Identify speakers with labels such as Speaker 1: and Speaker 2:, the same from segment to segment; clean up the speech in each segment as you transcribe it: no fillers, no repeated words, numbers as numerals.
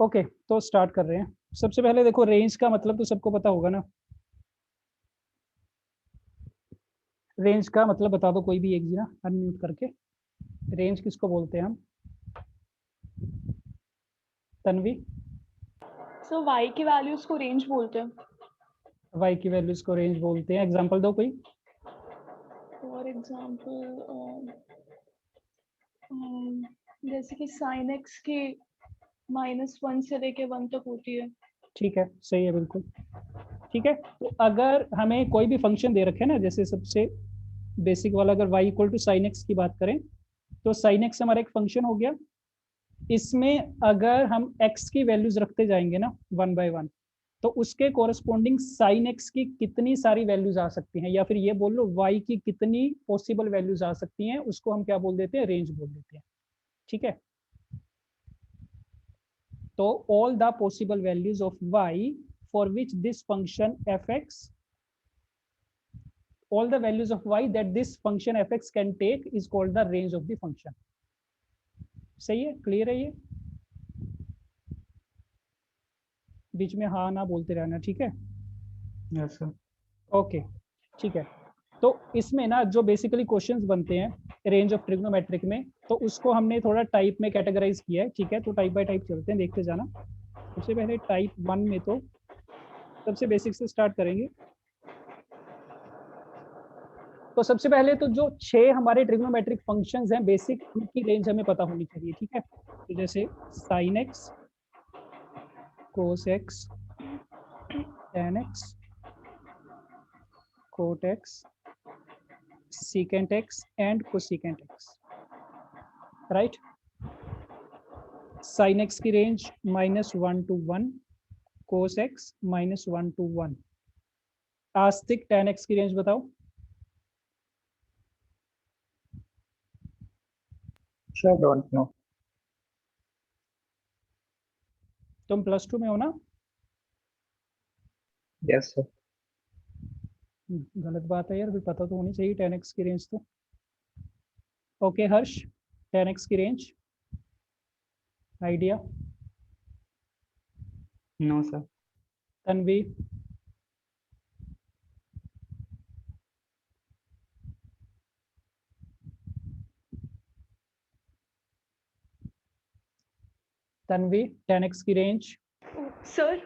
Speaker 1: Okay, तो start कर रहे हैं। सबसे पहले देखो, रेंज का मतलब तो सबको पता होगा ना। रेंज का मतलब बता दो कोई भी एक जना अनम्यूट करके। रेंज किसको बोलते हैं हम? तन्वी।
Speaker 2: सो y की वैल्यूज को रेंज बोलते हैं।
Speaker 1: y की वैल्यूज को रेंज बोलते हैं। एग्जांपल दो कोई।
Speaker 2: फॉर एग्जांपल जैसे कि sin x की -1 से लेके 1 तक होती है।
Speaker 1: ठीक है, सही है, बिल्कुल ठीक है। तो अगर हमें कोई भी फंक्शन दे रखे ना, जैसे सबसे बेसिक वाला, अगर y equal to sine x की बात करें, तो साइन एक्स हमारा एक फंक्शन हो गया। इसमें अगर हम x की वैल्यूज रखते जाएंगे ना 1 बाय 1, तो उसके कोरस्पॉन्डिंग साइन एक्स की कितनी सारी वैल्यूज आ सकती हैं, या फिर ये बोल लो y की कितनी पॉसिबल वैल्यूज आ सकती हैं, उसको हम क्या बोल देते हैं? रेंज बोल देते हैं। ठीक है। तो all the possible values of y for which this function fx, all the values of y that this function fx can take is called the range of the function. सही है, क्लियर है ये? बीच में हाँ ना बोलते रहना, ठीक है?
Speaker 3: Yes sir.
Speaker 1: ओके, ठीक है। तो इसमें ना जो बेसिकली क्वेश्चंस बनते हैं रेंज ऑफ ट्रिग्नोमेट्रिक में, तो उसको हमने थोड़ा टाइप में कैटेगराइज किया है। ठीक है, तो टाइप बाय टाइप चलते हैं, देखते जाना। सबसे पहले टाइप 1 में तो सबसे बेसिक से स्टार्ट करेंगे। तो सबसे पहले तो जो 6 हमारे ट्रिग्नोमेट्रिक फंक्शंस हैं बेसिक, उनकी रेंज हमें पता होनी चाहिए। ठीक है, तो जैसे sine X, cos X, tan X, cot X, secant X and cosecant X, right. Sine x की range -1 to 1, cos X -1 to 1। आस्तिक टेन एक्स की रेंज बताओ।
Speaker 3: Sure, don't know.
Speaker 1: तुम +2 में हो ना?
Speaker 3: Yes sir.
Speaker 1: गलत बात है यार, भी पता तो होनी चाहिए 10x की रेंज तो। ओके हर्ष, 10x की range idea?
Speaker 3: No sir.
Speaker 1: Tanvi? Tanvi 10x की रेंज?
Speaker 2: सर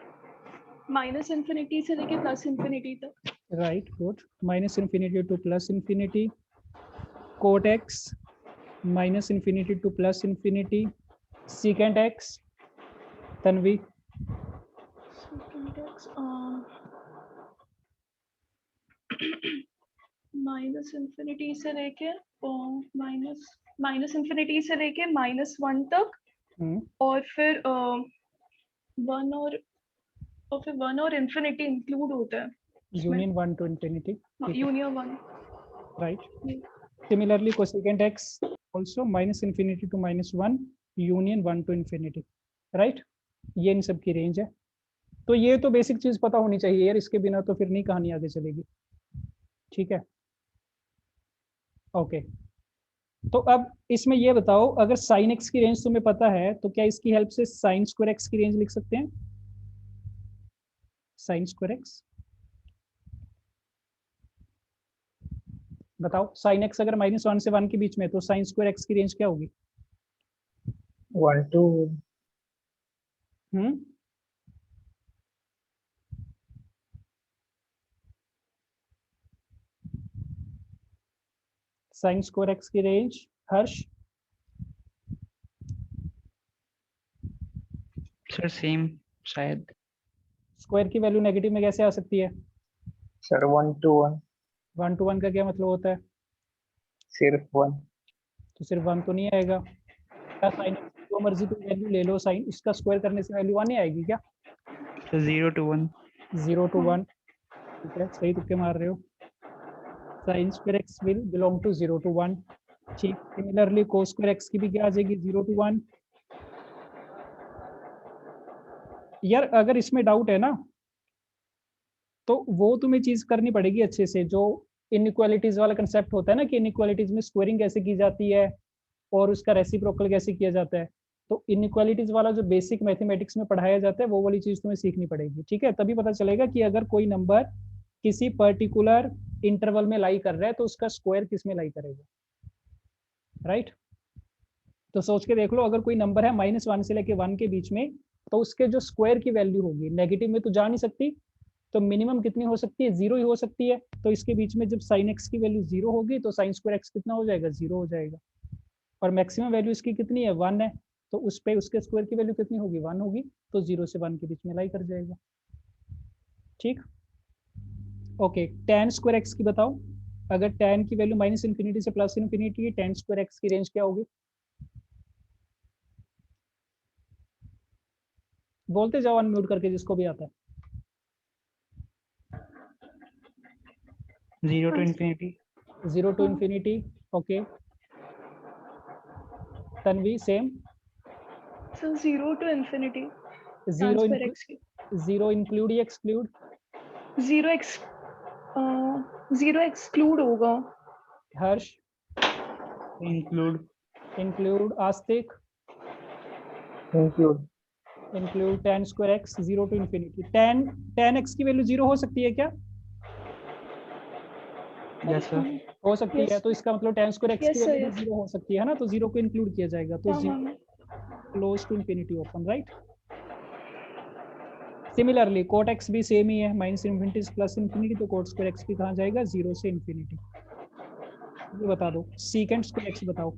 Speaker 2: -इन्फिनिटी से लेके +इन्फिनिटी तक।
Speaker 1: Right, good. -Infinity to +infinity. Cot x -infinity to +infinity. Secant x Tanvi?
Speaker 2: Secant x -infinity से लेके -इन्फिनिटी से लेके -1 तक, और फिर 1 और इन्फिनिटी इंक्लूड होता है।
Speaker 1: Union 1 to infinity.
Speaker 2: Union 1,
Speaker 1: right. Similarly cosecant x also -infinity to -1, union 1 to infinity, right. ये इन सब की रेंज है। तो ये तो बेसिक चीज पता होनी चाहिए यार, इसके बिना तो फिर नहीं कहानी आगे चलेगी। ठीक है, ओके। तो अब इसमें ये बताओ, अगर साइन एक्स की रेंज तुम्हें पता है, तो क्या इसकी हेल्प से साइन स्क्वायर एक्स की रेंज लिख सकते हैं? साइन स्क्वायर एक्स बताओ। साइन एक्स अगर -1 से 1 के बीच में, तो साइन स्क्वायर एक्स की रेंज क्या होगी?
Speaker 3: 1 to
Speaker 1: साइन स्क्वायर एक्स की रेंज हर्ष?
Speaker 4: सर सेम शायद।
Speaker 1: स्क्वायर की वैल्यू नेगेटिव में कैसे आ सकती है?
Speaker 3: sir 1 to 1.
Speaker 1: 1 to 1 का क्या मतलब होता है?
Speaker 3: सिर्फ 1.
Speaker 1: तो सिर्फ 1 तो नहीं आएगा क्या? साइन एक्स जो मर्जी कोई वैल्यू ले लो, साइन इसका स्क्वायर करने से वैल्यू 1 ही आएगी क्या?
Speaker 4: Sir 0 to 1।
Speaker 1: 0 to 1, ठीक है, सही तुक्के मार रहे हो। Sine square x will belong to 0 to 1। ठीक, सिमिलरली कोस स्क्वायर एक्स की भी क्या आ जाएगी? 0 to 1। यार अगर इसमें डाउट है ना, तो वो तुम्हें चीज करनी पड़ेगी अच्छे से, जो इनइक्वालिटीज वाला कंसेप्ट होता है ना, कि इनइक्वालिटीज में स्क्वायरिंग कैसे की जाती है और उसका रेसिप्रोकल कैसे किया जाता है। तो इनइक्वालिटीज वाला जो बेसिक मैथमेटिक्स में पढ़ाया जाता है वो वाली चीज तुम्हें सीखनी पड़ेगी, ठीक है। तभी पता चलेगा कि अगर कोई नंबर किसी पर्टिकुलर इंटरवल में लाई कर रहा है तो उसका स्क्वायर किस में लाई करेगा, राइट। तो सोच के देख लो, अगर कोई नंबर है -1 से लेके 1 के बीच में, तो उसके जो स्क्वायर की वैल्यू होगी, नेगेटिव में तो जा नहीं सकती, तो मिनिमम कितनी हो सकती है, 0 ही हो सकती है। तो इसके बीच में जब साइन एक्स की वैल्यू 0 होगी तो साइन स्क्वायर एक्स कितना हो जाएगा, 0 हो जाएगा। और मैक्सिमम वैल्यू इसकी कितनी है, 1 है, तो उस पे उसके स्क्वायर की वैल्यू कितनी होगी, 1 होगी, तो 0 से 1 के बीच में लाई कर जाएगा, ठीक। ओके, tan स्क्वायर एक्स की बताओ, अगर tan की वैल्यू -∞ से +∞ है, tan स्क्वायर एक्स की रेंज क्या होगी? बोलते जाओ अनम्यूट करके जिसको भी आता है।
Speaker 4: 0 to infinity.
Speaker 1: 0 to infinity, okay. Tanvi same,
Speaker 2: So 0 to infinity.
Speaker 1: 0
Speaker 2: Transfer x की
Speaker 1: 0 इंक्लूड या एक्सक्लूड?
Speaker 2: 0 एक्सक्लूड होगा.
Speaker 1: हर्ष
Speaker 4: Include.
Speaker 1: Include, Astik
Speaker 3: include,
Speaker 1: include, tan square x 0 to infinity, tan x की वैल्यू 0 हो सकती है क्या?
Speaker 4: Yes, sir.
Speaker 1: हो सकती
Speaker 2: Yes.
Speaker 1: है, तो इसका मतलब tan स्क्वायर एक्स
Speaker 2: Yes,
Speaker 1: की
Speaker 2: sir,
Speaker 1: वैल्यू
Speaker 2: yes.
Speaker 1: 0 हो सकती है ना, तो 0 को इंक्लूड किया जाएगा, तो
Speaker 2: हाँ,
Speaker 1: 0
Speaker 2: हाँ.
Speaker 1: Close to infinity open, right. Similarly cot x भी सेम ही है, -∞ से +∞, तो कोट स्क्वायर एक्स भी कहाँ जाएगा, 0 से इंफिनिटी। ये बता दो, सीकेंट स्क्वायर एक्स बताओ।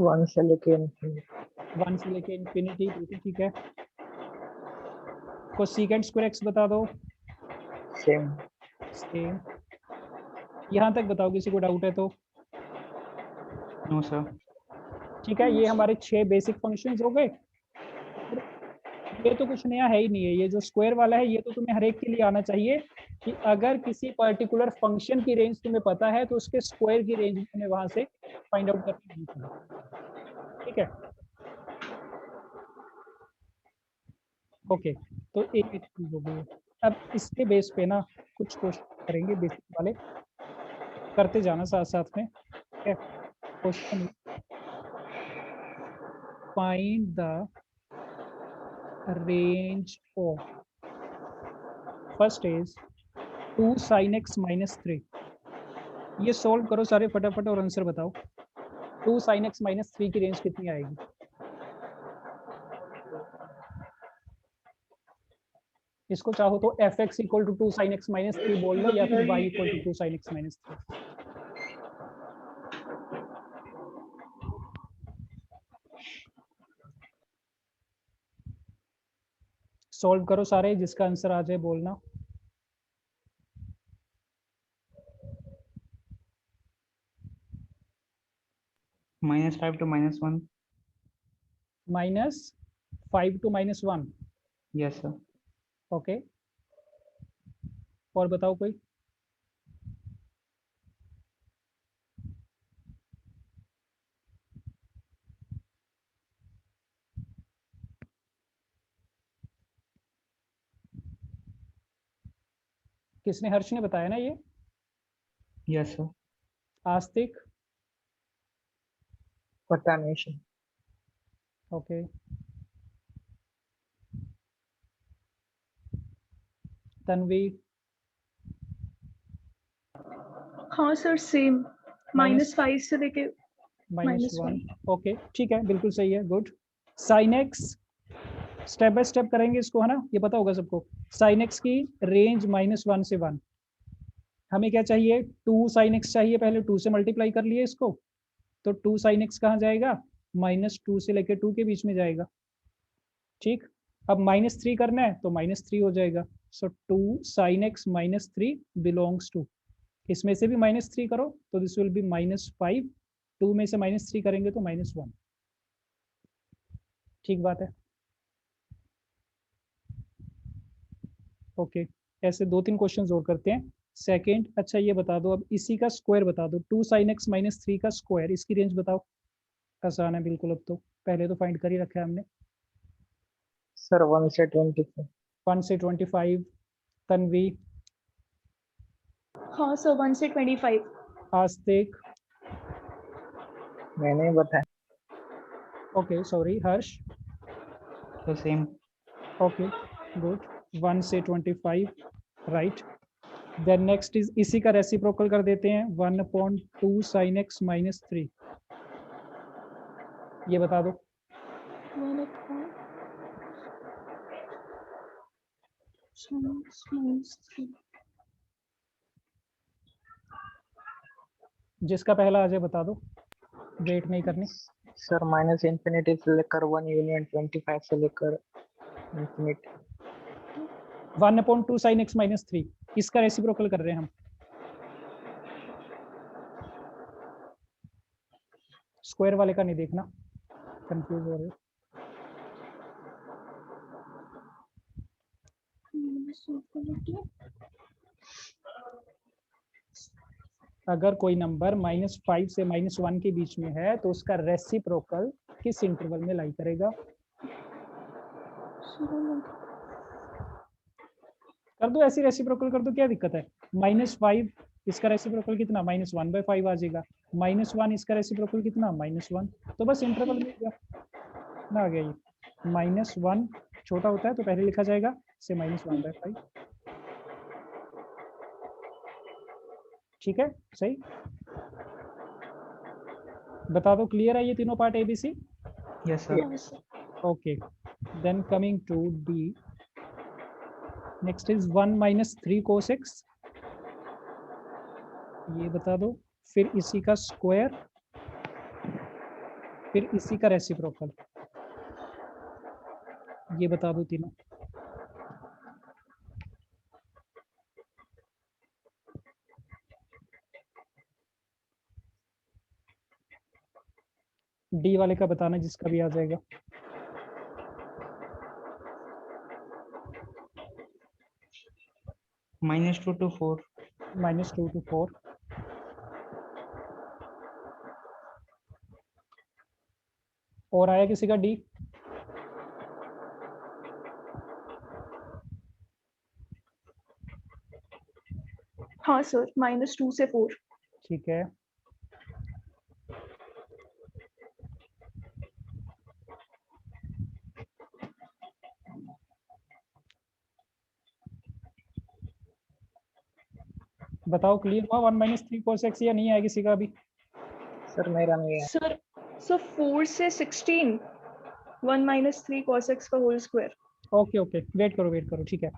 Speaker 3: 1 से लेके infinity,
Speaker 1: 1 से लेके इंफिनिटी, बिल्कुल ठीक है। को सीकेंट स्क्वायर एक्स बता दो,
Speaker 3: same,
Speaker 1: सेम। यहाँ तक बताओ, किसी को डाउट है तो?
Speaker 4: No, sir.
Speaker 1: ठीक है, ये हमारे 6 बेसिक फंक्शंस हो गए। ये तो कुछ नया है ही नहीं है, ये जो स्क्वायर वाला है ये तो तुम्हें हर एक के लिए आना चाहिए कि अगर किसी पर्टिकुलर फंक्शन की रेंज तुम्हें पता है तो उसके स्क्वायर की रेंज तुम्हें वहां से फाइंड आउट करनी होनी चाहिए, ठीक है। ओके, तो एक चीज हो गई। अब इसके बेस पे ना कुछ क्वेश्चन करेंगे बेसिक वाले, करते जाना साथ साथ में, ठीक है। Question, find the range of, first is 2 sin x -3। ये सॉल्व करो सारे फटाफट और आंसर बताओ। 2 sin x -3 की रेंज कितनी आएगी? इसको चाहो तो fx = 2 sin x -3 बोल लो, या फिर y = 2 sin x -3। सॉल्व करो सारे, जिसका आंसर आ जाए बोलना।
Speaker 4: -5 to -1.
Speaker 1: -5 to -1,
Speaker 4: Yes, sir.
Speaker 1: Okay. और बताओ कोई? किसने? हर्ष ने बताया ना ये।
Speaker 4: Yes, sir.
Speaker 1: आस्तिक,
Speaker 3: पता नहीं sir,
Speaker 1: ओके। तन्वी,
Speaker 2: हाँ सर, सेम. -5 से लेके
Speaker 1: -1, ओके ठीक है, बिल्कुल सही है, good. Sine x, step by step करेंगे इसको, है ना, ये पता होगा सबको। साइन एक्स की रेंज -1 से 1, हमें क्या चाहिए, 2 sin x चाहिए, पहले 2 से मल्टीप्लाई कर लिए इसको, तो 2 sin x कहाँ जाएगा, -2 से लेके 2 के बीच में जाएगा, ठीक। अब -3 करना है तो -3 हो जाएगा, सो 2 sin x -3 बिलोंग्स टू, इसमें से भी -3 करो तो दिस विल बी -5, 2 में से -3 करेंगे तो -1, ठीक बात है, ओके। ऐसे 2-3 क्वेश्चन और करते हैं। सेकंड, अच्छा ये बता दो, अब इसी का स्क्वायर बता दो, 2 sin x -3 का स्क्वायर, इसकी रेंज बताओ। आसान है बिल्कुल, अब तो पहले तो फाइंड कर ही रखा है हमने।
Speaker 3: sir 1 से 25,
Speaker 1: 1 से 25, तन्वी,
Speaker 2: हाँ सर, 1 से 25.
Speaker 1: आस्तिक,
Speaker 3: मैंने बताया।
Speaker 1: ओके सॉरी हर्ष।
Speaker 4: So same.
Speaker 1: ओके गुड 1 से 25 राइट। देन नेक्स्ट इज इसी का रेसिप्रोकल कर देते हैं 1/2 sin x माइनस 3। ये बता दो।
Speaker 2: 1/3 sin x minus 3।
Speaker 3: जिसका पहला आ जाए बता दो, वेट नहीं करनी।
Speaker 5: सर माइनस इंफिनिटी से लेकर 1 यूनियन 25 से लेकर इंफिनिटी।
Speaker 1: 1/2 sin x माइनस 3 इसका रेसिप्रोकल कर रहे हैं हम। स्क्वायर वाले का नहीं देखना, कंफ्यूज हो रहे हो। अगर कोई नंबर -5 से -1 के बीच में है तो उसका रेसिप्रोकल किस इंटरवल में लाई करेगा? कर दो ऐसी रेसिप्रोकल कर दो, क्या दिक्कत है। -5 इसका रेसिप्रोकल कितना -1/5 आ जाएगा। -1 इसका रेसिप्रोकल कितना -1, तो बस इंटरवल में ना आ गया ये। -1 छोटा होता है तो पहले लिखा जाएगा से -1/5। ठीक है सही। बता दो क्लियर है ये तीनों part ABC?
Speaker 4: Yes, sir.
Speaker 1: Okay then coming to D, next is 1 - 3 cos x। ये बता दो, फिर इसी का स्क्वायर, फिर इसी का रेसिप्रोकल। ये बता दो तीनों। D वाले का बताना जिसका भी आ जाएगा।
Speaker 4: -2 to 4.
Speaker 1: -2 to 4। और आया किसी का D?
Speaker 2: हाँ सर -2 से 4।
Speaker 1: ठीक है बताओ क्लियर हुआ 1 - 3 cos x या नहीं आया किसी का अभी?
Speaker 5: सर मेरा नहीं है।
Speaker 2: सर 4 से 16 1 - 3 cos x का whole square.
Speaker 1: Okay okay wait करो ठीक है।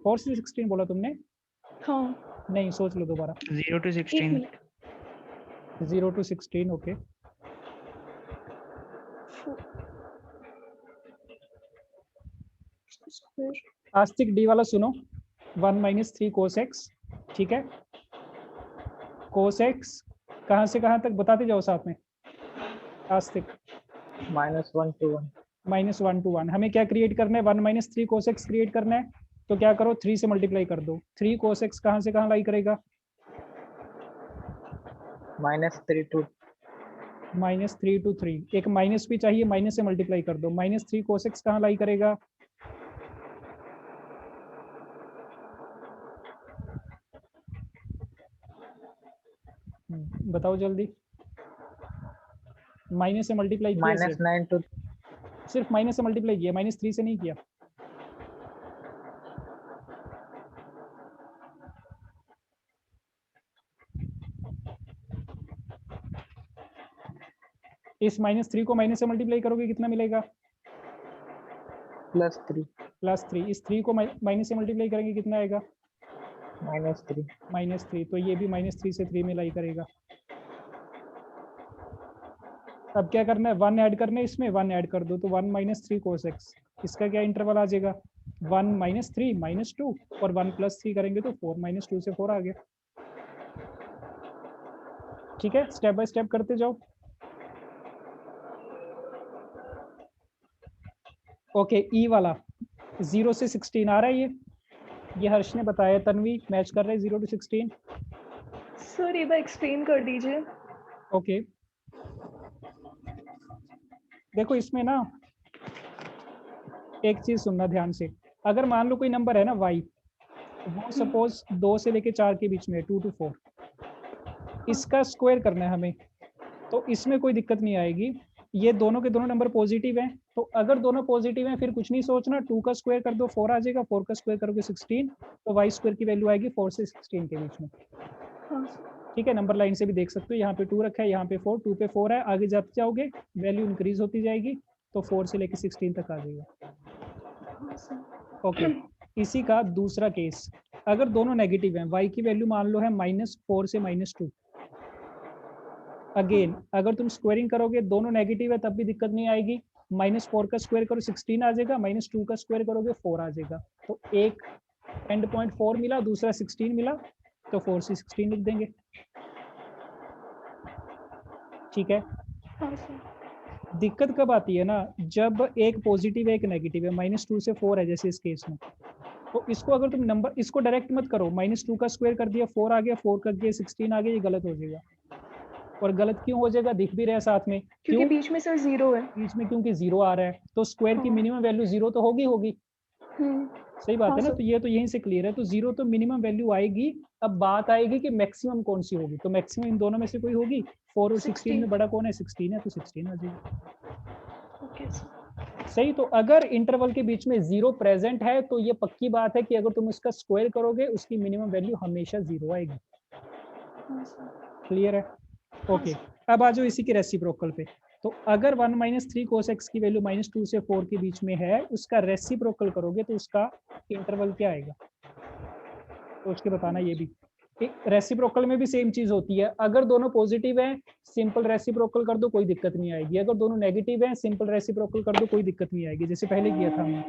Speaker 1: 4 से 16 बोला तुमने?
Speaker 2: हाँ
Speaker 1: नहीं सोच लो दोबारा।
Speaker 4: 0 to
Speaker 2: 1
Speaker 4: 16.
Speaker 2: Minute.
Speaker 1: 0 to 16 okay.
Speaker 2: Square
Speaker 1: Astik D वाला सुनो, 1 - 3 cos x। ठीक है cos x कहाँ से कहाँ तक बताते जाओ साथ में। आस्तिक
Speaker 5: -1 to 1।
Speaker 1: -1 to 1 हमें क्या क्रिएट करना है? 1 - 3 cos x क्रिएट करना है, तो क्या करो 3 से मल्टीप्लाई कर दो। 3 cos x कहाँ से कहाँ लाई करेगा?
Speaker 5: -3 to
Speaker 1: -3 to 3। एक माइनस भी चाहिए, माइनस से मल्टीप्लाई कर दो। -3 cos x कहाँ लाई करेगा? बताओ जल्दी। माइनस से मल्टीप्लाई किया सिर्फ,
Speaker 5: -9 to
Speaker 1: सिर्फ माइनस से मल्टीप्लाई किया, -3 से नहीं किया। इस -3 को माइनस से मल्टीप्लाई करोगे कितना मिलेगा?
Speaker 5: +3
Speaker 1: +3। इस 3 को माइनस से मल्टीप्लाई करेंगे कितना आएगा?
Speaker 5: -3
Speaker 1: -3। तो ये भी -3 से 3 में लाई करेगा। अब क्या करना है? 1 ऐड करना है, इसमें 1 ऐड कर दो तो 1 - 3 cos x। इसका क्या इंटरवल आ जाएगा? 1 - 3 -2 और 1 + 3 करेंगे तो 4 -2 से 4 आ गया। ठीक है स्टेप बाय स्टेप करते जाओ। ओके ई वाला 0 से 16 आ रहा है ये हर्ष ने बताया। तन्वी मैच कर रहे हैं 0 to 16।
Speaker 2: सर एक बार एक्सप्लेन कर दीजिए।
Speaker 1: ओके देखो इसमें ना एक चीज सुनना ध्यान से। अगर मान लो कोई नंबर है ना y, वो सपोज 2 से लेके 4 के बीच में 2 to 4, इसका स्क्वायर करना है हमें, तो इसमें कोई दिक्कत नहीं आएगी। ये दोनों के दोनों नंबर पॉजिटिव हैं, तो अगर दोनों पॉजिटिव हैं फिर कुछ नहीं सोचना, 2 का स्क्वायर कर दो 4 आ जाएगा, 4 का स्क्वायर करोगे 16, तो वाई स्क्वायर की वैल्यू आएगी 4 से 16 के बीच में।
Speaker 2: हाँ सर।
Speaker 1: ठीक है, नंबर लाइन से भी देख सकते हो, यहाँ पे 2 रखा है, यहाँ पे 4, 2 पे 4 है, आगे जाते जाओगे वैल्यू इंक्रीज होती जाएगी, तो 4 से लेके 16 तक आ जाएगा।
Speaker 2: हाँ सर।
Speaker 1: ओके, इसी का दूसरा केस, अगर दोनों नेगेटिव हैं, y की वैल्यू मान लो है -4 से -2, अगेन अगर तुम स्क्वायरिंग करोगे दोनों नेगेटिव है तब भी दिक्कत नहीं आएगी, -4 का स्क्वायर करो 16 आ जाएगा, -2 का स्क्वायर करोगे 4 आ जाएगा, तो एक एंड पॉइंट 4 मिला, दूसरा 16 मिला, तो 4 से 16 लिख देंगे। ठीक है,
Speaker 2: हाँ सर।
Speaker 1: दिक्कत कब आती है ना, जब एक पॉजिटिव है एक नेगेटिव है, -2 से 4 है जैसे इस केस में, तो इसको अगर तुम नंबर इसको डायरेक्ट मत करो, -2 का स्क्वायर कर दिया 4 आ गया, 4 कर दिया 16 आ गया, ये गलत हो जाएगा। और गलत क्यों हो जाएगा, दिख भी रहा है साथ में,
Speaker 2: क्योंकि
Speaker 1: क्यों
Speaker 2: बीच में सर 0 है।
Speaker 1: बीच में क्योंकि 0 आ रहा है, तो स्क्वायर की
Speaker 2: हाँ।
Speaker 1: मिनिमम वैल्यू 0 तो होगी। सही बात
Speaker 2: हाँ
Speaker 1: है ना,
Speaker 2: सर।
Speaker 1: तो ये तो यहीं से क्लियर है, तो 0 तो मिनिमम वैल्यू आएगी। अब बात आएगी कि मैक्सिमम कौन सी होगी, तो मैक्सिमम इन दोनों में से कोई होगी, 4 और 16 में बड़ा कौन है, 16 है, तो 16 आ जाएगी।
Speaker 2: Okay sir.
Speaker 1: सही, तो अगर इंटरवल के बीच में 0 प्रेजेंट है तो ये पक्की बात है कि अगर तुम इसका स्क्वायर करोगे उसकी मिनिमम वैल्यू हमेशा 0 आएगी।
Speaker 2: हाँ सर।
Speaker 1: क्लियर है? ओके, अब आ जाओ इसी के रेसिप्रोकल पे। तो अगर 1 - 3 cos x की वैल्यू -2 से 4 के बीच में है, उसका रेसिप्रोकल करोगे तो उसका इंटरवल क्या आएगा, सोच के बताना। ये भी रेसिप्रोकल में भी सेम चीज होती है, अगर दोनों पॉजिटिव हैं सिंपल रेसिप्रोकल कर दो, कोई दिक्कत नहीं आएगी, अगर दोनों नेगेटिव हैं सिंपल रेसिप्रोकल कर दो, कोई दिक्कत नहीं आएगी, जैसे पहले किया था हमने,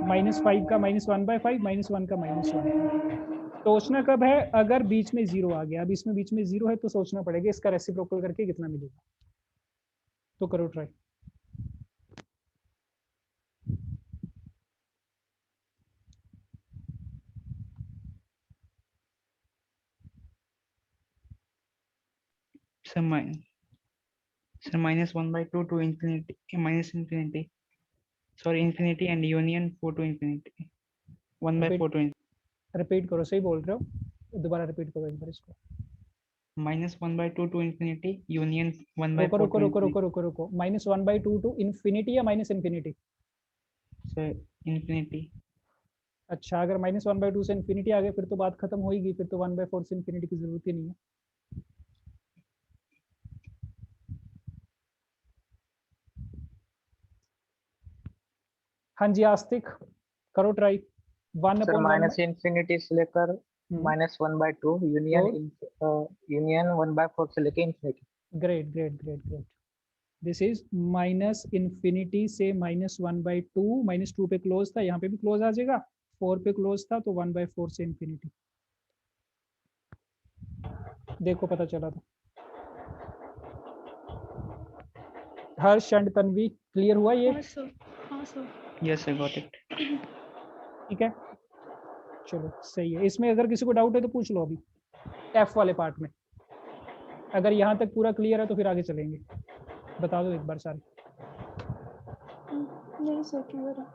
Speaker 1: -5 का -1/5, -1 का -1। सोचना कब है, अगर बीच में 0 आ गया, अब इसमें बीच में 0 है तो सोचना पड़ेगा इसका रेसिप्रोकल करके कितना मिलेगा, तो करो try.
Speaker 4: Sir, -1/2 to infinity, -infinity. Sorry, infinity and union 4 to infinity. 1/4 to
Speaker 1: repeat करो, सही बोल रहे हो, दोबारा रिपीट करो एक बार इसको।
Speaker 4: -1/2 to infinity, union
Speaker 1: रुको
Speaker 4: 1/4
Speaker 1: रुको
Speaker 4: to
Speaker 1: रुको
Speaker 4: infinity.
Speaker 1: रुको रुको रुको, -1/2 टू इन्फिनिटी या -इन्फिनिटी?
Speaker 4: Sir, infinity.
Speaker 1: अच्छा, अगर -1/2 से इन्फिनिटी आ गया फिर तो बात खत्म होगी, फिर तो 1/4 से इन्फिनिटी की जरूरत ही नहीं है। हाँ जी आस्तिक, करो try. 1
Speaker 5: sir
Speaker 1: upon 1
Speaker 5: minus infinity से लेकर
Speaker 1: हम्म,
Speaker 5: -1/2, यूनियन 1/4 से लेकर infinity.
Speaker 1: Great great great great. This is -infinity से -1/2, -2 पे क्लोज था, यहाँ पे भी क्लोज आ जाएगा, 4 पे क्लोज था तो 1/4 से इन्फिनिटी। देखो पता चला था। हर्ष एंड तन्वी क्लियर हुआ ये?
Speaker 2: हाँ सर। हाँ sir.
Speaker 4: Yes, I got it.
Speaker 1: ठीक है, चलो सही है। इसमें अगर किसी को डाउट है तो पूछ लो अभी, एफ वाले पार्ट में। अगर यहाँ तक पूरा क्लियर है तो फिर आगे चलेंगे, बता दो एक बार सारे।
Speaker 2: नहीं सर, क्लियर है।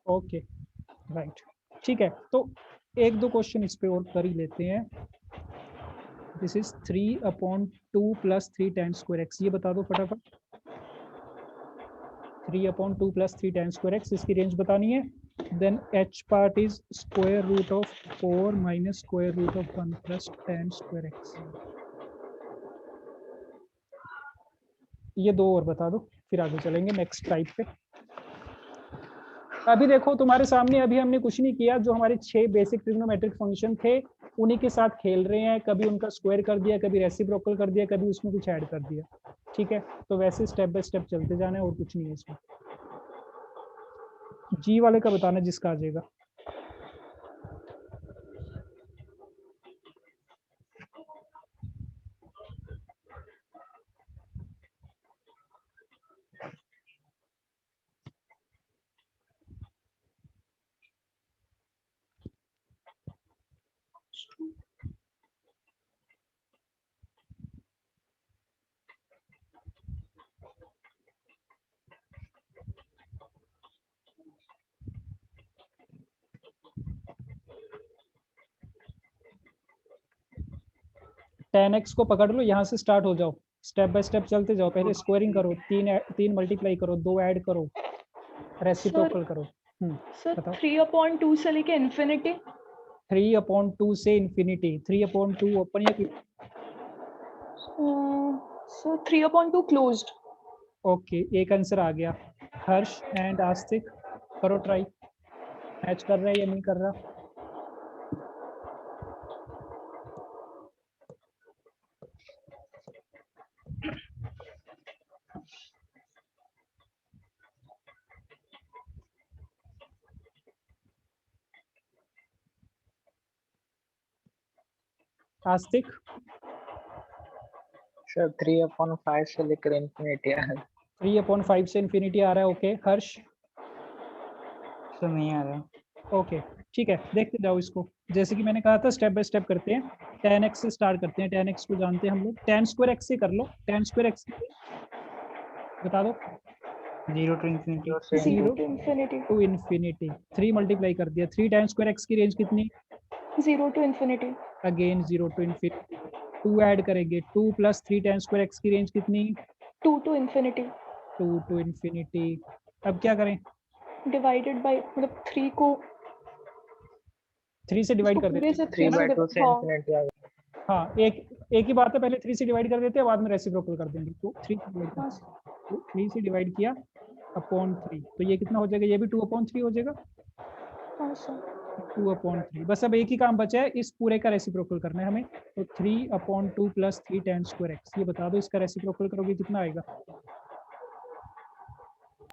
Speaker 1: ओके राइट, ठीक है, तो एक दो क्वेश्चन इस पे और कर ही लेते हैं। This is 3/2 + 3 tan square x, ये बता दो फटाफट। 3/2 + 3 tan square x, इसकी रेंज बतानी है। Then h part is √4 - √1 + tan square x। ये दो और बता दो, फिर आगे चलेंगे नेक्स्ट टाइप पे। अभी देखो तुम्हारे सामने, अभी हमने कुछ नहीं किया, जो हमारे 6 बेसिक ट्रिग्नोमेट्रिक फंक्शन थे उन्हीं के साथ खेल रहे हैं, कभी उनका स्क्वायर कर दिया, कभी रेसिप्रोकल कर दिया, कभी उसमें कुछ ऐड कर दिया। ठीक है, तो वैसे स्टेप बाय स्टेप चलते जाना है और कुछ नहीं है इसमें। जी वाले का बताना जिसका आ जाएगा। 10x को पकड़ लो, यहाँ से स्टार्ट हो जाओ, स्टेप बाय स्टेप चलते जाओ, पहले स्क्वायरिंग करो, 3 मल्टीप्लाई करो, 2 ऐड करो, रेसिप्रोकल करो।
Speaker 2: सर
Speaker 1: बताओ।
Speaker 2: 3/2 से लेके इन्फिनिटी।
Speaker 1: 3/2 से इन्फिनिटी, 3/2 ओपन या
Speaker 2: सर 3/2 क्लोज्ड।
Speaker 1: ओके, एक आंसर आ गया। हर्ष एंड आस्तिक करो ट्राई, मैच कर रहा है या नहीं कर रहा। आस्तिक
Speaker 5: सर 3/5 से लेकर इन्फिनिटी आ रहा है।
Speaker 1: 3/5 से इन्फिनिटी आ रहा है। ओके हर्ष।
Speaker 4: सर नहीं आ रहा।
Speaker 1: ओके ठीक है, देखते जाओ इसको। जैसे कि मैंने कहा था स्टेप बाय स्टेप करते हैं। 10x से स्टार्ट करते हैं, 10x को जानते हैं हम लोग, 10^2x से कर लो। 10^2x बता दो।
Speaker 4: 0 to infinity।
Speaker 2: 0 to infinity।
Speaker 1: To infinity, 3 multiply कर दिया। 3 10^2x की रेंज कितनी?
Speaker 2: 0 to infinity।
Speaker 1: Again 0 to infinity. 2 add करेंगे, 2 + 3 10^2x की रेंज कितनी?
Speaker 2: 2 to infinity।
Speaker 1: 2 to infinity. अब क्या करें?
Speaker 2: डिवाइडेड बाय मतलब 3 को
Speaker 1: 3 से डिवाइड
Speaker 2: इसको
Speaker 1: कर देते
Speaker 2: पूरे से
Speaker 5: 3/2 से
Speaker 2: हाँ,
Speaker 5: इन्फिनिटी आ गया।
Speaker 1: हाँ, एक ही बात है, पहले 3 से डिवाइड कर देते हैं, बाद में रेसिप्रोकल कर देंगे। तो 3 से डिवाइड
Speaker 2: हाँ,
Speaker 1: तो 3 से डिवाइड किया अपॉन 3, तो ये कितना हो जाएगा? ये भी 2/3 हो जाएगा।
Speaker 2: हाँ सर।
Speaker 1: 2/3। बस अब एक ही काम बचा है, इस पूरे का रेसिप्रोकल करना है हमें। तो 3/2 + 3 10^2x, ये बता दो इसका रेसिप्रोकल करोगे कितना आएगा?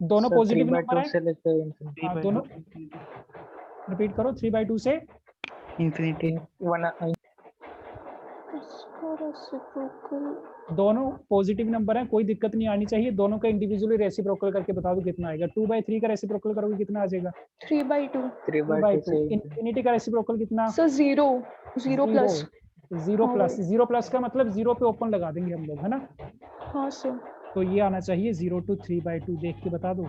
Speaker 1: दोनों
Speaker 5: सर
Speaker 1: पॉजिटिव नंबर
Speaker 5: 3/2
Speaker 1: है।
Speaker 5: से लेकर इन्फिनिटी।
Speaker 4: 3/2
Speaker 1: दोनों
Speaker 4: to infinity।
Speaker 1: रिपीट करो। 3/2 से
Speaker 4: Infinity।
Speaker 2: इसका रेसिप्रोकल
Speaker 1: दोनों पॉजिटिव नंबर है, कोई दिक्कत नहीं आनी चाहिए। दोनों का इंडिविजुअली रेसिप्रोकल करके बता दो कितना आएगा। 2/3 का रेसिप्रोकल करोगे कितना आ जाएगा?
Speaker 2: 3/2।
Speaker 5: 3/2 से
Speaker 1: इन्फिनिटी का रेसिप्रोकल कितना?
Speaker 2: Sir 0 plus.
Speaker 1: 0
Speaker 2: हाँ,
Speaker 1: प्लस। 0 प्लस का मतलब 0 पे ओपन लगा देंगे हम लोग, है ना।
Speaker 2: हाँ सर।
Speaker 1: तो ये आना चाहिए 0 to 3/2। देख के बता दो।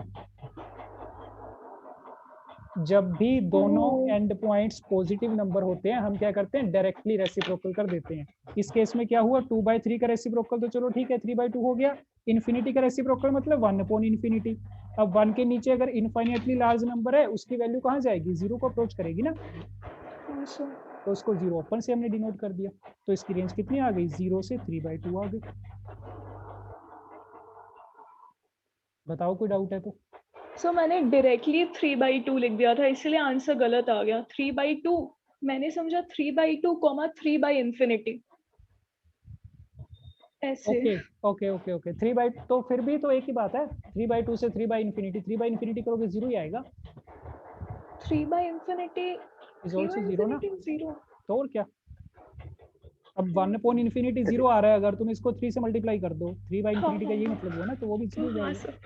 Speaker 1: जब भी दोनों एंड पॉइंट्स पॉजिटिव नंबर होते हैं, हम क्या करते हैं? डायरेक्टली रेसिप्रोकल कर देते हैं। इस केस में क्या हुआ? 2/3 का रेसिप्रोकल तो चलो ठीक है, 3/2 हो गया। इन्फिनिटी का रेसिप्रोकल मतलब 1/∞। अब 1 के नीचे अगर इनफाइनेटली लार्ज नंबर है, उसकी वैल्यू कहाँ जाएगी? 0 को अप्रोच करेगी ना।
Speaker 2: हाँ सर।
Speaker 1: तो उसको 0 ओपन से हमने डिनोट कर दिया। तो इसकी रेंज कितनी आ गई? 0 से 3/2 आ गई। बताओ, कोई डाउट है तो।
Speaker 2: सर मैंने डायरेक्टली 3/2 लिख दिया था, इसलिए आंसर गलत आ गया। 3/2 मैंने समझा 3/2, 3/∞ ऐसे।
Speaker 1: Okay okay okay okay. 3/2 तो फिर भी तो एक ही बात है। 3/2 से 3/∞, 3/∞ करोगे 0 ही आएगा।
Speaker 2: 3/∞
Speaker 1: इज ऑल्सो 0 ना।
Speaker 2: 0।
Speaker 1: तो और क्या। अब 1/∞ 0 आ रहा है, अगर तुम इसको 3 से मल्टीप्लाई कर दो, 3/∞ का यही मतलब हुआ ना, तो वो भी 0
Speaker 2: हाँ
Speaker 1: जाएगा।
Speaker 2: सर।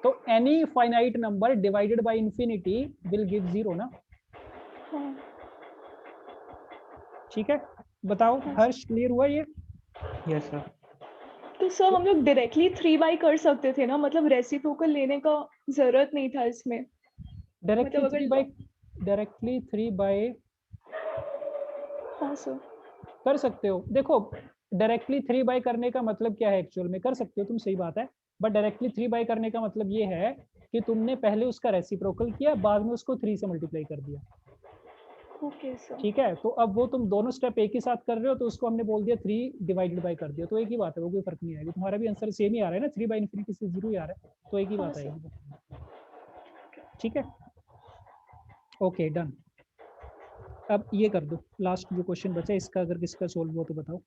Speaker 1: तो any finite number divided by infinity will give 0 ना।
Speaker 2: हाँ।
Speaker 1: ठीक है, बताओ हर्ष, क्लियर हुआ ये?
Speaker 4: Yes sir।
Speaker 2: तो सर हम लोग डायरेक्टली 3/, कर सकते थे ना, मतलब रेसिप्रोकल लेने का जरूरत नहीं था इसमें।
Speaker 1: डायरेक्टली
Speaker 2: मतलब
Speaker 1: 3/,
Speaker 2: हाँ सर।
Speaker 1: कर सकते हो। देखो, डायरेक्टली 3/, करने का मतलब क्या है? एक्चुअल में कर सकते हो तुम, सही बात है। बट डायरेक्टली 3/, करने का मतलब ये है कि तुमने पहले उसका रेसिप्रोकल किया, बाद में उसको 3 से मल्टीप्लाई कर दिया।
Speaker 2: Okay sir.
Speaker 1: ठीक है, तो अब वो तुम दोनों स्टेप एक ही साथ कर रहे हो, तो उसको हमने बोल दिया 3//, कर दिया, तो एक ही बात है, वो कोई फर्क नहीं आएगा। तुम्हारा भी आंसर सेम ही आ रहा है ना, 3/∞ से 0 ही आ रहा है, तो एक ही
Speaker 2: हाँ
Speaker 1: बात
Speaker 2: सर।
Speaker 1: आएगी। ठीक है, ओके डन। अब ये कर दो, लास्ट जो क्वेश्चन बचा है, इसका अगर किसका सोल्व हो तो बताओ।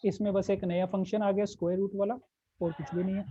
Speaker 1: इसमें बस एक नया फंक्शन आ गया, स्क्वायर रूट वाला, और कुछ भी नहीं है।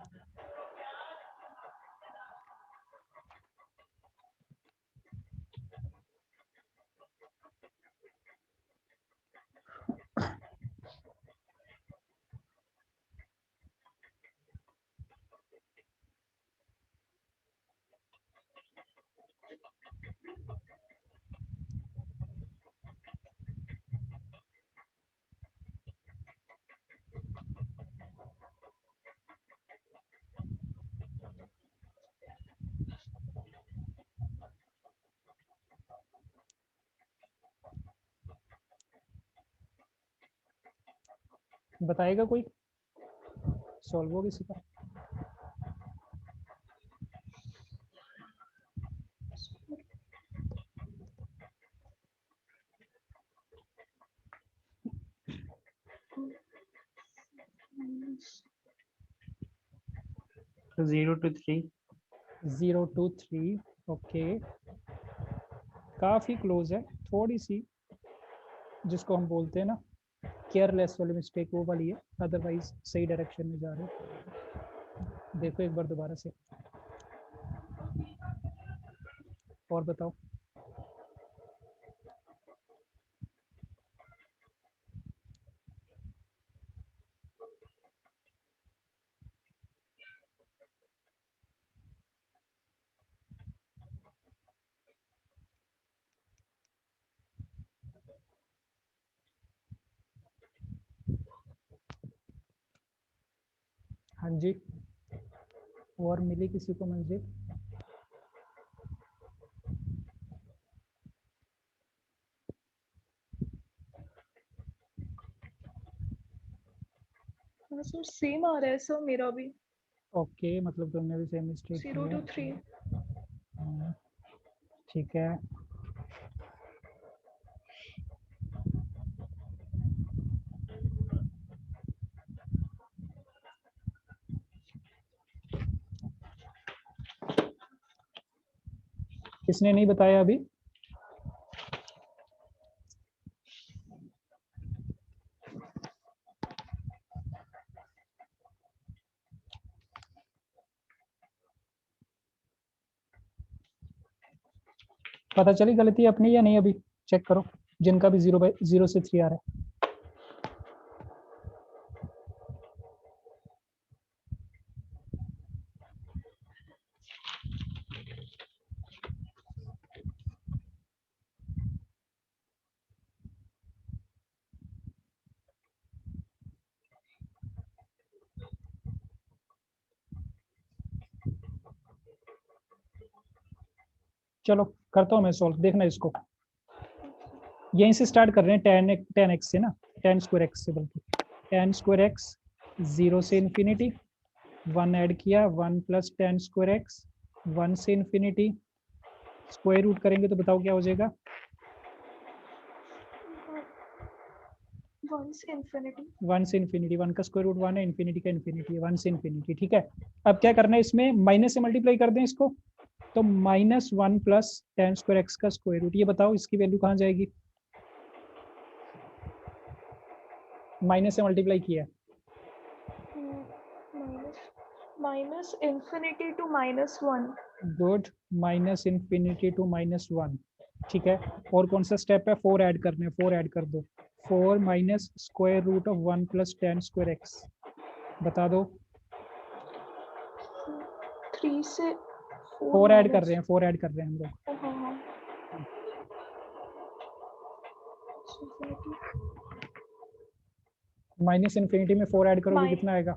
Speaker 1: बताएगा कोई? सॉल्व हो किसी का?
Speaker 4: So 0 to 3.
Speaker 1: 0 to 3, ओके, काफी क्लोज है, थोड़ी सी जिसको हम बोलते हैं ना केयरलेस वाली मिस्टेक वो वाली है, अदरवाइज सही डायरेक्शन में जा रहे हो। देखो एक बार दोबारा से, और बताओ। हाँ जी, और मिली किसी को मंजिल?
Speaker 2: हाँ सर सेम आ रहा है सर मेरा भी,
Speaker 1: ओके, मतलब तुमने भी सेम मिस्टेक
Speaker 2: 0
Speaker 1: की है।
Speaker 2: to 3।
Speaker 1: ठीक है, किसने नहीं बताया अभी? पता चली गलती अपनी या नहीं? अभी चेक करो जिनका भी 0 से 3 आ रहा है। चलो करता हूँ मैं सॉल्व, देखना इसको। यहीं से स्टार्ट कर रहे हैं, tan x से ना, tan स्क्वायर x से, बल्कि tan स्क्वायर x 0 से इन्फिनिटी, 1 ऐड किया, 1 प्लस tan स्क्वायर x 1 से इन्फिनिटी, स्क्वायर रूट करेंगे तो बताओ क्या हो जाएगा?
Speaker 2: 1 से इन्फिनिटी।
Speaker 1: 1 से इन्फिनिटी, 1 का स्क्वायर रूट 1 है, इन्फिनिटी का इन्फिनिटी है, 1 से इन्फिनिटी। ठीक है, अब क्या करना है, इसमें माइनस से मल्टीप्लाई कर दें इसको, तो -1 प्लस tan स्क्वायर x का स्क्वायर रूट। ये बताओ इसकी वैल्यू कहाँ जाएगी? माइनस से मल्टीप्लाई किया है,
Speaker 2: minus infinity to -1।
Speaker 1: Good, minus infinity to -1। ठीक है, और कौन सा स्टेप है? 4 ऐड करने, 4 ऐड कर दो, 4 minus square root of 1 plus tan square x, बता दो।
Speaker 2: 3 से
Speaker 1: 4 ऐड कर रहे हैं, 4 ऐड कर रहे हैं हम लोग।
Speaker 2: हाँ
Speaker 1: माइनस इन्फिनिटी में 4 ऐड करोगे कितना आएगा?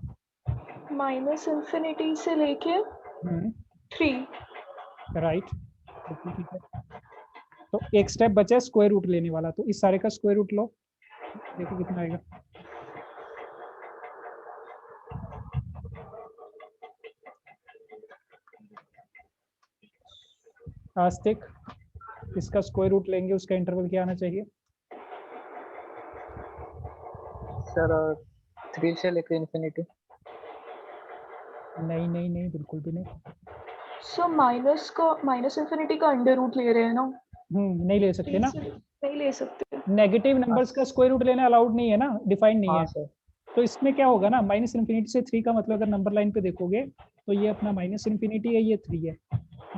Speaker 2: माइनस इन्फिनिटी से लेके 3।
Speaker 1: राइट, ठीक है, तो एक स्टेप बचा है स्क्वायर रूट लेने वाला, तो इस सारे का स्क्वायर रूट लो, देखो कितना आएगा। आस्तिक, इसका स्क्वायर रूट लेंगे, उसका इंटरवल क्या आना चाहिए?
Speaker 5: सर 3 से लेकर इन्फिनिटी।
Speaker 1: नहीं नहीं नहीं, बिल्कुल भी नहीं।
Speaker 2: सो माइनस इन्फिनिटी का अंडर रूट ले रहे हैं ना?
Speaker 1: नहीं ले सकते ना,
Speaker 2: नहीं ले सकते।
Speaker 1: नेगेटिव नंबर्स का स्क्वायर रूट लेना अलाउड नहीं है ना, डिफाइन नहीं
Speaker 5: हाँ
Speaker 1: है।
Speaker 5: सर।
Speaker 1: तो इसमें क्या होगा ना, माइनस इन्फिनिटी से 3 का मतलब अगर नंबर लाइन पे देखोगे तो ये अपना माइनस इन्फिनिटी है, ये 3 है,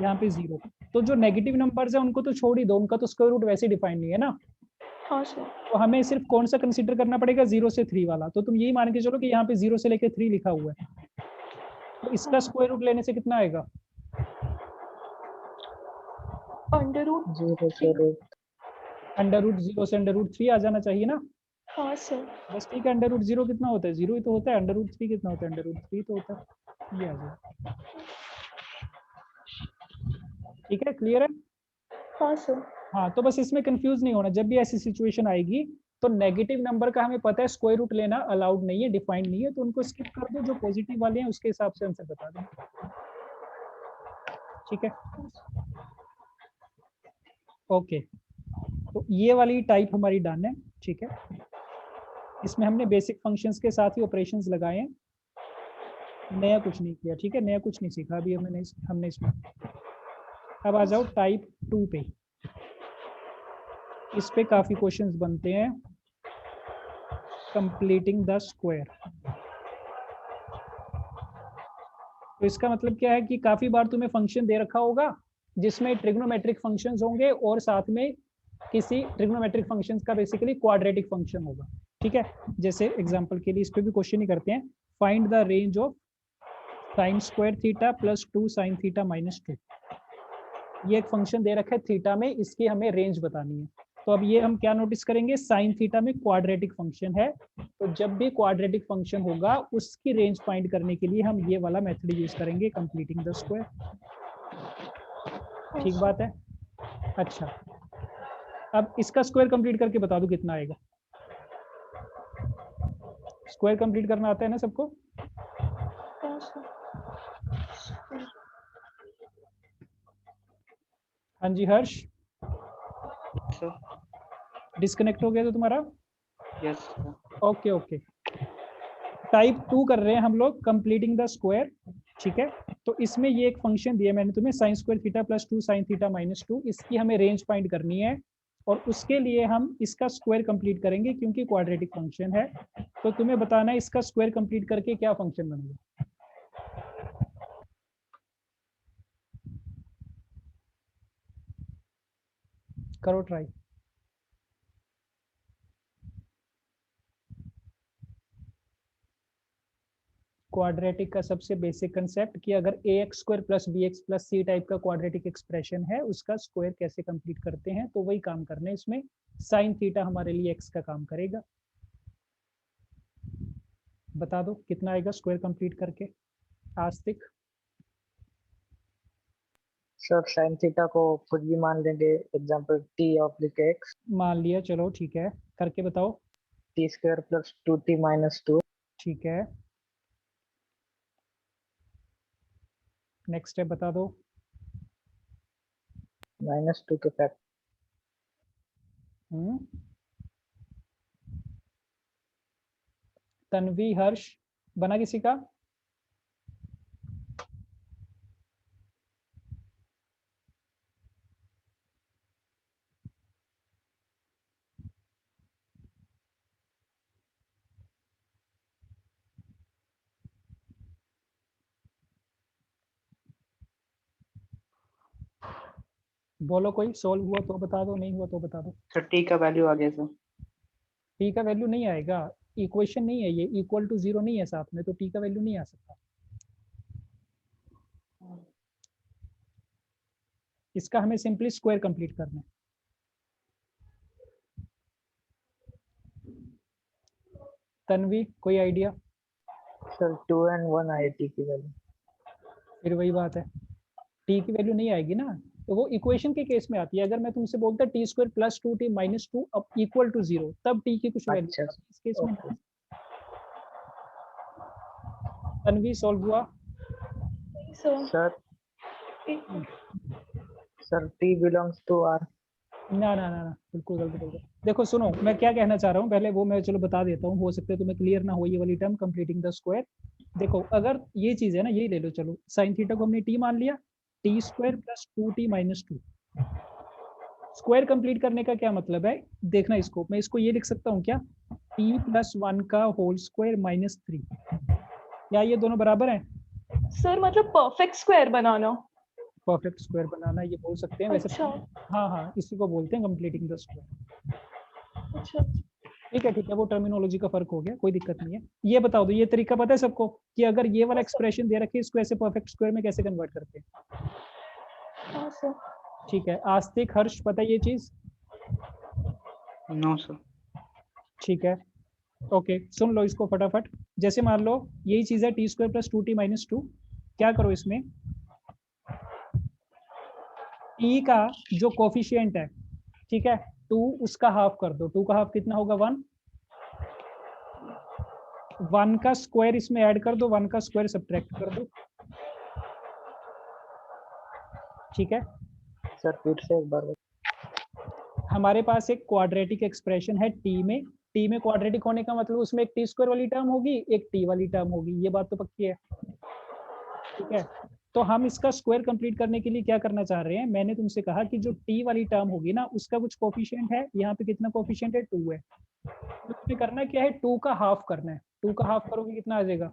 Speaker 1: यहाँ पे 0। तो जो नेगेटिव नंबर्स है उनको तो छोड़ ही दो, उनका तो स्क्वायर रूट वैसे डिफाइन नहीं है ना।
Speaker 2: हाँ सर।
Speaker 1: तो हमें सिर्फ कौन सा कंसीडर करना पड़ेगा? 0 से 3 वाला। तो तुम यही मान के चलो कि यहाँ पे 0 से लेके 3 लिखा हुआ है, तो इसका स्क्वायर रूट लेने से कितना आएगा?
Speaker 2: अंडर रूट
Speaker 5: 0 से रूट।
Speaker 1: अंडर रूट 0 से अंडर रूट 3 आ जाना चाहिए ना।
Speaker 2: हाँ सर।
Speaker 1: बस ठीक है, अंडर रूट 0 कितना होता है? 0 ही तो होता है। अंडर रूट 3 कितना होता है? अंडर रूट 3 तो होता है। ये आ जाएगा। ठीक है, क्लियर है?
Speaker 2: हाँ सर।
Speaker 1: हाँ, तो बस इसमें कंफ्यूज नहीं होना, जब भी ऐसी सिचुएशन आएगी तो नेगेटिव नंबर का हमें पता है स्क्वायर रूट लेना अलाउड नहीं है, डिफाइंड नहीं है, तो उनको स्किप कर दो, जो पॉजिटिव वाले हैं उसके हिसाब से आंसर बता दें। ठीक है, ओके। तो ये वाली टाइप हमारी डन है। ठीक है, इसमें हमने बेसिक फंक्शंस के साथ ही ऑपरेशंस लगाए हैं, नया कुछ नहीं किया। ठीक है, नया कुछ नहीं सीखा अभी हमने इसमें। अब आ जाओ टाइप 2 पे। इस पे काफी क्वेश्चंस बनते हैं। कंप्लीटिंग द स्क्वायर, तो इसका मतलब क्या है कि काफी बार तुम्हें फंक्शन दे रखा होगा जिसमें ट्रिग्नोमेट्रिक फंक्शंस होंगे और साथ में किसी ट्रिग्नोमेट्रिक फंक्शंस का बेसिकली क्वाड्रेटिक फंक्शन होगा। ठीक है, जैसे एग्जांपल के लिए इस पे भी क्वेश्चन ही करते हैं, find the range of sin square theta plus 2 sin theta minus 2। ये एक फंक्शन दे रखा है थीटा में, इसकी हमें रेंज बतानी है। तो अब ये हम क्या नोटिस करेंगे, साइन थीटा में क्वाड्रेटिक फंक्शन है, तो जब भी क्वाड्रेटिक फंक्शन होगा उसकी रेंज फाइंड करने के लिए हम ये वाला मेथड यूज करेंगे, कंप्लीटिंग द स्क्वायर। ठीक बात है। अच्छा, अब इसका स्क्वायर कंप्लीट करके बता दो कितना आएगा। स्क्वायर कंप्लीट करना आता है ना सबको? हाँ जी हर्ष,
Speaker 4: सर
Speaker 1: डिस्कनेक्ट हो गया तो तुम्हारा?
Speaker 4: Yes sir.
Speaker 1: Okay okay, type 2 कर रहे हैं हम लोग, कंप्लीटिंग द स्क्वायर। ठीक है, तो इसमें ये एक फंक्शन दिया मैंने तुम्हें, sign square theta plus 2 sine theta minus 2, इसकी हमें रेंज फाइंड करनी है और उसके लिए हम इसका स्क्वायर कंप्लीट करेंगे क्योंकि क्वाड्रेटिक फंक्शन है। तो तुम्हें बताना है इसका स्क्वायर कंप्लीट करके क्या फंक्शन बनेगा। करो ट्राई। क्वाड्रेटिक का सबसे बेसिक कंसेप्ट कि अगर ax square plus bx plus c type का क्वाड्रेटिक एक्सप्रेशन है उसका स्क्वायर कैसे कंप्लीट करते हैं, तो वही काम करना है इसमें। साइन थीटा हमारे लिए x का काम करेगा। बता दो कितना आएगा स्क्वायर कंप्लीट करके। आस्तिक?
Speaker 5: सर sin थीटा को कुछ भी मान लेंगे, एग्जांपल t ऑब्लिक x,
Speaker 1: मान लिया, चलो ठीक है, करके बताओ।
Speaker 5: t square plus 2t minus 2।
Speaker 1: ठीक है, नेक्स्ट स्टेप बता दो।
Speaker 5: माइनस 2 के फैक्ट।
Speaker 1: तन्वी, हर्ष, बना किसी का? बोलो, कोई सोल्व हुआ तो बता दो, नहीं हुआ तो बता दो।
Speaker 4: सर t का वैल्यू आ गया सर।
Speaker 1: टी का वैल्यू नहीं आएगा, इक्वेशन नहीं है ये, इक्वल टू 0 नहीं है साथ में, तो टी का वैल्यू नहीं आ सकता। इसका हमें सिंपली स्क्वायर कंप्लीट करना है। तन्वी, कोई आइडिया?
Speaker 5: सर 2 and 1 आए t की वैल्यू।
Speaker 1: फिर वही बात है, टी की वैल्यू नहीं आएगी ना, तो वो इक्वेशन के केस में आती है। अगर मैं तुमसे बोलता T square plus 2t minus 2 अब इक्वल टू 0, तब टी की कुछ वैल्यू
Speaker 5: अच्छा,
Speaker 1: इस केस में
Speaker 5: ओके।
Speaker 1: नहीं। तन्वी, सॉल्व हुआ?
Speaker 5: Sir sir t belongs to r।
Speaker 1: ना ना ना ना, बिल्कुल गलत बोल रहे हो। देखो सुनो, मैं क्या कहना चाह रहा हूँ पहले वो मैं चलो बता देता हूँ, हो सकता है तुम्हें क्लियर ना हो ये वाली टर्म कंप्लीटिंग द स्क्वायर। देखो अगर ये चीज है ना, यही ले लो, चलो साइन थीटा को हमने टी मान लिया, T square plus 2t minus 2। Square complete करने का क्या मतलब है, देखना इसको, मैं इसको ये लिख सकता हूँ क्या, t प्लस 1 का होल स्क्वायर माइनस 3। क्या ये दोनों बराबर हैं?
Speaker 2: सर मतलब परफेक्ट स्क्वायर बनाना।
Speaker 1: परफेक्ट स्क्वायर बनाना ये बोल सकते हैं वैसे।
Speaker 2: अच्छा
Speaker 1: हाँ हाँ, इसी को बोलते हैं कंप्लीटिंग द स्क्वायर।
Speaker 2: अच्छा,
Speaker 1: ठीक है, वो टर्मिनोलॉजी का फर्क हो गया, कोई दिक्कत नहीं है। ये बताओ दो, ये तरीका पता है सबको कि अगर ये वाला एक्सप्रेशन दे रखे इसको ऐसे परफेक्ट स्क्वायर में कैसे कन्वर्ट करते हैं?
Speaker 2: हाँ सर।
Speaker 1: ठीक है, आस्तिक, हर्ष, पता है ये चीज?
Speaker 4: No sir.
Speaker 1: ठीक है, ओके, सुन लो इसको फटाफट। जैसे मान लो यही चीज है T square plus 2t minus 2, क्या करो इसमें टी का जो कोफिशिएंट है, ठीक है, 2 उसका हाफ कर दो, 2 का हाफ कितना होगा 1, 1 का स्क्वायर इसमें ऐड कर दो, 1 का स्क्वायर सब्ट्रैक्ट कर दो, ठीक है।
Speaker 5: सर फिर से एक बार
Speaker 1: हमारे पास एक क्वाड्रेटिक एक्सप्रेशन है टी में क्वाड्रेटिक होने का मतलब उसमें एक टी स्क्वायर वाली टर्म होगी, एक टी वाली टर्म होगी, ये बात तो पक्की है, ठीक है। तो हम इसका स्क्वायर कंप्लीट करने के लिए क्या करना चाह रहे हैं, मैंने तुमसे कहा कि जो टी वाली टर्म होगी ना उसका कुछ कोफिशिएंट है, यहाँ पे कितना कोफिशिएंट है 2 है, तो तुम्हें करना क्या है 2 का हाफ करना है, 2 का हाफ करोगे कितना आ जाएगा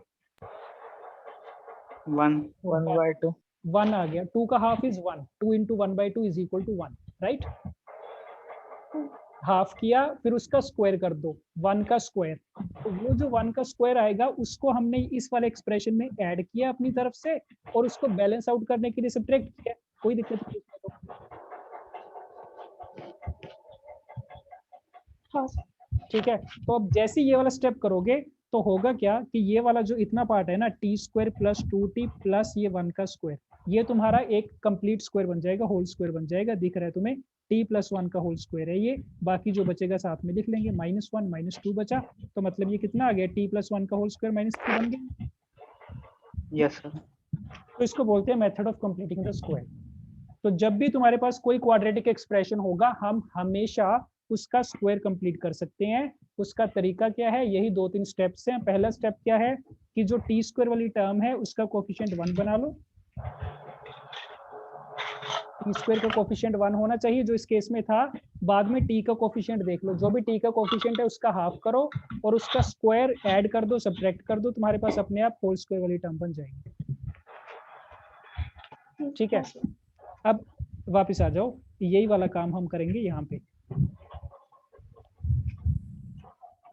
Speaker 4: 1
Speaker 5: 1/2
Speaker 1: 1 आ गया, 2 का half is 1, 2 into 1/2 is equal to 1, right. Half किया फिर उसका स्क्वायर कर दो, 1 का स्क्वायर, तो वो जो 1 का स्क्वायर आएगा उसको हमने इस वाले एक्सप्रेशन में ऐड किया अपनी तरफ से और उसको बैलेंस आउट करने के लिए सब्ट्रैक्ट किया, कोई दिक्कत नहीं इसमें तो।
Speaker 2: हाँ
Speaker 1: ठीक है, तो अब जैसे ये वाला स्टेप करोगे तो होगा क्या कि ये वाला जो इतना पार्ट है ना T square plus 2t plus ये 1 का स्क्वायर, ये तुम्हारा एक कंप्लीट स्क्वायर बन जाएगा, होल स्क्वायर बन जाएगा, दिख रहा है तुम्हें, t प्लस 1 का होल स्क्वायर है ये, बाकी जो बचेगा साथ में लिख लेंगे, -1 -2 बचा, तो मतलब ये कितना आ गया t प्लस 1 का होल स्क्वायर -3 बन गया।
Speaker 4: Yes sir.
Speaker 1: तो इसको बोलते हैं method of completing the square. तो जब भी तुम्हारे पास कोई क्वाड्रेटिक एक्सप्रेशन होगा हम हमेशा उसका स्क्वायर कंप्लीट कर सकते हैं। उसका तरीका क्या है, यही 2-3 स्टेप्स हैं। पहला स्टेप क्या है कि जो टी स्क्वायर वाली टर्म है उसका कोफिशिएंट 1 बना लो, टी स्क्वायर का कोफिशिएंट 1 होना चाहिए जो इस केस में था। बाद में टी का कोफिशिएंट देख लो, जो भी टी का कोफिशिएंट है उसका हाफ करो और उसका स्क्वायर ऐड कर दो, सब्ट्रैक्ट कर दो, तुम्हारे पास अपने आप होल स्क्वायर वाली टर्म बन जाएगी। ठीक है, अब वापस आ जाओ, यही वाला काम हम करेंगे यहाँ पे।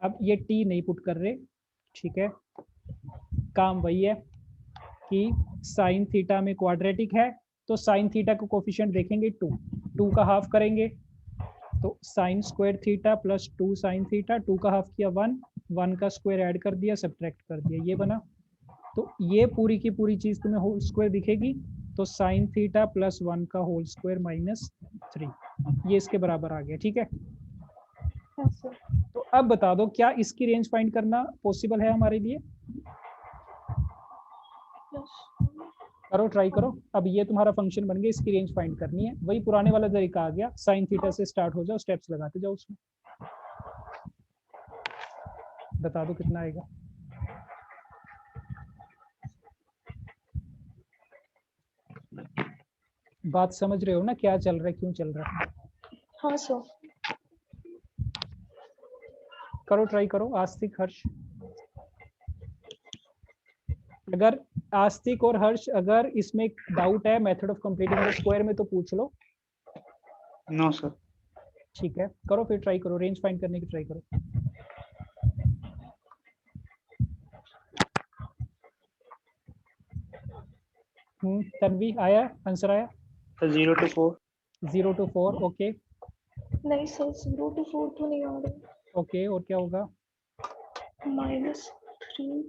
Speaker 1: अब ये टी नहीं पुट कर रहे, ठीक है, काम वही है कि साइन थीटा में क्वाड्रेटिक है तो साइन थीटा का कोफिशिएंट देखेंगे 2, 2 का हाफ करेंगे तो sign square theta plus 2 sine theta, 2 का हाफ किया 1, 1 का स्क्वायर ऐड कर दिया, सब्ट्रैक्ट कर दिया, ये बना। तो ये पूरी की पूरी चीज तुम्हें होल स्क्वायर दिखेगी, तो साइन थीटा प्लस 1 का होल स्क्वायर -3, ये इसके बराबर आ गया। ठीक है, तो अब बता दो क्या इसकी रेंज फाइंड करना पॉसिबल है हमारे लिए? करो, ट्राई करो। अब ये तुम्हारा फंक्शन बन गया, इसकी रेंज फाइंड करनी है, वही पुराने वाला तरीका आ गया, साइन थीटा से स्टार्ट हो जाओ, स्टेप्स लगाते जाओ उसमें। बता दो कितना आएगा। बात समझ रहे हो ना, क्या चल रहा है, क्यों चल रहा है?
Speaker 2: हाँ सर।
Speaker 1: करो, ट्राई करो। आस्तिक, हर्ष, अगर आस्तिक और हर्ष अगर इसमें डाउट है method of completing the square में तो पूछ लो।
Speaker 4: No sir.
Speaker 1: ठीक है, करो फिर, ट्राई करो, रेंज फाइंड करने की ट्राई करो। तन्वी, आया आंसर? आया
Speaker 4: 0 to 4।
Speaker 1: 0 to 4, ओके
Speaker 2: नहीं सर, 0 to 4 तो नहीं आ रहा।
Speaker 1: ओके, और क्या होगा?
Speaker 2: -3।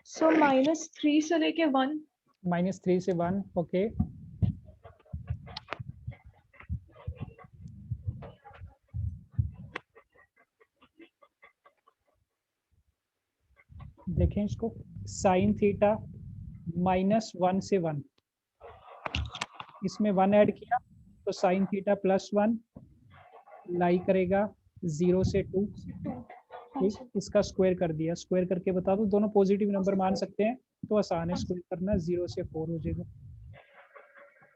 Speaker 2: सो -3 से लेके 1।
Speaker 1: -3 से 1, ओके। देखें इसको, साइन थीटा -1 से 1, इसमें 1 ऐड किया तो साइन थीटा +1 लाई करेगा 0 से 2, ठीक, इसका स्क्वायर कर दिया, स्क्वायर करके बता दो, दोनों पॉजिटिव नंबर मान सकते हैं तो आसान है स्क्वायर करना, 0 से 4 हो जाएगा।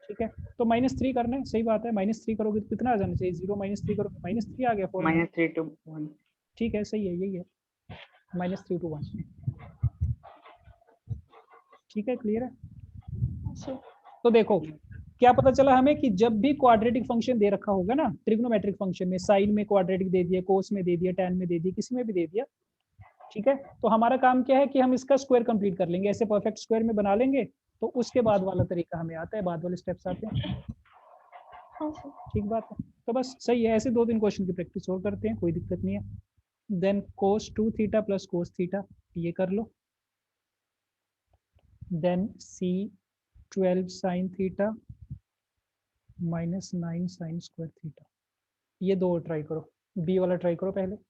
Speaker 1: ठीक है, तो -3 करना है, सही बात है, -3 करोगे तो कितना आ जाना चाहिए? 0 -3 करोगे -3 आ गया, 4
Speaker 4: -3 to 1।
Speaker 1: ठीक है, सही है, यही है, -3 to 1। ठीक है, क्लियर है? तो देखो क्या पता चला हमें कि जब भी क्वाड्रेटिक फंक्शन दे रखा होगा ना ट्रिग्नोमेट्रिक फंक्शन में, साइन में क्वाड्रेटिक दे दिया, कोस में दे दिया, टैन में दे दिया, किसी में भी दे दिया, ठीक है, तो हमारा काम क्या है कि हम इसका स्क्वायर कंप्लीट कर लेंगे, ऐसे परफेक्ट स्क्वायर में बना लेंगे, तो उसके बाद वाला तरीका हमें आता है, बाद वाले स्टेप्स आते हैं। ठीक बात है, तो बस सही है, ऐसे 2-3 क्वेश्चन की प्रैक्टिस और करते हैं, कोई दिक्कत नहीं है। Then cos 2 theta plus cos theta, ये कर लो। Then c 12 sin theta minus 9 sin square theta, ये दो ट्राई करो, बी वाला ट्राई करो पहले।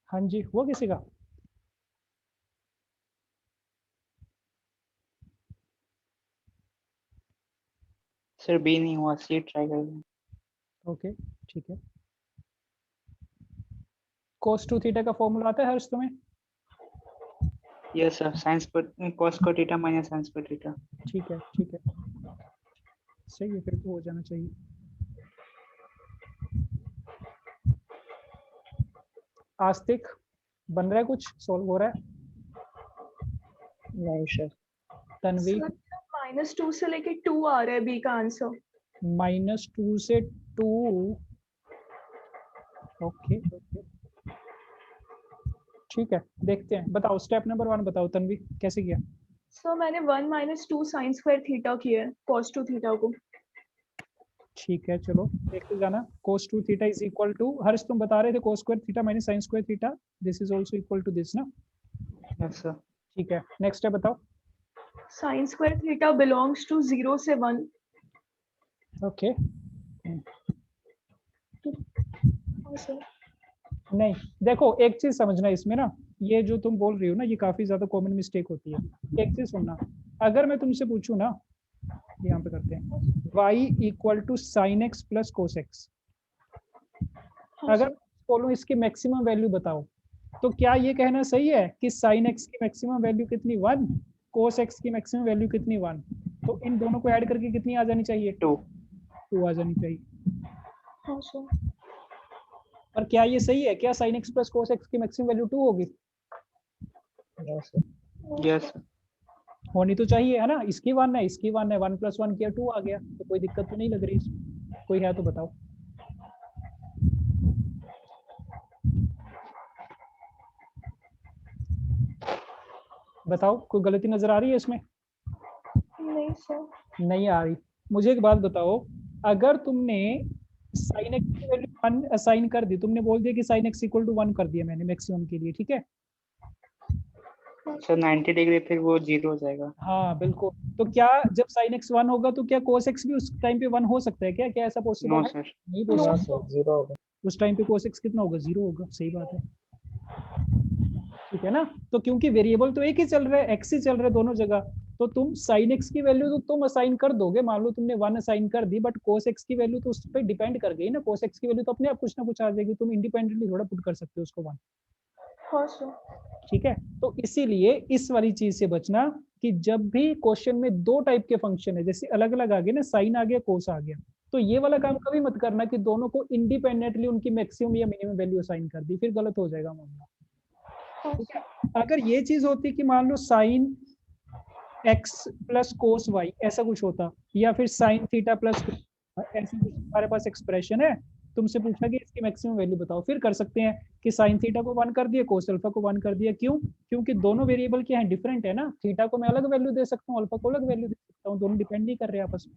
Speaker 1: हाँ जी, हुआ किसी का?
Speaker 4: सर बी नहीं हुआ, सी ट्राई कर लें।
Speaker 1: ओके ठीक है। cos 2 थीटा का फॉर्मूला आता है हर्ष तुम्हें?
Speaker 4: Yes sir, sine square cos square theta minus sign square theta.
Speaker 1: ठीक है ठीक है, सही है, फिर तो हो जाना चाहिए। आस्तिक बन रहा है, कुछ सॉल्व हो रहा है?
Speaker 5: नहीं सर।
Speaker 1: तन्वी
Speaker 2: -2 से लेके 2 आ रहा है बी का आंसर।
Speaker 1: -2 से 2, ओके ठीक है, देखते हैं। बताओ स्टेप नंबर 1 बताओ तन्वी, कैसे किया?
Speaker 2: सर मैंने 1 - 2 sin स्क्वायर थीटा किया है cos 2 थीटा को।
Speaker 1: ठीक है, चलो देखते जाना। cos 2 theta is equal to, Harsh तुम बता रहे थे cos square theta minus sin square theta, this is also equal to this ना?
Speaker 4: Yes sir.
Speaker 1: ठीक है, नेक्स्ट है बताओ।
Speaker 2: sin square theta belongs to 0 से 1।
Speaker 1: ओके
Speaker 2: हाँ सर।
Speaker 1: नहीं, देखो एक चीज समझना इसमें ना, ये जो तुम बोल रही हो ना, ये काफी ज्यादा कॉमन मिस्टेक होती है। एक चीज सुनना, अगर मैं तुमसे पूछूं ना, यहाँ पे करते हैं y equal to sine x plus cos x,
Speaker 2: हाँ
Speaker 1: अगर
Speaker 2: सर।
Speaker 1: बोलूं इसकी मैक्सिमम वैल्यू बताओ, तो क्या ये कहना सही है कि साइन एक्स की मैक्सिमम वैल्यू कितनी 1, कोस एक्स की मैक्सिमम वैल्यू कितनी 1? तो इन दोनों को ऐड करके कितनी आ जानी चाहिए? 2 आ जानी चाहिए।
Speaker 2: हाँ सर।
Speaker 1: और क्या ये सही है? क्या sine x plus cos x की मैक्सिमम वैल्यू 2 होगी?
Speaker 5: Yes sir.
Speaker 4: यस
Speaker 1: होनी तो चाहिए है ना। इसकी 1 है, इसकी 1 है, 1 + 1 किया 2 आ गया, तो कोई दिक्कत तो नहीं लग रही इसमें। कोई है तो बताओ। बताओ, कोई गलती नजर आ रही है इसमें?
Speaker 2: नहीं सर।
Speaker 1: नहीं आ रही। मुझे एक बात बताओ, अगर तुमने साइन एक्स की वैल्यू 1 असाइन कर दी, तुमने बोल दिया कि साइन एक्स इक्वल टू 1 कर दिया मैंने मैक्सिमम के लिए, ठीक है?
Speaker 4: सर 90 डिग्री फिर वो 0 हो जाएगा।
Speaker 1: हाँ बिल्कुल। तो क्या जब साइन एक्स 1 होगा तो क्या कोस एक्स भी उस टाइम पे 1 हो सकता है? क्या क्या ऐसा पॉसिबल
Speaker 4: नो
Speaker 1: है?
Speaker 4: सर।
Speaker 1: नहीं
Speaker 2: नो
Speaker 1: पॉसिबल।
Speaker 5: सर 0 होगा।
Speaker 1: उस टाइम पे कोस एक्स कितना होगा? 0 होगा, सही बात है। ठीक है ना। तो क्योंकि वेरिएबल तो एक ही चल रहा है, एक्स ही चल रहा है दोनों जगह, तो तुम साइन एक्स की वैल्यू तो तुम असाइन कर दोगे, मान लो तुमने 1 असाइन कर दी, बट कोस एक्स की वैल्यू तो उस पर डिपेंड कर गई ना, कोस एक्स की वैल्यू तो अपने आप कुछ ना कुछ आ जाएगी, तुम इंडिपेंडेंटली थोड़ा पुट कर सकते हो उसको 1।
Speaker 2: हाँ सर।
Speaker 1: ठीक है, तो इसीलिए इस वाली चीज से बचना कि जब भी क्वेश्चन में दो टाइप के फंक्शन है, जैसे अलग अलग आ गए ना, साइन आ गया कोस आ गया, तो ये वाला काम कभी मत करना कि दोनों को इंडिपेंडेंटली उनकी मैक्सिमम या मिनिमम वैल्यू असाइन कर दी, फिर गलत हो जाएगा मामला।
Speaker 2: हाँ
Speaker 1: ठीक है, अगर ये चीज होती कि मान लो sine x plus cos Y ऐसा कुछ होता, या फिर साइन थीटा प्लस ऐसा कुछ हमारे पास एक्सप्रेशन है, तुमसे पूछा कि इसकी मैक्सिमम वैल्यू बताओ, फिर कर सकते हैं कि साइन थीटा को 1 कर दिया, कोस अल्फा को 1 कर दिया। क्यों? क्योंकि दोनों वेरिएबल क्या है, डिफरेंट है ना, थीटा को मैं अलग वैल्यू दे सकता हूँ, अल्फा को अलग वैल्यू दे सकता हूँ, दोनों डिपेंड नहीं कर रहे आपस में।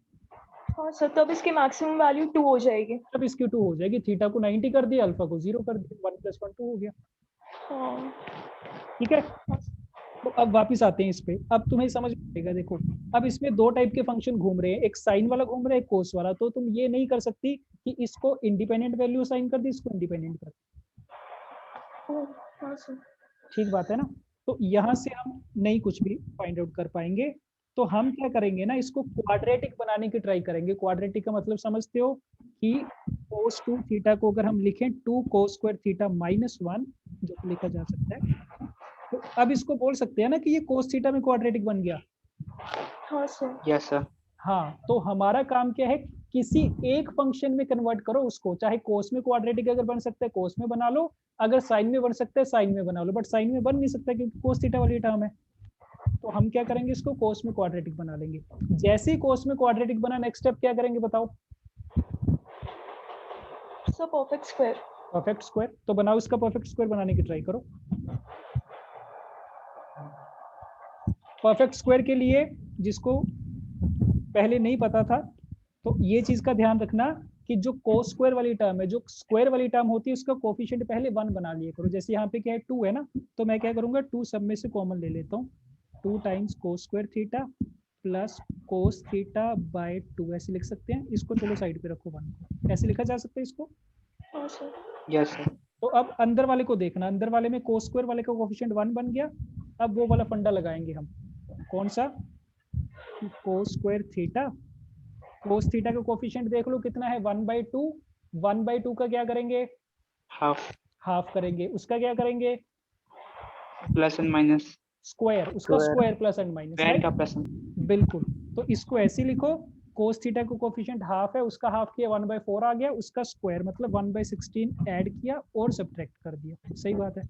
Speaker 2: हाँ सर, तब इसकी मैक्सिमम वैल्यू 2 हो जाएगी।
Speaker 1: अब इसकी 2 हो जाएगी, थीटा को 90 कर दिया, अल्फा को 0 कर दिया, 1 + 1 2 हो गया।
Speaker 2: हाँ।
Speaker 1: ठीक है, तो अब वापिस आते हैं इस पे, अब तुम्हें समझ में आएगा। देखो अब इसमें दो टाइप के फंक्शन घूम रहे हैं, एक साइन वाला घूम रहा है, एक कोस वाला, तो तुम ये नहीं कर सकती कि इसको इंडिपेंडेंट वैल्यू असाइन कर दी, इसको इंडिपेंडेंट कर दी।
Speaker 2: हाँ सर।
Speaker 1: ठीक बात है ना। तो यहाँ से हम नहीं कुछ भी फाइंड आउट कर पाएंगे, तो हम क्या करेंगे ना, इसको क्वाड्रेटिक बनाने की ट्राई करेंगे। क्वाड्रेटिक का मतलब समझते हो कि cos 2 थीटा को अगर हम लिखें 2 cos स्क्वायर थीटा -1, जो लिखा जा सकता है, तो अब इसको बोल सकते हैं ना कि ये cos थीटा में क्वाड्रेटिक बन गया।
Speaker 2: हाँ सर।
Speaker 5: Yes sir.
Speaker 1: हाँ, तो हमारा काम क्या है, किसी एक फंक्शन में कन्वर्ट करो उसको, चाहे कोस में क्वाड्रेटिक अगर बन सकता है कोस में बना लो, अगर साइन में बन सकता है साइन में बना लो, बट साइन में बन नहीं सकता क्योंकि कोस थीटा वाली टर्म है। तो हम क्या करेंगे, इसको कोस में क्वाड्रेटिक बना लेंगे। जैसे ही कोस में क्वाड्रेटिक बना, नेक्स्ट स्टेप क्या करेंगे बताओ?
Speaker 2: Sir perfect square.
Speaker 1: Perfect square, तो बनाओ इसका परफेक्ट स्क्वायर बनाने की ट्राई करो। परफेक्ट स्क्वायर के लिए जिसको पहले नहीं पता था, तो ये चीज का ध्यान रखना कि जो कोस स्क्वायर वाली टर्म है, जो स्क्वायर वाली टर्म होती है, उसका कोफिशिएंट पहले 1 बना लिया करो। जैसे यहाँ पे क्या है 2 है ना, तो मैं क्या करूंगा 2 सब में से कॉमन ले लेता हूँ, 2 times cos square theta plus cos theta by 2 ऐसे लिख सकते हैं इसको। चलो साइड पे रखो 1 को, ऐसे लिखा जा सकता है इसको।
Speaker 2: हाँ सर।
Speaker 5: Yes sir.
Speaker 1: तो अब अंदर वाले को देखना, अंदर वाले में कोस स्क्वायर वाले का कोफिशिएंट 1 बन गया। अब वो वाला फंडा लगाएंगे हम, कौन सा, cos square theta, cos theta का कोफिशिएंट देख लो कितना है 1/2, 1/2 का क्या करेंगे, हाफ करेंगे, उसका क्या करेंगे,
Speaker 5: प्लस एंड माइनस
Speaker 1: स्क्वायर, उसका स्क्वायर प्लस एंड माइनस,
Speaker 5: का प्लस।
Speaker 1: बिल्कुल। तो इसको ऐसे लिखो, कोस थीटा का कोफिशिएंट हाफ है, उसका हाफ किया 1/4 आ गया, उसका स्क्वायर मतलब 1/16 ऐड किया और सब्ट्रैक्ट कर दिया। सही बात है,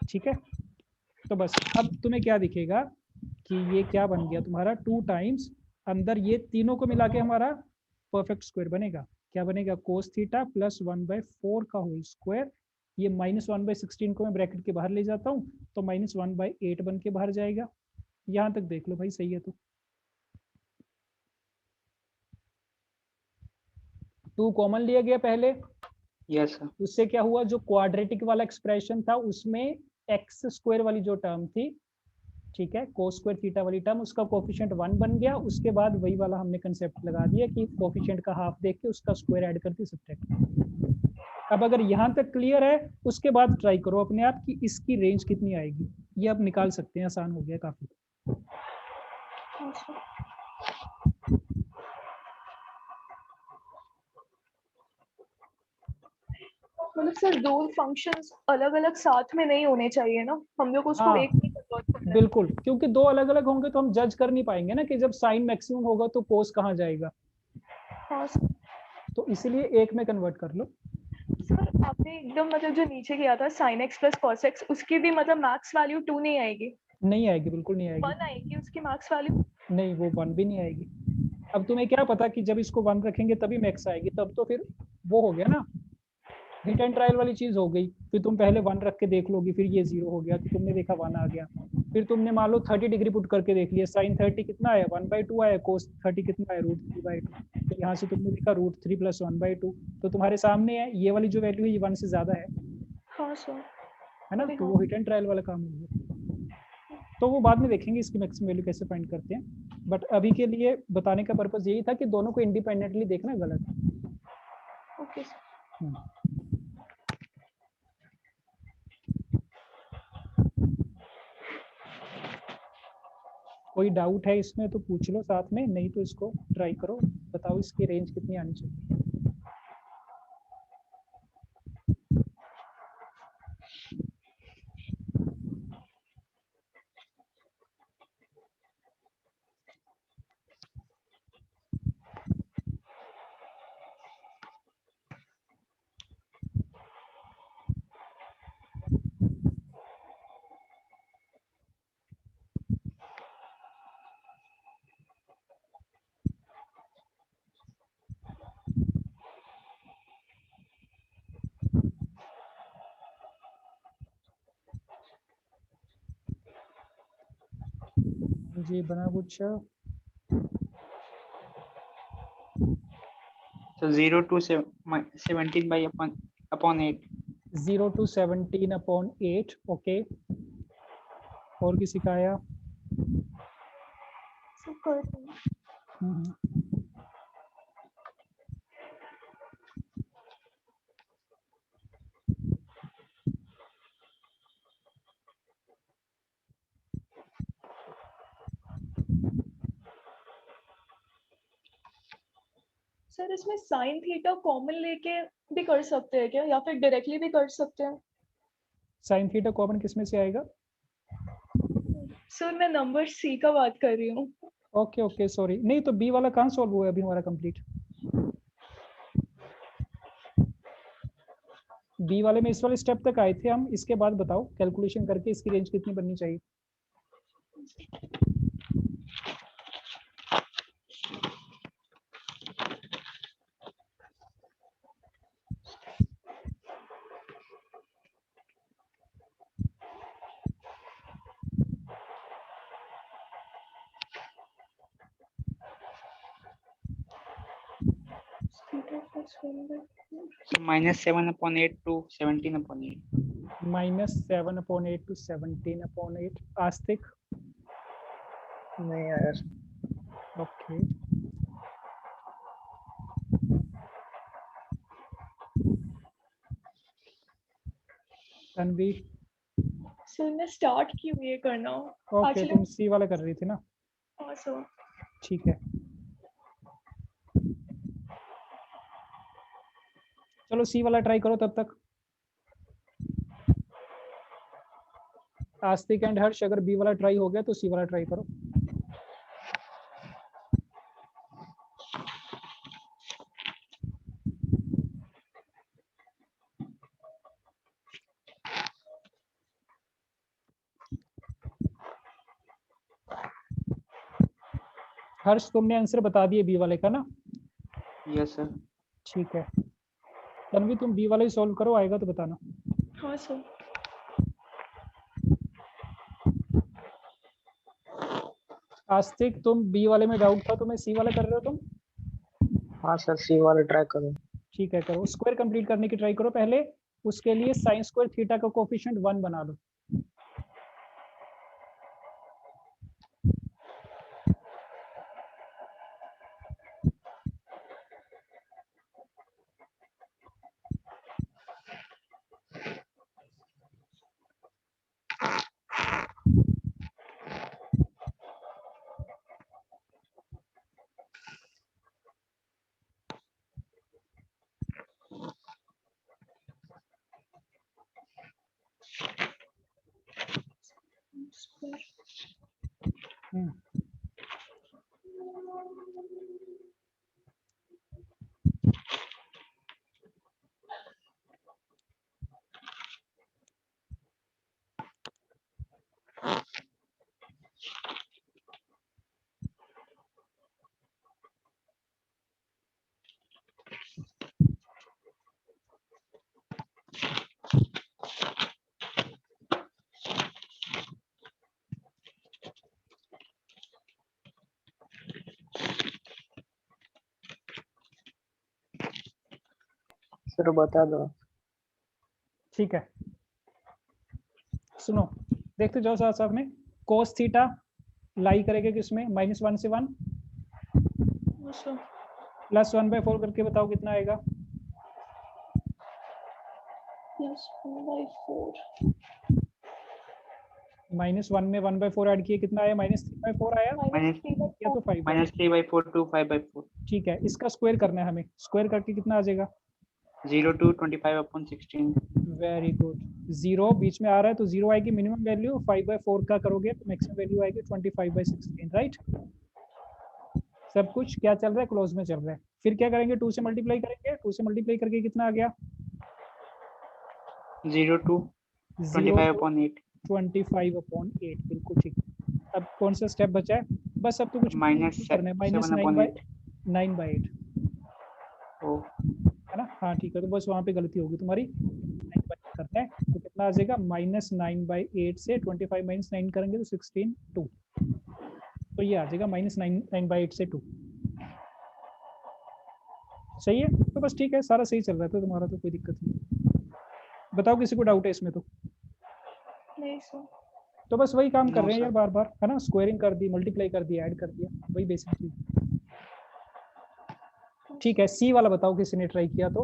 Speaker 1: ठीक है। तो बस अब तुम्हें क्या दिखेगा कि ये क्या बन गया तुम्हारा 2 टाइम्स, अंदर ये तीनों को मिला के हमारा परफेक्ट स्क्वायर बनेगा। क्या बनेगा, कोस थीटा प्लस 1/4 का होल स्क्वायर, ये -1/16 को मैं ब्रैकेट के बाहर ले जाता हूँ, तो -1/8 बन के बाहर जाएगा। यहाँ तक देख लो भाई, सही है। तो 2 कॉमन लिया गया पहले,
Speaker 5: यस सर।
Speaker 1: उससे क्या हुआ, जो क्वाड्रेटिक वाला एक्सप्रेशन था उसमें एक्स स्क्वायर वाली जो टर्म थी, ठीक है, कोस स्क्वायर थीटा वाली टर्म, उसका कोफिशिएंट 1 बन गया। उसके बाद वही वाला हमने कंसेप्ट लगा दिया कि कोफिशिएंट का हाफ देख के उसका स्क्वायर ऐड करके सब्ट्रैक्ट। अब अगर यहाँ तक क्लियर है, उसके बाद ट्राई करो अपने आप कि इसकी रेंज कितनी आएगी। ये आप निकाल सकते हैं, आसान हो गया काफी।
Speaker 2: मतलब सर दो फंक्शंस अलग अलग साथ में नहीं होने चाहिए ना, हम लोग उसको
Speaker 1: हाँ,
Speaker 2: एक में कन्वर्ट करना है।
Speaker 1: बिल्कुल, क्योंकि दो अलग अलग होंगे तो हम जज कर नहीं पाएंगे ना कि जब साइन मैक्सिमम होगा तो कोस कहाँ जाएगा।
Speaker 2: हाँ सर।
Speaker 1: तो इसलिए एक में कन्वर्ट कर लो।
Speaker 2: सर आपने एकदम मतलब जो नीचे किया था sin x plus cos x, उसकी भी मतलब मैक्स वैल्यू 2 नहीं आएगी?
Speaker 1: नहीं आएगी, बिल्कुल नहीं आएगी।
Speaker 2: 1 आएगी उसकी मैक्स वैल्यू?
Speaker 1: नहीं, वो 1 भी नहीं आएगी। अब तुम्हें क्या पता कि जब इसको 1 रखेंगे तभी मैक्स आएगी, तब तो फिर वो हो गया ना, हिट एंड ट्रायल वाली चीज हो गई। फिर तुम पहले 1 रख के देख लोगी, फिर ये 0 हो गया तो तुमने देखा 1 आ गया। फिर तुमने मान लो 30 डिग्री पुट करके देख लिया, साइन 30 कितना आया 1/2 आया, कोस 30 कितना आया √3/2। तो यहाँ से तुमने देखा √3 + 1/2, तो तुम्हारे सामने है ये वाली जो वैल्यू है ये 1 से ज्यादा है।
Speaker 2: हाँ सर।
Speaker 1: है ना, तो वो हिट एंड ट्रायल वाला काम हो गया। तो वो बाद में देखेंगे इसकी मैक्सिमम वैल्यू कैसे फाइंड करते हैं, बट अभी के लिए बताने का पर्पस यही था कि दोनों को इंडिपेंडेंटली देखना गलत है।
Speaker 2: Okay sir.
Speaker 1: कोई डाउट है इसमें तो पूछ लो साथ में, नहीं तो इसको ट्राई करो, बताओ इसकी रेंज कितनी आनी चाहिए। जी बना कुछ।
Speaker 4: So 0 to 17 by upon 8.
Speaker 1: 0 to 17/8, okay. और किसी का आया?
Speaker 2: सर इसमें साइन थीटा कॉमन लेके भी कर सकते हैं क्या, या फिर डायरेक्टली भी कर सकते हैं?
Speaker 1: साइन थीटा कॉमन किस में से आएगा?
Speaker 2: सर मैं नंबर सी का बात कर रही हूँ।
Speaker 1: ओके ओके सॉरी, नहीं तो बी वाला कहाँ सॉल्व हुआ है अभी हमारा कंप्लीट? बी वाले में इस वाले स्टेप तक आए थे हम, इसके बाद बताओ कैलकुलेशन करके इसकी रेंज कितनी बननी चाहिए।
Speaker 4: So -7/8 to 17/8.
Speaker 1: -7/8 to 17/8। आस्तिक?
Speaker 5: नहीं आया।
Speaker 1: ओके तन्वी?
Speaker 2: सर मैं स्टार्ट की हुई है करना।
Speaker 1: ओके
Speaker 2: Actually-
Speaker 1: तुम सी वाला कर रही थी ना?
Speaker 2: हाँ सर।
Speaker 1: ठीक है चलो सी वाला ट्राई करो तब तक। आस्तिक एंड हर्ष अगर बी वाला ट्राई हो गया तो सी वाला ट्राई करो। हर्ष तुमने आंसर बता दिए बी वाले का ना?
Speaker 4: Yes sir.
Speaker 1: ठीक है तन्वी तुम बी वाला ही सॉल्व करो, आएगा तो बताना।
Speaker 2: हाँ सर।
Speaker 1: आस्तिक तुम बी वाले में डाउट था, तुम्हें सी वाला कर रहे हो तुम?
Speaker 5: हाँ सर सी वाला ट्राई करो।
Speaker 1: ठीक है करो, स्क्वायर कंप्लीट करने की ट्राई करो पहले, उसके लिए साइन स्क्वायर थीटा का कोफिशिएंट 1 बना लो।
Speaker 5: सर बता दो।
Speaker 1: ठीक है सुनो, देखते जाओ साथ साथ में। कोस थीटा लाई करेगा किसमें? -1 से 1
Speaker 2: हाँ सर।
Speaker 1: +1/4 करके बताओ कितना आएगा?
Speaker 2: +1/4
Speaker 1: -1 में 1/4 ऐड किए, कितना आया? -3/4 आया या तो 5/4?
Speaker 4: -3/4 to 5/4.
Speaker 1: ठीक है, इसका स्क्वायर करना है हमें। स्क्वायर करके कितना आ जाएगा?
Speaker 4: 0 to 25/16.
Speaker 1: Very good. 0 बीच में आ रहा है तो 0 आएगी मिनिमम वैल्यू, 5/4 का करोगे तो मैक्सिमम वैल्यू आएगी 25/16, राइट। सब कुछ क्या चल रहा है? क्लोज में चल रहा है। फिर क्या करेंगे? 2 से मल्टीप्लाई करेंगे। 2 से मल्टीप्लाई करके कितना आ गया?
Speaker 4: 0 to 25/8.
Speaker 1: 25/8, बिल्कुल ठीक। अब कौन सा स्टेप बचा है? बस अब तो कुछ नहीं करना है।
Speaker 4: -7/8.
Speaker 1: -9/8
Speaker 4: Oh,
Speaker 1: है ना? हाँ ठीक है, तो बस वहाँ पे गलती होगी तुम्हारी। 9/8 करना है तो कितना आ जाएगा? -9/8 से 25 - 9 करेंगे तो 16 2, तो ये आ जाएगा -9/8 से 2। सही है, तो बस ठीक है, सारा सही चल रहा है तो तुम्हारा तो कोई दिक्कत नहीं। बताओ किसी को डाउट है इसमें?
Speaker 2: नहीं सर।
Speaker 1: तो बस वही काम कर
Speaker 4: No,
Speaker 1: रहे हैं यार,
Speaker 4: sir.
Speaker 1: बार बार, है ना? स्क्वायरिंग कर दी, मल्टीप्लाई कर दिया, ऐड कर दिया, वही बेसिक चीज। ठीक है, सी वाला बताओ किसी ने ट्राई किया तो।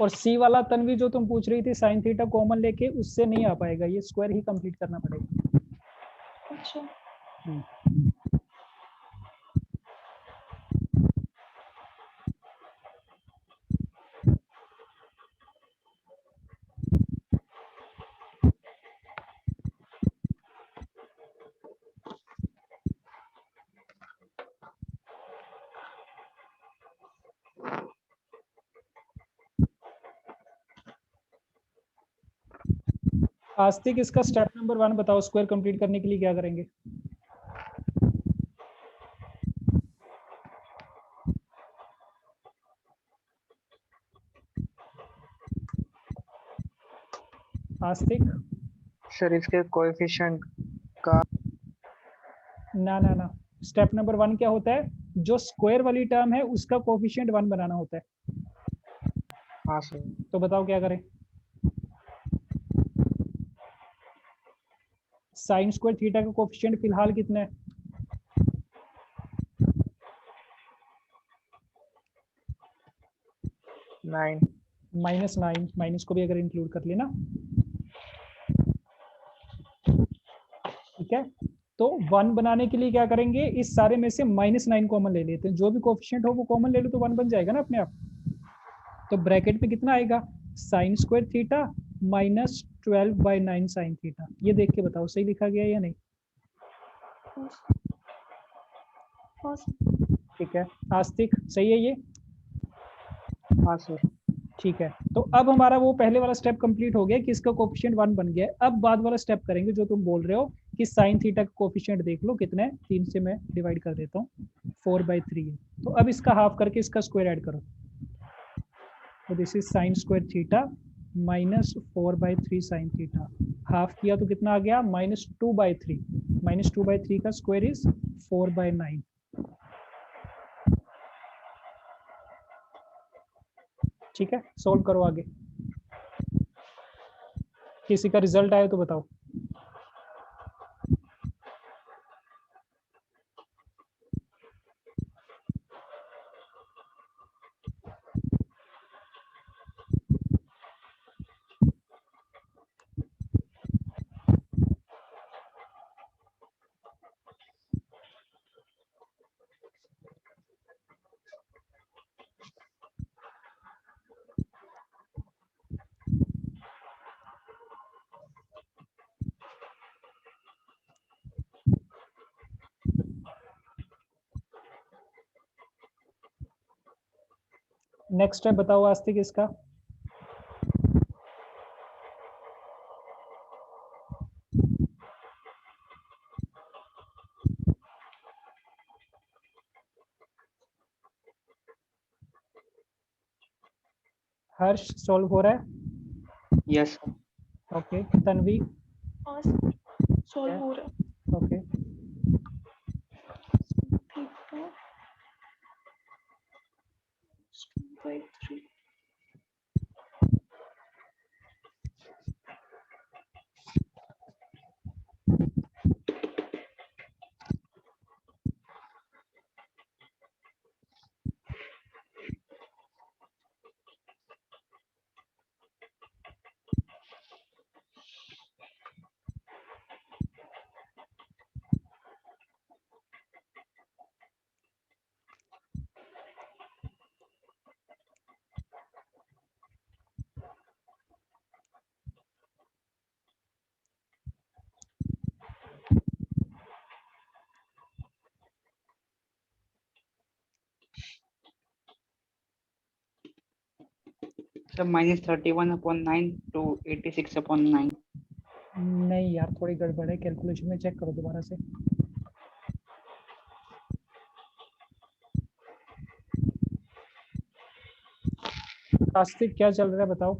Speaker 1: और सी वाला तन्वी जो तुम पूछ रही थी साइन थीटा कॉमन लेके, उससे नहीं आ पाएगा, ये स्क्वायर ही कंप्लीट करना पड़ेगा।
Speaker 2: अच्छा।
Speaker 1: आस्तिक, इसका स्टेप नंबर 1 बताओ, स्क्वायर कंप्लीट करने के लिए क्या करेंगे? आस्तिक,
Speaker 5: सर इसके कोएफिशिएंट
Speaker 1: ना ना ना, स्टेप नंबर 1 क्या होता है? जो स्क्वायर वाली टर्म है उसका कोफिशिएंट 1 बनाना होता है।
Speaker 5: हाँ सर।
Speaker 1: तो बताओ क्या करें? साइन स्क्वायर थीटा का कोफिशिएंट फिलहाल कितना है?
Speaker 5: 9
Speaker 1: -9, माइनस को भी अगर इंक्लूड कर लेना, ठीक है। तो 1 बनाने के लिए क्या करेंगे? इस सारे में से -9 कॉमन ले लेते हैं, जो भी कोफिशिएंट हो वो कॉमन ले लो तो 1 बन जाएगा ना अपने आप। तो ब्रैकेट में कितना आएगा? Sign square theta -12/9 sine theta. ये देख के बताओ सही लिखा गया या नहीं?
Speaker 2: हाँ सर।
Speaker 1: ठीक है, आस्तिक सही है ये?
Speaker 5: हाँ सर।
Speaker 1: ठीक है, तो अब हमारा वो पहले वाला स्टेप कंप्लीट हो गया कि इसका कोफिशिएंट 1 बन गया। अब बाद वाला स्टेप करेंगे जो तुम बोल रहे हो कि साइन थीटा का कोफिशिएंट देख लो कितना है। 3 से मैं डिवाइड कर देता हूँ, 4/3 है। तो अब इसका हाफ करके इसका स्क्वायर ऐड करो, तो this is sine square theta -4/3 sine theta. Half किया तो कितना आ गया? -2/3। -2/3 का स्क्वायर इज 4/9। ठीक है, सोल्व करो आगे। किसी का रिजल्ट आया तो बताओ। नेक्स्ट स्टेप बताओ आस्तिक इसका। हर्ष सॉल्व हो रहा है?
Speaker 4: yes, sir.
Speaker 1: ओके, तन्वी?
Speaker 2: हाँ सर, सॉल्व हो रहा है।
Speaker 1: Okay,
Speaker 2: theta 2/3।
Speaker 4: Sir -31/9 to 86/9.
Speaker 3: नहीं यार, थोड़ी गड़बड़ है कैलकुलेशन में, चेक करो दोबारा से। आस्तिक क्या चल रहा है बताओ।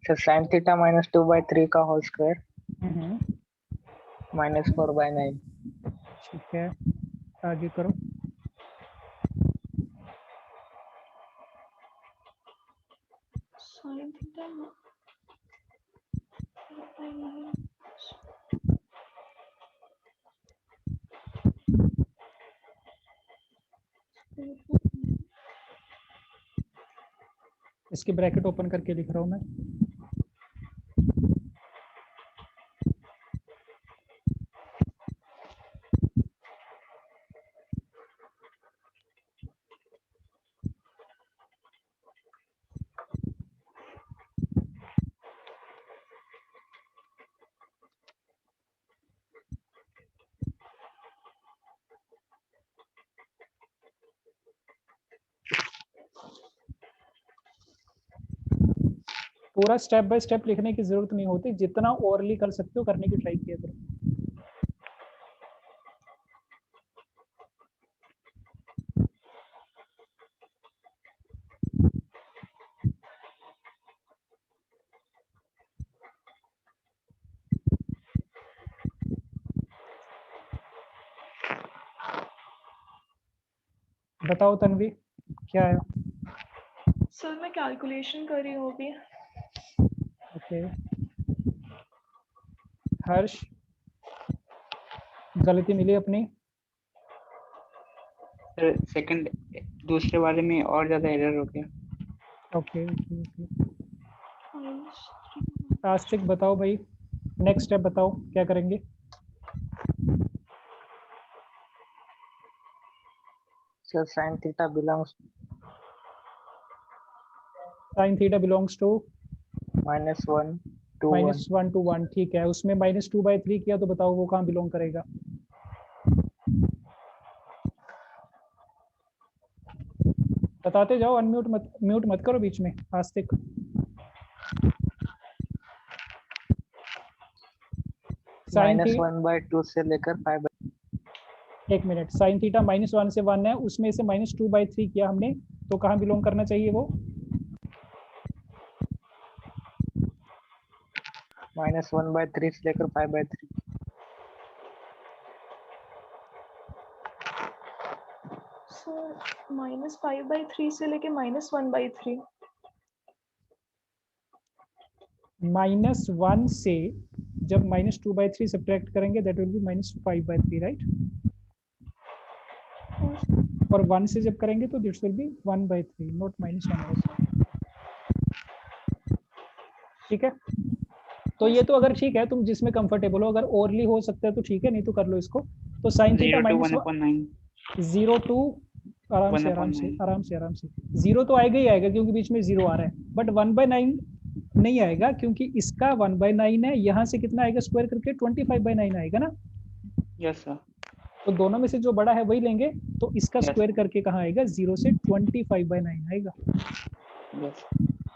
Speaker 5: सर sin theta minus 2/3 का होल स्क्वायर -4/9।
Speaker 3: ठीक है, आगे करो।
Speaker 2: sin theta
Speaker 3: इसकी ब्रैकेट ओपन करके लिख रहा हूँ मैं। पूरा स्टेप बाय स्टेप लिखने की जरूरत नहीं होती, जितना ओरली कर सकते हो करने की ट्राई किया करो। बताओ तन्वी, क्या है?
Speaker 2: सर मैं कैलकुलेशन कर रही हूँ अभी।
Speaker 3: ओके, हर्ष गलती मिली अपनी?
Speaker 4: सर सेकंड दूसरे वाले में और ज्यादा एरर हो गया।
Speaker 3: Okay okay okay. आस्तिक बताओ भाई, नेक्स्ट स्टेप बताओ क्या करेंगे?
Speaker 5: Sir sin theta belongs
Speaker 3: sine theta belongs to
Speaker 5: -1 to 1।
Speaker 3: -1 to 1, ठीक है। उसमें -2/3 किया तो बताओ वो कहाँ बिलोंग करेगा? बताते जाओ, अनम्यूट मत, म्यूट मत करो बीच में। आस्तिक साइन थी
Speaker 5: -1/2 से लेकर 5/।
Speaker 3: एक मिनट, साइन थीटा -1 से 1 है, उसमें से -2/3 किया हमने, तो कहाँ बिलोंग करना चाहिए वो?
Speaker 5: -1/3 से लेकर 5/3।
Speaker 2: सर -5/3 से लेके -1/3।
Speaker 3: -1 से जब -2/3 सब्ट्रैक्ट करेंगे दैट विल बी -5/3, राइट? और 1 से जब करेंगे तो दिस विल बी 1/3, नॉट -1/3। ठीक है, तो ये तो अगर ठीक है, तुम जिसमें कंफर्टेबल हो, अगर ओरली हो सकता है तो ठीक है, नहीं तो कर लो इसको। तो साइन थीटा
Speaker 4: 0 to 1/9।
Speaker 3: 0 टू आराम से आराम से
Speaker 4: 1/9।
Speaker 3: आराम से आराम से 0 तो आएगा ही आएगा क्योंकि बीच में 0 आ रहा है, बट 1/9 नहीं आएगा क्योंकि इसका 1/9 है। यहाँ से कितना आएगा स्क्वायर करके? 25/9 आएगा ना।
Speaker 4: Yes sir.
Speaker 3: तो दोनों में से जो बड़ा है वही लेंगे, तो इसका
Speaker 4: Yes.
Speaker 3: स्क्वायर करके कहाँ आएगा? 0 से 25/9 आएगा।
Speaker 4: यस।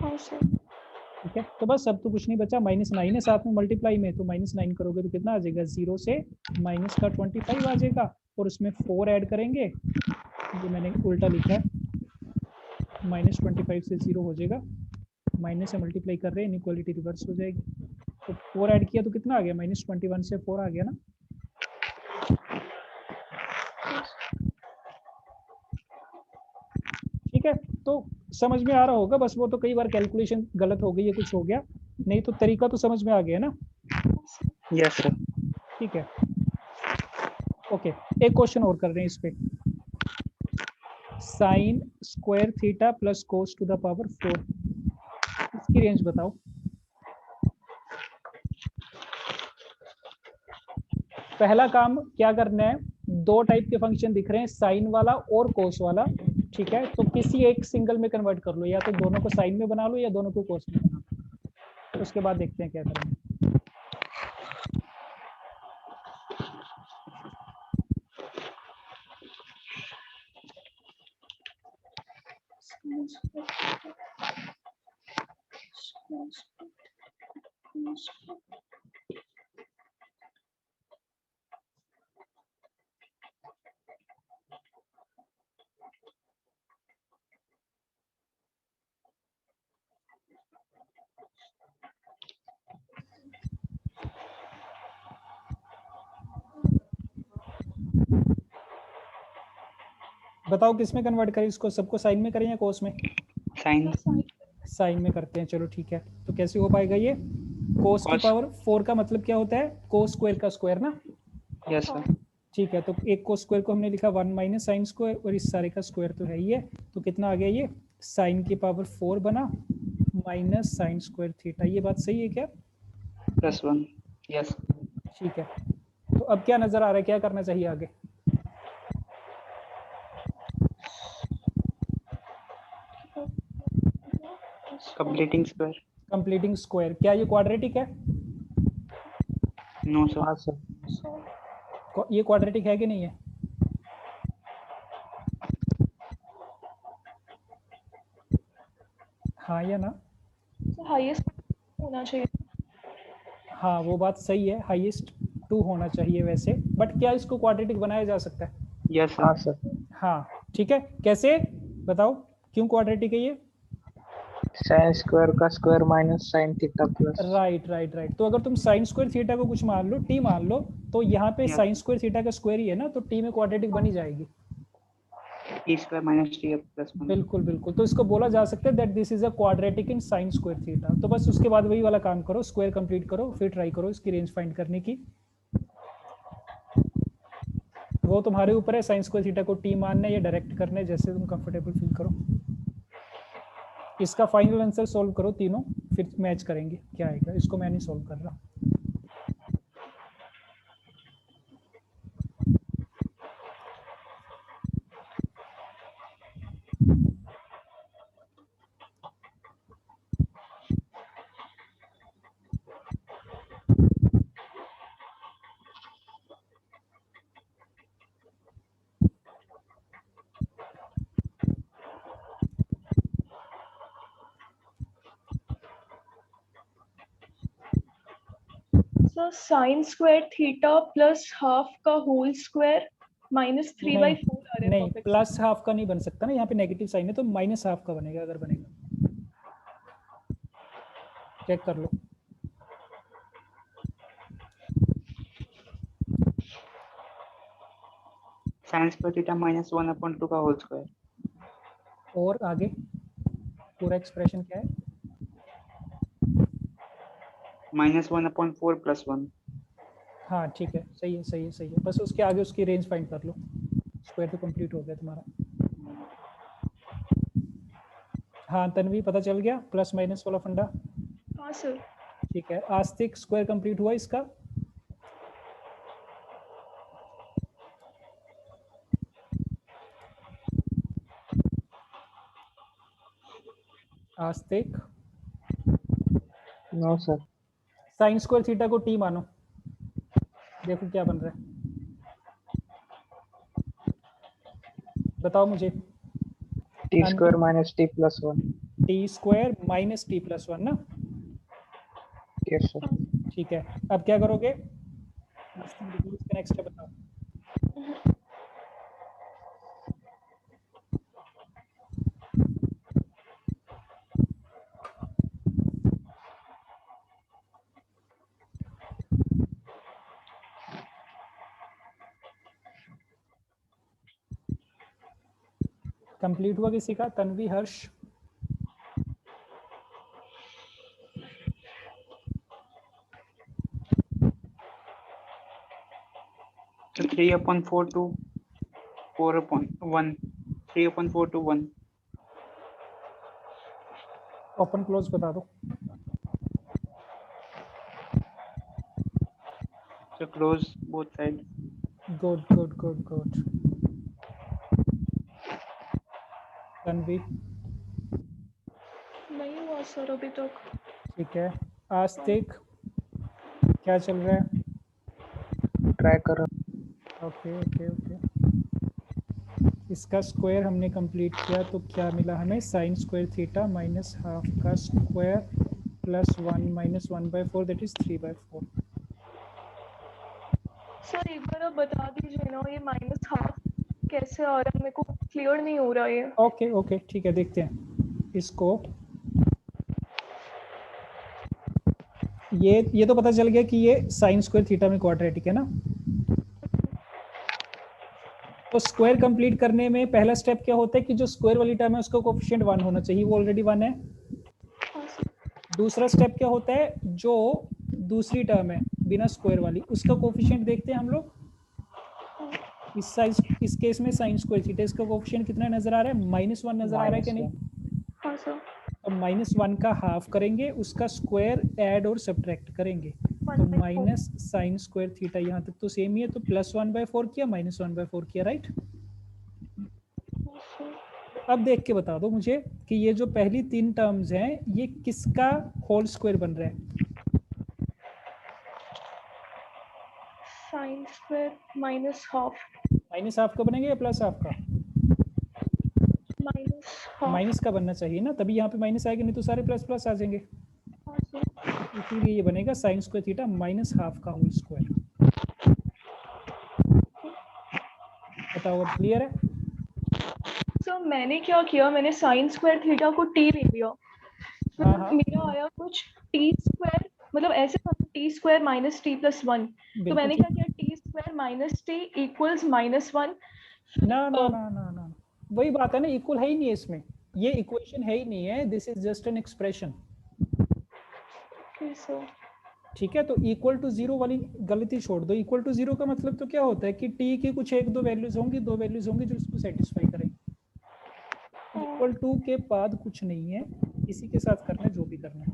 Speaker 2: हाँ सर।
Speaker 3: ठीक है, तो बस अब तो कुछ नहीं बचा, -9 है साथ में मल्टीप्लाई में, तो -9 करोगे तो कितना आ जाएगा? 0 से माइनस का 25 आ जाएगा, और उसमें 4 ऐड करेंगे, जो मैंने उल्टा लिखा है, -25 से 0 हो जाएगा, माइनस से मल्टीप्लाई कर रहे हैं, इनइक्वालिटी रिवर्स हो जाएगी। तो 4 ऐड किया तो कितना आ गया? -21 से 4 आ गया ना। ठीक है, तो समझ में आ रहा होगा, बस वो तो कई बार कैलकुलेशन गलत हो गई है, कुछ हो गया, नहीं तो तरीका तो समझ में आ गया ना।
Speaker 4: Yes sir.
Speaker 3: ठीक है, ओके, एक क्वेश्चन और कर रहे हैं इस पे। Sine square theta plus cos to the power 4, इसकी रेंज बताओ। पहला काम क्या करना है, दो टाइप के फंक्शन दिख रहे हैं, साइन वाला और कोस वाला। ठीक है, तो किसी एक सिंगल में कन्वर्ट कर लो, या तो दोनों को साइन में बना लो या दोनों को कोस में बना लो, उसके बाद देखते हैं क्या करेंगे।
Speaker 1: बताओ किस में कन्वर्ट करें इसको, सबको साइन में करें या कोस में?
Speaker 4: साइन
Speaker 1: साइन में करते हैं, चलो ठीक है। तो कैसे हो पाएगा ये? कोस की
Speaker 4: Cos.
Speaker 1: पावर 4 का मतलब क्या होता है? कोस स्क्वायर का स्क्वायर ना।
Speaker 4: Yes sir.
Speaker 1: ठीक है, तो एक कोस स्क्वायर को हमने लिखा 1 माइनस साइन स्क्वायर, और इस सारे का स्क्वायर तो है ही है। तो कितना आ गया ये? साइन की पावर 4 बना माइनस साइन स्क्वायर थीटा। ये बात सही है क्या?
Speaker 4: +1 यस।
Speaker 1: ठीक है, तो अब क्या नजर आ रहा है, क्या करना चाहिए आगे?
Speaker 4: Completing square.
Speaker 1: Completing square. क्या ये क्वाड्रेटिक है?
Speaker 4: No sir.
Speaker 5: हाँ सर।
Speaker 1: ये क्वाड्रेटिक है कि नहीं है? हाँ या ना?
Speaker 2: हाईएस्ट होना चाहिए।
Speaker 1: हाँ वो बात सही है, हाईएस्ट 2 होना चाहिए वैसे, बट क्या इसको क्वाड्रेटिक बनाया जा सकता है?
Speaker 4: यस
Speaker 5: हाँ
Speaker 4: सर।
Speaker 5: सर।
Speaker 1: हाँ ठीक है, कैसे बताओ, क्यों क्वाड्रेटिक है ये?
Speaker 5: साइन स्क्वायर का square minus sine theta plus.
Speaker 1: Right right right. तो अगर तुम साइन स्क्वायर थीटा को कुछ मान लो, टी मान लो, तो यहाँ पे
Speaker 4: Yes.
Speaker 1: साइन स्क्वायर थीटा का स्क्वायर ही है ना, तो टी में क्वाड्रेटिक बनी जाएगी।
Speaker 4: t square minus t +1।
Speaker 1: बिल्कुल बिल्कुल, तो इसको बोला जा सकता है that this is a quadratic in sign square theta. तो बस उसके बाद वही वाला काम करो, स्क्वायर कंप्लीट करो, फिर ट्राई करो इसकी रेंज फाइंड करने की। वो तुम्हारे ऊपर है, साइन स्क्वायर थीटा को टी मानना है या डायरेक्ट करना है, जैसे तुम कंफर्टेबल फील करो। इसका फाइनल आंसर सोल्व करो तीनों, फिर मैच करेंगे क्या आएगा। इसको मैं नहीं सोल्व कर रहा।
Speaker 2: Sir sine square theta plus half का होल स्क्वायर माइनस 3/4 आ रहा है।
Speaker 1: नहीं, प्लस हाफ का नहीं बन सकता ना, यहाँ पे नेगेटिव साइन है, तो माइनस हाफ का बनेगा अगर बनेगा। चेक कर लो।
Speaker 4: साइन स्क्वायर थीटा -1/2 का होल स्क्वायर।
Speaker 1: और आगे पूरा एक्सप्रेशन क्या है?
Speaker 4: -1/4 +1।
Speaker 1: हाँ ठीक है, सही है सही है सही है। बस उसके आगे उसकी रेंज फाइंड कर लो, स्क्वायर तो कंप्लीट हो गया तुम्हारा। हाँ तन्वी, पता चल गया प्लस माइनस वाला फंडा?
Speaker 2: हाँ सर।
Speaker 1: ठीक है, आस्तिक स्क्वायर कंप्लीट हुआ इसका? Astik?
Speaker 5: No sir.
Speaker 1: Sine square theta को टी मानो, देखो क्या बन रहा है, बताओ मुझे।
Speaker 5: T square minus t +1।
Speaker 1: T square minus t +1 ना?
Speaker 5: Yes sir.
Speaker 1: ठीक है, अब क्या करोगे? इसका नेक्स्ट स्टेप बताओ। कंप्लीट हुआ किसी का? तन्वी, हर्ष?
Speaker 4: तो 3/4 to 4/1। 3/4 to 1।
Speaker 1: ओपन क्लोज बता दो।
Speaker 4: So close both sides।
Speaker 1: Good good good good. Tanvi?
Speaker 2: नहीं हुआ सर अभी तक।
Speaker 1: ठीक है, आस्तिक क्या चल रहा है?
Speaker 5: ट्राई करो।
Speaker 1: ओके ओके ओके,
Speaker 3: इसका स्क्वायर हमने कंप्लीट किया तो क्या मिला हमें, sine square theta minus half का square plus 1 minus 1/4 that is 3/4।
Speaker 2: सर एक बार आप बता दीजिए ना ये माइनस हाफ कैसे आ रहा है, मेरे को क्लियर नहीं हो रहा ये।
Speaker 3: ओके ओके ठीक है, देखते हैं इसको। ये तो पता चल गया कि ये साइन स्क्वायर थीटा में क्वाड्रेटिक है ना। तो स्क्वायर कंप्लीट करने में पहला स्टेप क्या होता है कि जो स्क्वायर वाली टर्म है उसका कोएफिशिएंट 1 होना चाहिए, वो ऑलरेडी 1 है। दूसरा स्टेप क्या होता है, जो दूसरी टर्म है बिना स्क्वायर वाली उसका कोएफिशिएंट देखते हैं हम लोग। इस केस में साइन स्क्वायर थीटा, इसका कोएफिशिएंट कितना नजर आ रहा है, -1 नजर आ रहा है कि नहीं।
Speaker 2: हाँ सर।
Speaker 3: तो -1 का हाफ करेंगे, उसका स्क्वायर ऐड और सब्ट्रैक्ट करेंगे, तो माइनस साइन स्क्वायर थीटा, यहाँ तक तो सेम ही है, तो +1/4 किया -1/4 किया, राइट। अब देख के बता दो मुझे कि ये जो पहली 3 टर्म्स हैं ये किसका होल स्क्वायर बन रहा है।
Speaker 2: Sine square minus half.
Speaker 3: Minus half का बनेगा या प्लस हाफ का,
Speaker 2: माइनस हाफ।
Speaker 3: माइनस का बनना चाहिए ना, तभी यहाँ पे माइनस आएगा, नहीं तो सारे प्लस प्लस आ जाएंगे।
Speaker 2: हाँ सर।
Speaker 3: इसीलिए ये बनेगा sign square theta minus half का होल स्क्वायर। बताओ अब क्लियर है।
Speaker 2: सर मैंने क्या किया, मैंने साइन स्क्वायर थीटा को टी ले लिया,
Speaker 3: हाँ।
Speaker 2: मेरा आया कुछ टी स्क्वायर, मतलब ऐसे T square minus T plus 1, तो मैंने क्या किया T square minus T equals -1।
Speaker 3: ना वही बात है ना, इक्वल है ही नहीं है इसमें, ये इक्वेशन है ही नहीं है, this is just an expression. ठीक है, तो इक्वल टू 0 वाली गलती छोड़ दो। इक्वल टू 0 का मतलब तो क्या होता है कि टी की कुछ 1-2 वैल्यूज होंगी, 2 वैल्यूज होंगी जो इसको सेटिस्फाई करेंगे। इक्वल टू के बाद कुछ नहीं है, इसी के साथ करना है जो भी करना है।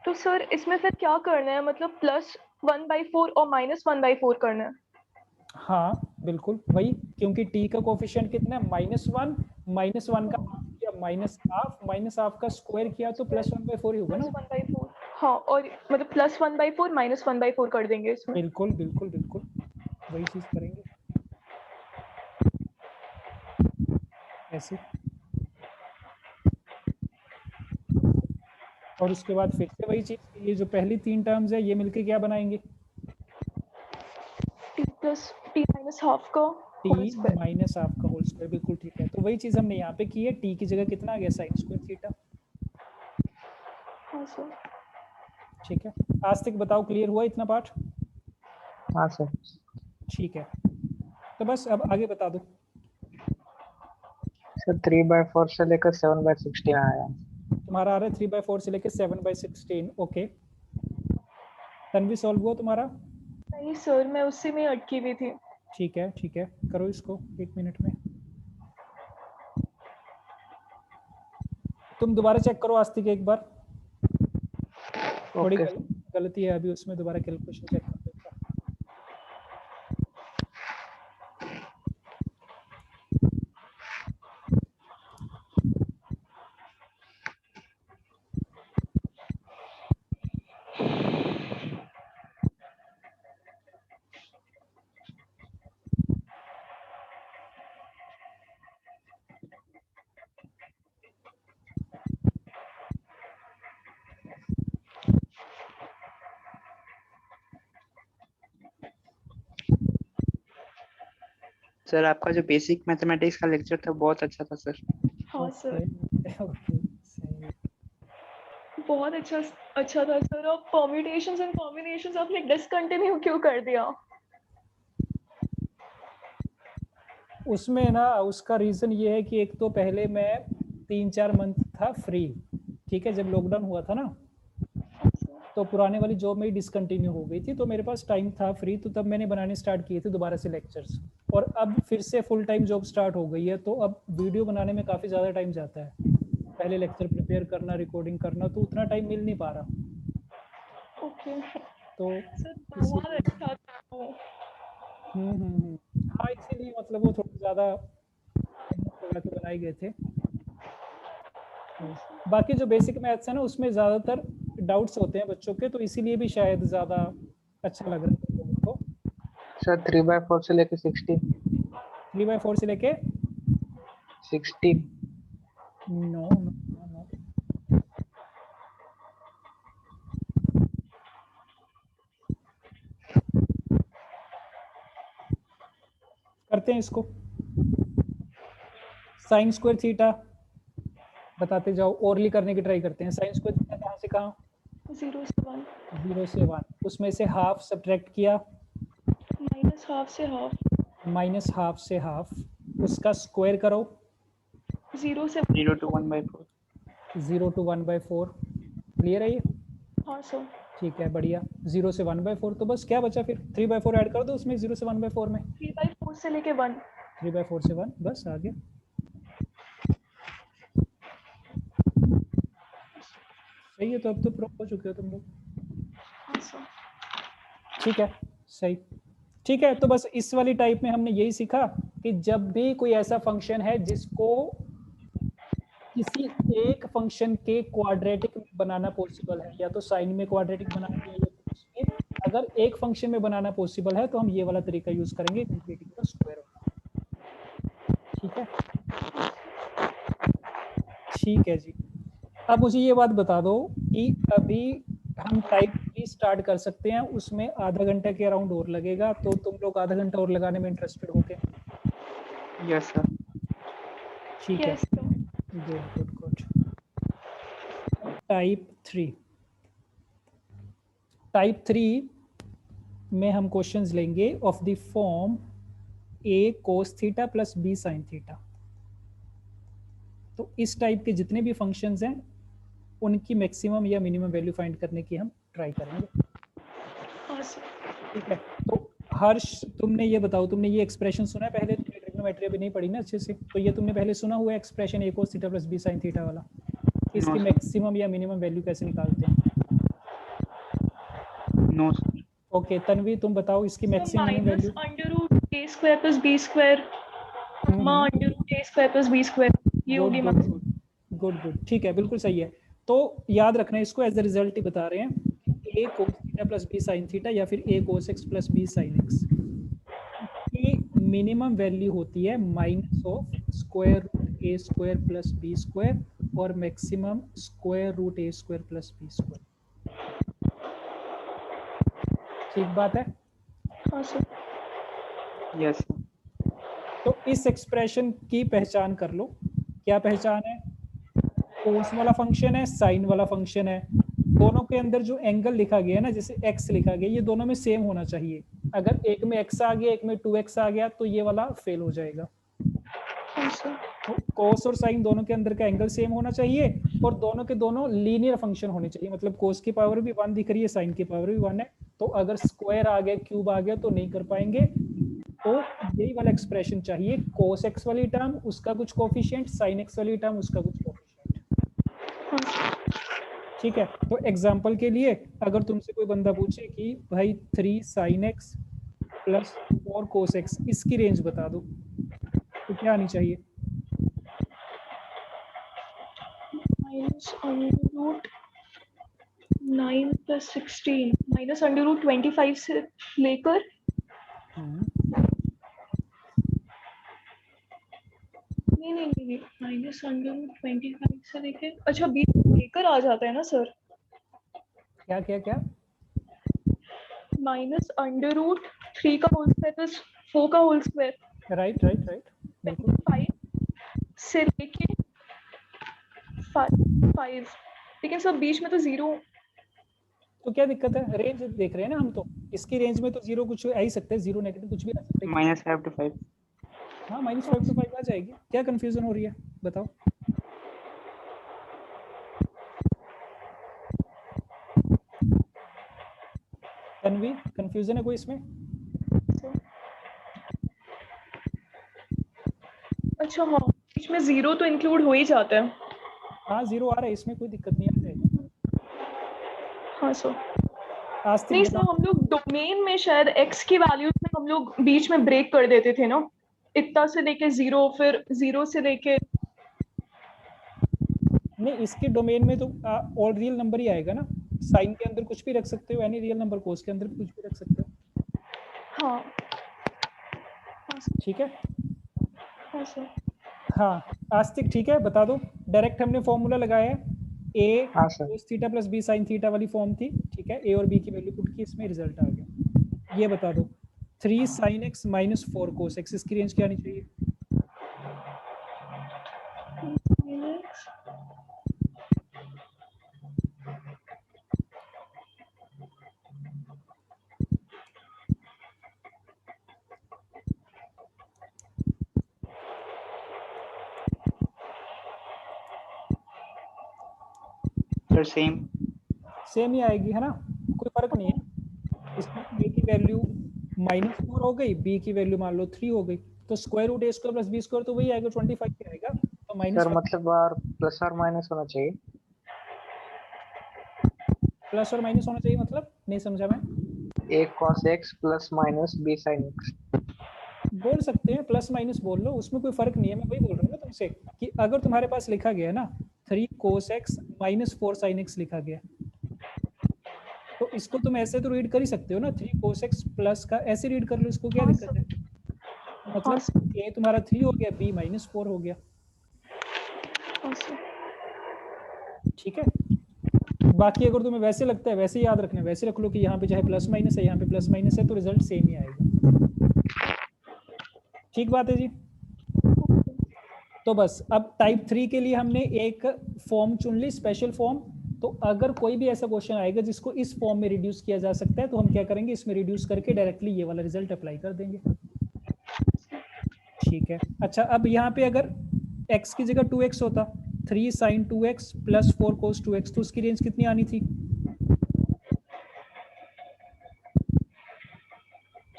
Speaker 2: तो सर इसमें फिर क्या करना है, मतलब +1/4 और -1/4 करना है।
Speaker 3: हाँ बिल्कुल वही, क्योंकि टी का कोफिशिएंट कितना है -1, -1 का हाफ किया -1/2 का स्क्वायर किया तो +1/4 ही होगा ना।
Speaker 2: +1/4 हाँ, और मतलब +1/4 -1/4 कर देंगे इसमें।
Speaker 3: बिल्कुल बिल्कुल बिल्कुल वही चीज करेंगे ऐसे। और उसके बाद फिर से वही चीज, ये जो पहली 3 टर्म्स है ये मिलके क्या बनाएंगे,
Speaker 2: t - हाफ का
Speaker 3: टी माइनस हाफ का होल स्क्वायर। बिल्कुल ठीक है, तो वही चीज हमने यहाँ पे की है, टी की जगह कितना आ गया साइन स्क्वायर थीटा।
Speaker 2: हाँ सर।
Speaker 3: ठीक है, आज तक बताओ क्लियर हुआ इतना पार्ट।
Speaker 5: हाँ सर।
Speaker 3: ठीक है, तो बस अब आगे बता दो।
Speaker 5: सर 3/4 से लेकर 7/16 आया।
Speaker 3: तुम्हारा आ रहा है 3/4 से लेकर 7/16। ओके, तन्वी सॉल्व हुआ तुम्हारा।
Speaker 2: नहीं सर, मैं उसी में अटकी हुई थी।
Speaker 3: ठीक है करो इसको 1 मिनट में। तुम दोबारा चेक करो आस्तिक एक बार, थोड़ी गलती है अभी उसमें, दोबारा कैलकुलेशन चेक कर देता।
Speaker 4: सर आपका जो बेसिक मैथमेटिक्स का लेक्चर था बहुत अच्छा था सर।
Speaker 2: हाँ सर, बहुत अच्छा था सर। और परम्यूटेशंस एंड कॉम्बिनेशंस आपने डिसकंटिन्यू क्यों कर दिया?
Speaker 3: उसमें ना उसका रीज़न ये है कि एक तो पहले मैं 3-4 मंथ था फ्री, ठीक है, जब लॉकडाउन हुआ था ना, तो पुराने वाली जॉब मेरी डिसकंटिन्यू हो गई थी, तो मेरे पास टाइम था फ्री, तो तब मैंने बनाने स्टार्ट किए थे दोबारा से लेक्चर्स। और अब फिर से फुल टाइम जॉब स्टार्ट हो गई है, तो अब वीडियो बनाने में काफ़ी ज़्यादा टाइम जाता है, पहले लेक्चर प्रिपेयर करना, रिकॉर्डिंग करना, तो उतना टाइम मिल नहीं पा रहा।
Speaker 2: ओके
Speaker 3: तो
Speaker 2: सर, बहुत अच्छा था वो।
Speaker 3: हाँ, इसीलिए मतलब वो थोड़ा ज़्यादा लगा के बनाए गए थे। बाकी जो बेसिक मैथ्स है ना उसमें ज़्यादातर डाउट्स होते हैं बच्चों के, तो इसीलिए भी शायद ज़्यादा अच्छा लग रहा है लोगों को।
Speaker 5: सर 3/4 से लेकर 60।
Speaker 3: 3/4 से लेके
Speaker 5: 16.
Speaker 1: नो नो नो, करते हैं इसको। साइन स्क्वायर थीटा बताते जाओ, ओरली करने की ट्राई करते हैं। साइन स्क्वायर थीटा कहाँ से कहाँ?
Speaker 2: 0 से 1,
Speaker 1: 0 से 1, उसमें से हाफ सब्ट्रैक्ट किया,
Speaker 2: माइनस हाफ से हाफ,
Speaker 1: माइनस हाफ से हाफ, उसका स्क्वायर करो,
Speaker 2: 0 से
Speaker 4: 0 to 1/4.
Speaker 1: 0 to 1/4। क्लियर है ये?
Speaker 2: हाँ सर।
Speaker 1: ठीक है, बढ़िया। 0 से 1/4, तो बस क्या बचा फिर? 3/4 ऐड कर दो उसमें, 0 से 1/4 में।
Speaker 2: 3/4 से लेके 1।
Speaker 1: 3/4 से 1, बस आ गया। सही है, तो अब तो प्रो हो चुके हो तुम लोग।
Speaker 2: हाँ सर।
Speaker 1: ठीक है, सही। ठीक है, तो बस इस वाली टाइप में हमने यही सीखा कि जब भी कोई ऐसा फंक्शन है जिसको किसी एक फंक्शन के क्वाड्रेटिक बनाना पॉसिबल है, या तो साइन में क्वाड्रेटिक बनाना है या cos में, अगर एक फंक्शन में बनाना पॉसिबल है तो हम ये वाला तरीका यूज करेंगे, कंप्लीटिंग द स्क्वायर वाला। ठीक है, ठीक है जी। अब मुझे ये बात बता दो कि अभी हम टाइप 3 स्टार्ट कर सकते हैं, उसमें आधा घंटा के अराउंड और लगेगा, तो तुम लोग आधा घंटा और लगाने में इंटरेस्टेड हो के?
Speaker 4: Yes, sir.
Speaker 1: ठीक है,
Speaker 2: yes sir.
Speaker 1: Good good good. Type 3, type 3 में हम क्वेश्चंस लेंगे of the form a cos theta plus b sin theta. तो इस टाइप के जितने भी फंक्शंस हैं उनकी मैक्सिमम या मिनिमम वैल्यू फाइंड करने की हम ट्राई करेंगे।
Speaker 2: हाँ सर।
Speaker 1: ठीक है, तो हर्ष तुमने ये बताओ, तुमने ये एक्सप्रेशन सुना है पहले? तुमने ट्रिग्नोमेट्री अभी नहीं पढ़ी ना अच्छे से, तो ये तुमने पहले सुना हुआ है expression a cos theta plus b sin theta वाला? इसकी
Speaker 4: sir.
Speaker 1: मैक्सिमम या मिनिमम वैल्यू कैसे निकालते हैं?
Speaker 4: No, sir.
Speaker 1: ओके, तन्वी तुम बताओ इसकी maximum minimum
Speaker 2: minus
Speaker 1: value.
Speaker 2: Under root a square plus b square gamma under root a square plus b square, ये
Speaker 1: गुड
Speaker 2: होगी
Speaker 1: good
Speaker 2: maximum.
Speaker 1: Good good good, ठीक है, बिल्कुल सही है। तो याद रखना, इसको एज अ रिजल्ट ही बता रहे हैं, a cos theta plus b sin theta या फिर a cos x plus b sin x की मिनिमम वैल्यू होती है minus of square root a square plus b square और maximum square root a square plus b square. ठीक बात है?
Speaker 2: हाँ सर।
Speaker 4: Yes, sir.
Speaker 1: तो इस एक्सप्रेशन की पहचान कर लो। क्या पहचान है? कोस वाला फंक्शन है, साइन वाला फंक्शन है, दोनों के अंदर जो एंगल लिखा गया है ना, जैसे x लिखा गया, ये दोनों में सेम होना चाहिए। अगर एक में x आ गया, एक में 2x आ गया, तो ये वाला फेल हो जाएगा।
Speaker 2: हाँ सर।
Speaker 1: तो कोस और साइन दोनों के अंदर का एंगल सेम होना चाहिए और दोनों के दोनों लीनियर फंक्शन होने चाहिए, मतलब कोस की पावर भी 1 दिख रही है, साइन की पावर भी 1 है, तो अगर स्क्वायर आ गया, क्यूब आ गया तो नहीं कर पाएंगे। तो यही वाला एक्सप्रेशन चाहिए, cos x वाली टर्म उसका कुछ कोफिशिएंट, sin x वाली टर्म उसका कुछ कोफिशिएंट। ठीक है, तो एग्जांपल के लिए अगर तुमसे कोई बंदा पूछे कि भाई 3 sin x plus 4 cos x, इसकी रेंज बता दो, तो क्या आनी चाहिए?
Speaker 2: Minus under root 9 plus 16 minus under root 25 से लेकर नहीं माइनस अंडर रूट 25 से लेकर, अच्छा बीच लेकर आ जाता है ना सर?
Speaker 1: क्या क्या क्या?
Speaker 2: माइनस अंडर रूट 3 का होल स्क्वायर प्लस 4 का whole square,
Speaker 1: right right right, बिल्कुल
Speaker 2: 5 से लेके 5, लेकिन सब बीच में तो 0।
Speaker 1: तो क्या दिक्कत है? रेंज देख रहे हैं ना हम, तो इसकी रेंज में तो 0 कुछ आ ही सकते हैं, 0 नेगेटिव कुछ भी आ सकते हैं।
Speaker 4: -5 to 5.
Speaker 1: हाँ, -5 to 5 आ जाएगी। क्या कंफ्यूजन हो रही है बताओ? तन्वी, कंफ्यूजन है कोई इसमें?
Speaker 2: अच्छा हाँ, बीच में 0 तो इंक्लूड हो ही जाता है।
Speaker 1: हाँ, 0 आ रहा है, इसमें कोई दिक्कत नहीं आ रही।
Speaker 2: हाँ सर।
Speaker 1: आस्तिक
Speaker 2: नहीं सर, हम लोग डोमेन में शायद x की वैल्यूज में हम लोग बीच में ब्रेक कर देते थे ना, इतना से लेके 0, फिर 0 से लेके।
Speaker 1: नहीं, इसके डोमेन में तो ऑल रियल नंबर ही आएगा ना, साइन के अंदर कुछ भी रख सकते हो, एनी रियल नंबर, कोस के अंदर भी कुछ भी रख सकते हो।
Speaker 2: हाँ
Speaker 1: ठीक है,
Speaker 2: हाँ सर।
Speaker 1: हाँ, आस्तिक ठीक है, बता दो। डायरेक्ट हमने फॉर्मूला लगाया है, ए
Speaker 5: हाँ sir.
Speaker 1: cos theta plus b sin theta वाली फॉर्म थी, ठीक है। ए और बी की वैल्यू पुट की, इसमें रिजल्ट आ गया। ये बता दो 3 sin x minus 4 cos x, इसकी रेंज क्या आनी चाहिए?
Speaker 4: सर सेम
Speaker 1: सेम ही आएगी है ना, कोई फर्क नहीं है। इसमें ए की वैल्यू -4 हो गई, बी की वैल्यू मान लो 3 हो गई, तो square root a square plus b square तो वही आएगा, 25 ही आएगा। तो
Speaker 5: सर
Speaker 1: -5
Speaker 5: मतलब बार प्लस और माइनस होना चाहिए।
Speaker 1: प्लस और माइनस होना चाहिए मतलब नहीं समझा मैं।
Speaker 5: a cos x plus minus b sin x।
Speaker 1: बोल सकते हैं, प्लस माइनस बोल लो, उसमें कोई फर्क नहीं है। मैं वही बोल रहा हूँ ना तुमसे कि अगर तुम्हारे पास लिखा गया है ना 3 cos x minus 4 sin x लिखा गया, तो इसको तुम ऐसे तो रीड कर ही सकते हो ना, 3 cos x प्लस का ऐसे रीड कर लो, इसको क्या
Speaker 2: हाँ
Speaker 1: दिक्कत है? मतलब
Speaker 2: हाँ
Speaker 1: a तुम्हारा 3 हो गया, b -4 हो गया,
Speaker 2: सर।
Speaker 1: ठीक है। बाकी अगर तुम्हें वैसे लगता है वैसे याद रखना है, वैसे रख लो कि यहाँ पे चाहे प्लस माइनस है, यहाँ पे प्लस माइनस है, तो रिजल्ट सेम ही आएगा। ठीक बात है जी। तो बस अब टाइप 3 के लिए हमने एक फॉर्म चुन ली, स्पेशल फॉर्म। तो अगर कोई भी ऐसा क्वेश्चन आएगा जिसको इस फॉर्म में रिड्यूस किया जा सकता है, तो हम क्या करेंगे, इसमें रिड्यूस करके डायरेक्टली ये वाला रिजल्ट अप्लाई कर देंगे। ठीक है। अच्छा, अब यहाँ पे अगर x की जगह 2x होता, 3 sin 2x plus 4 cos 2x, तो उसकी रेंज कितनी आनी थी?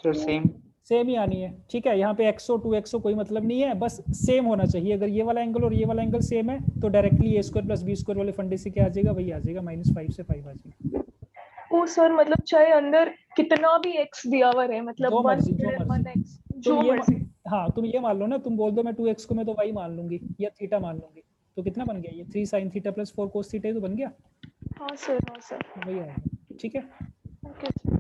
Speaker 4: सर सेम
Speaker 1: सेम ही आनी है, ठीक है। यहाँ पे x हो 2x हो कोई मतलब नहीं है, बस सेम होना चाहिए। अगर ये वाला एंगल और ये वाला एंगल सेम है तो directly a square plus b square वाले फंडे से क्या आ जाएगा, वही आ जाएगा, -5 से 5 आ जाएगा।
Speaker 2: ओ सर, मतलब चाहे अंदर कितना भी x दिया हुआ है, मतलब
Speaker 1: जो
Speaker 2: 1
Speaker 1: मर्जी, जो
Speaker 2: x
Speaker 1: मर्जी।
Speaker 2: जो
Speaker 1: तुम ये
Speaker 2: मर्जी।
Speaker 1: हाँ, तुम ये मान लो ना, तुम बोल दो मैं 2x को मैं तो y मान लूंगी या थीटा मान लूंगी, तो कितना बन गया ये 3 sin theta plus 4 cos theta, तो बन गया,
Speaker 2: हाँ सर, हाँ सर।
Speaker 1: वही आएगा। ठीक है,
Speaker 2: ओके।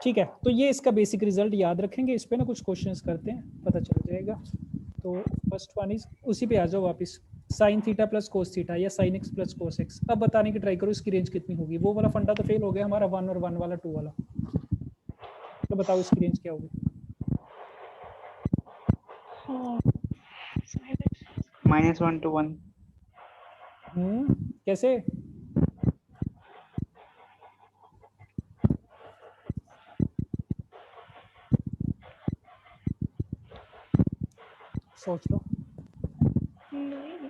Speaker 1: ठीक है। तो ये इसका बेसिक रिजल्ट याद रखेंगे, इस पे ना कुछ क्वेश्चंस करते हैं, पता चल जाएगा। तो फर्स्ट वन इज, उसी पे आ जाओ वापस, sin theta plus cos theta या sin x plus cos x। अब बताने की ट्राई करो इसकी रेंज कितनी होगी। वो वाला फंडा तो फेल हो गया हमारा, 1 और 1 वाला 2 वाला। तो बताओ इसकी रेंज क्या होगी?
Speaker 2: हाँ
Speaker 4: -1 to 1
Speaker 1: कैसे? सोच लो।
Speaker 2: नहीं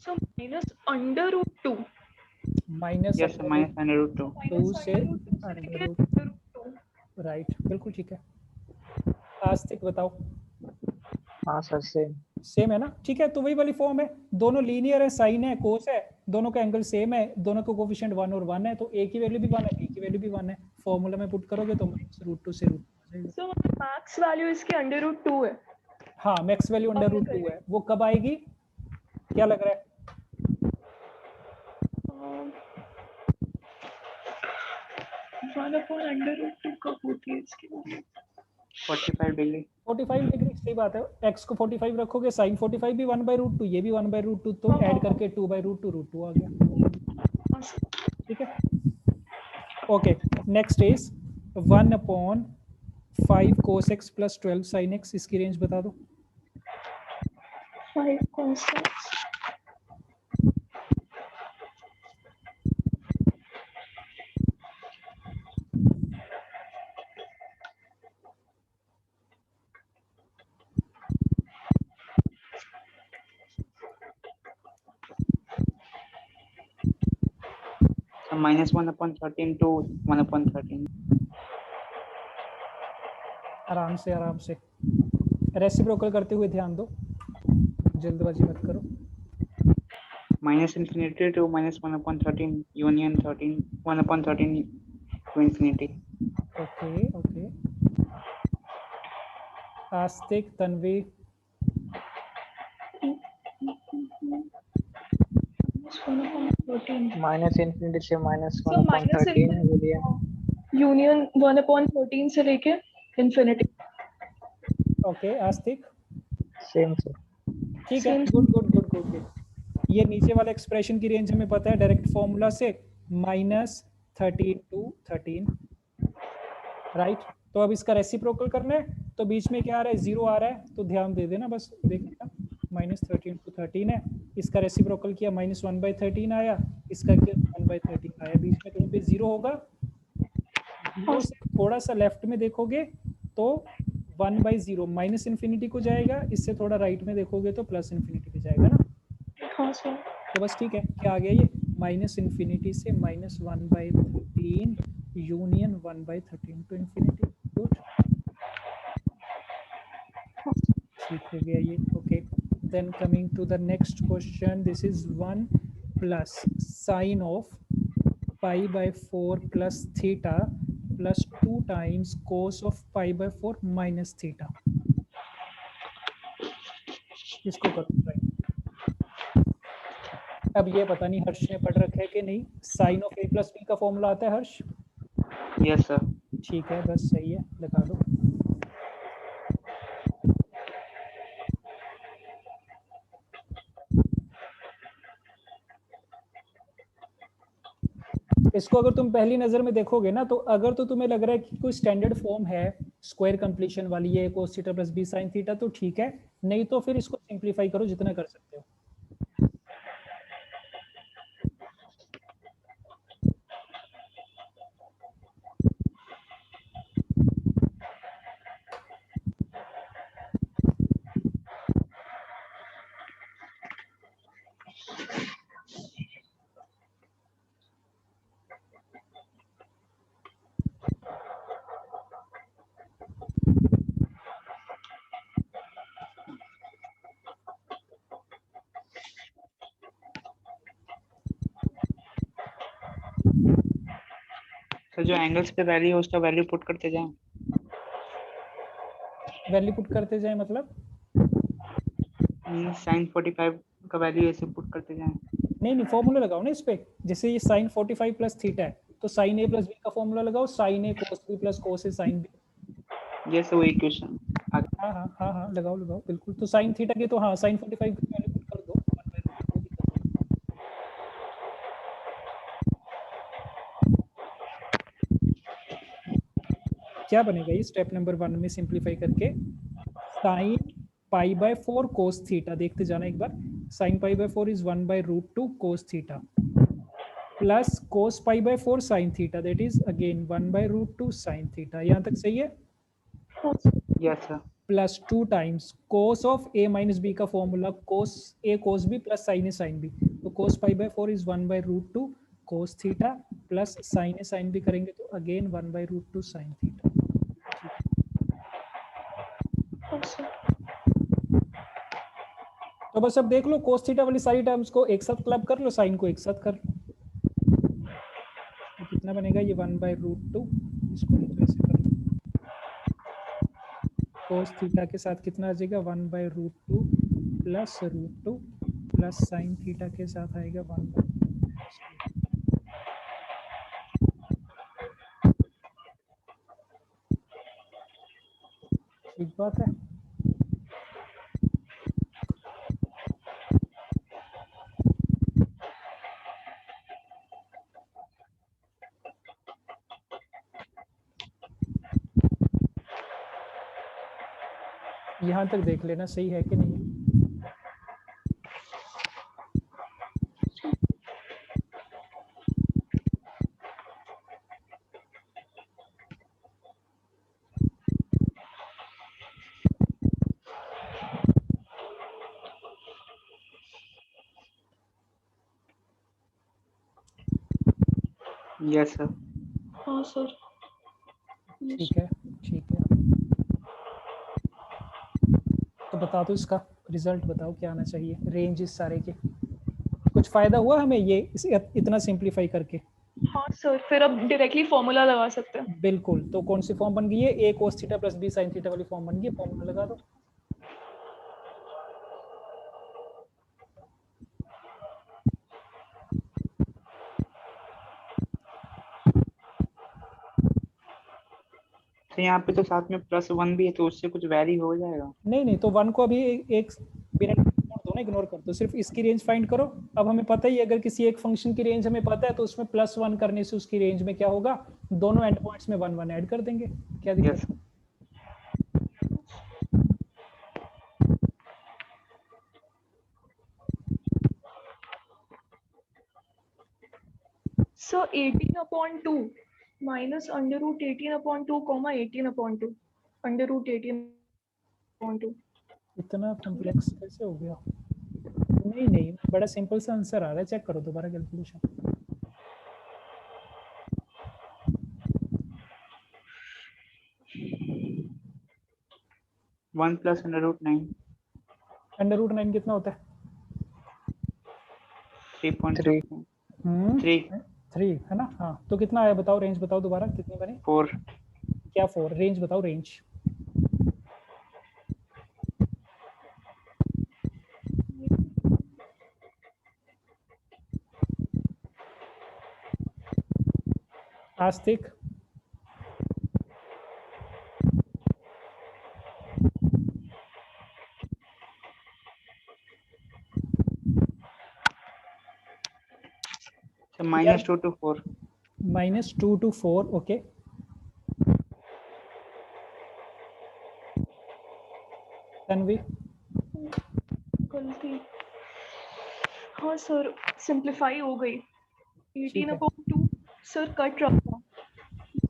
Speaker 2: सर, -√2
Speaker 1: माइनस
Speaker 4: yes sir, -√2
Speaker 1: 2 से
Speaker 2: √2।
Speaker 1: राइट, बिल्कुल ठीक है। आस्तिक बताओ।
Speaker 5: हाँ सर सेम।
Speaker 1: सेम है ना, ठीक है। तो वही वाली फॉर्म है, दोनों लीनियर है, साइन है, कोस है, दोनों का एंगल सेम है, दोनों का कोफिशिएंट 1 और 1 है, तो a की वैल्यू भी 1 है, b की वैल्यू भी 1 है। फॉर्मूला में पुट करोगे तो -√2 से √2 आ जाएगा।
Speaker 2: सो मैक्स वैल्यू इसकी √2 है।
Speaker 1: हाँ, मैक्स वैल्यू √2 है। वो कब आएगी, क्या लग रहा है?
Speaker 2: 1/√2 कब होती है इसकी?
Speaker 4: 45 डिग्री
Speaker 1: 45 डिग्री, सही बात है। x को 45 रखोगे, sin 45 भी 1/√2, ये भी 1/√2, तो ऐड करके 2/√2 √2 आ गया। ठीक है, okay. Next is 1/5 cos x plus 12 sin x, इसकी रेंज बता दो।
Speaker 2: 5 cos x
Speaker 4: so -1/13 to 1/13
Speaker 1: आराम से, आराम से, रेसिप्रोकल करते हुए ध्यान दो, जल्दबाजी मत करो।
Speaker 4: -infinity to -1/13 union 1/13 to infinity
Speaker 1: okay, okay. Astik, Tanvi,
Speaker 5: minus infinity से
Speaker 2: So,
Speaker 5: -1/13
Speaker 2: यूनियन 1/13 से लेके इंफिनिटी।
Speaker 1: ओके। आस्तिक,
Speaker 5: सेम सर।
Speaker 1: ठीक है,
Speaker 2: Same.
Speaker 1: Good good good good good. ये नीचे वाला एक्सप्रेशन की रेंज हमें पता है डायरेक्ट फॉर्मूला से, -13 to 13, राइट। तो अब इसका रेसिप्रोकल करना है, तो बीच में क्या आ रहा है, 0 आ रहा है, तो ध्यान दे देना बस, देखिएगा -13 to 13 है, इसका रेसिप्रोकल किया -1/13 आया, इसका किया 1/13 आया, बीच में कहीं पे 0 होगा, 0 से थोड़ा सा लेफ्ट में देखोगे तो 1/0 माइनस इन्फिनिटी को जाएगा, इससे थोड़ा राइट में देखोगे तो प्लस इन्फिनिटी पे जाएगा ना।
Speaker 2: हाँ सर।
Speaker 1: तो बस ठीक है, क्या आ गया ये, -इन्फिनिटी से -1/13 यूनियन 1/13 टू इन्फिनिटी। गुड, ठीक हो गया ये, okay. Then coming to the next question, this is 1 plus sine of π/4 plus theta plus 2 times cos of π/4 minus theta. इसको करो राइट। अब ये पता नहीं हर्ष ने पढ़ रखा है कि नहीं, sine of a plus b का फॉर्मूला आता है हर्ष?
Speaker 4: Yes sir.
Speaker 1: ठीक है, बस सही है, लगा दो। इसको अगर तुम पहली नजर में देखोगे ना, तो अगर तो तुम्हें लग रहा है कि कोई स्टैंडर्ड फॉर्म है स्क्वायर कंप्लीशन वाली, ये cos theta plus b sin theta, तो ठीक है, नहीं तो फिर इसको सिंप्लीफाई करो जितना कर सकते हो।
Speaker 4: सर जो एंगल्स पे वैल्यू है उसका वैल्यू पुट करते जाएं।
Speaker 1: वैल्यू पुट करते जाए मतलब
Speaker 4: sin 45 का वैल्यू ऐसे पुट करते जाएं।
Speaker 1: नहीं, फॉर्मूला लगाओ ना इस पे, जैसे ये sin 45 प्लस थीटा है, तो sin a प्लस b का फॉर्मूला लगाओ, sin a cos b plus cos a sin b।
Speaker 4: ये वही क्वेश्चन।
Speaker 1: हाँ हाँ हाँ हाँ, लगाओ लगाओ बिल्कुल। तो sin थीटा के तो हाँ sin 45 की वैल्यू पुट कर दो, 1/√2। क्या बनेगा ये स्टेप नंबर 1 में सिंप्लीफाई करके, sin π/4 cos थीटा, देखते जाना एक बार, sin π/4 is 1/√2 cos theta plus cos π/4 sin theta, that is again 1/√2 sin theta. यहाँ तक सही है?
Speaker 4: Yes sir.
Speaker 1: Plus 2 times cos of a minus b का formula cos a cos b plus sin a sin b, तो cos π/4 is 1/√2 cos theta plus sin a sin b करेंगे तो again 1/√2 sin theta. तो बस अब देख लो, cos theta वाली सारी टर्म्स को एक साथ क्लब कर लो, साइन को एक साथ कर लो, तो कितना बनेगा ये 1/√2, इसको नहीं तो ऐसे कर लो, cos थीटा के साथ कितना आ जाएगा 1/√2 प्लस √2 प्लस sin थीटा के साथ आएगा 1/√2। ठीक बात है। यहाँ तक देख लेना सही है कि नहीं है।
Speaker 4: Yes sir.
Speaker 2: हाँ सर।
Speaker 1: ठीक है ठीक है, तो बता दो इसका रिजल्ट, बताओ क्या आना चाहिए, रेंज इस सारे के। कुछ फायदा हुआ हमें ये इतना सिंप्लीफाई करके?
Speaker 2: हाँ सर, फिर अब डायरेक्टली फॉर्मूला लगा सकते हैं।
Speaker 1: बिल्कुल, तो कौन सी फॉर्म बन गई है, a cos theta plus b sin theta वाली फॉर्म बन गई है, फॉर्मूला लगा दो।
Speaker 4: तो यहाँ पे तो साथ में +1 भी है, तो उससे कुछ वैरी हो जाएगा।
Speaker 1: नहीं नहीं, तो 1 को अभी एक मिनट छोड़ दो ना, इग्नोर कर दो, सिर्फ इसकी रेंज फाइंड करो। अब हमें पता ही है, अगर किसी एक फंक्शन की रेंज हमें पता है तो उसमें +1 करने से उसकी रेंज में क्या होगा, दोनों एंड पॉइंट्स में 1 1 ऐड कर देंगे। क्या दिक्कत
Speaker 4: Yes.
Speaker 1: है?
Speaker 2: So 18/2 minus under root 18/2 comma 18/2 under root 18/2।
Speaker 1: इतना कॉम्प्लेक्स कैसे हो गया? नहीं नहीं, बड़ा सिंपल सा आंसर आ रहा है, चेक करो दोबारा calculation.
Speaker 4: One plus under root 9
Speaker 1: under root 9 कितना होता है?
Speaker 4: 3.3
Speaker 1: 3 है ना? हाँ, तो कितना आया बताओ, रेंज बताओ दोबारा कितनी बनी?
Speaker 4: 4
Speaker 1: क्या 4? रेंज बताओ, range. Astik
Speaker 4: -2 to 4
Speaker 1: -2 to 4, okay. Tanvi
Speaker 2: गलती, हाँ सर सिंप्लीफाई हो गई। 18/2 सर कट रहा था।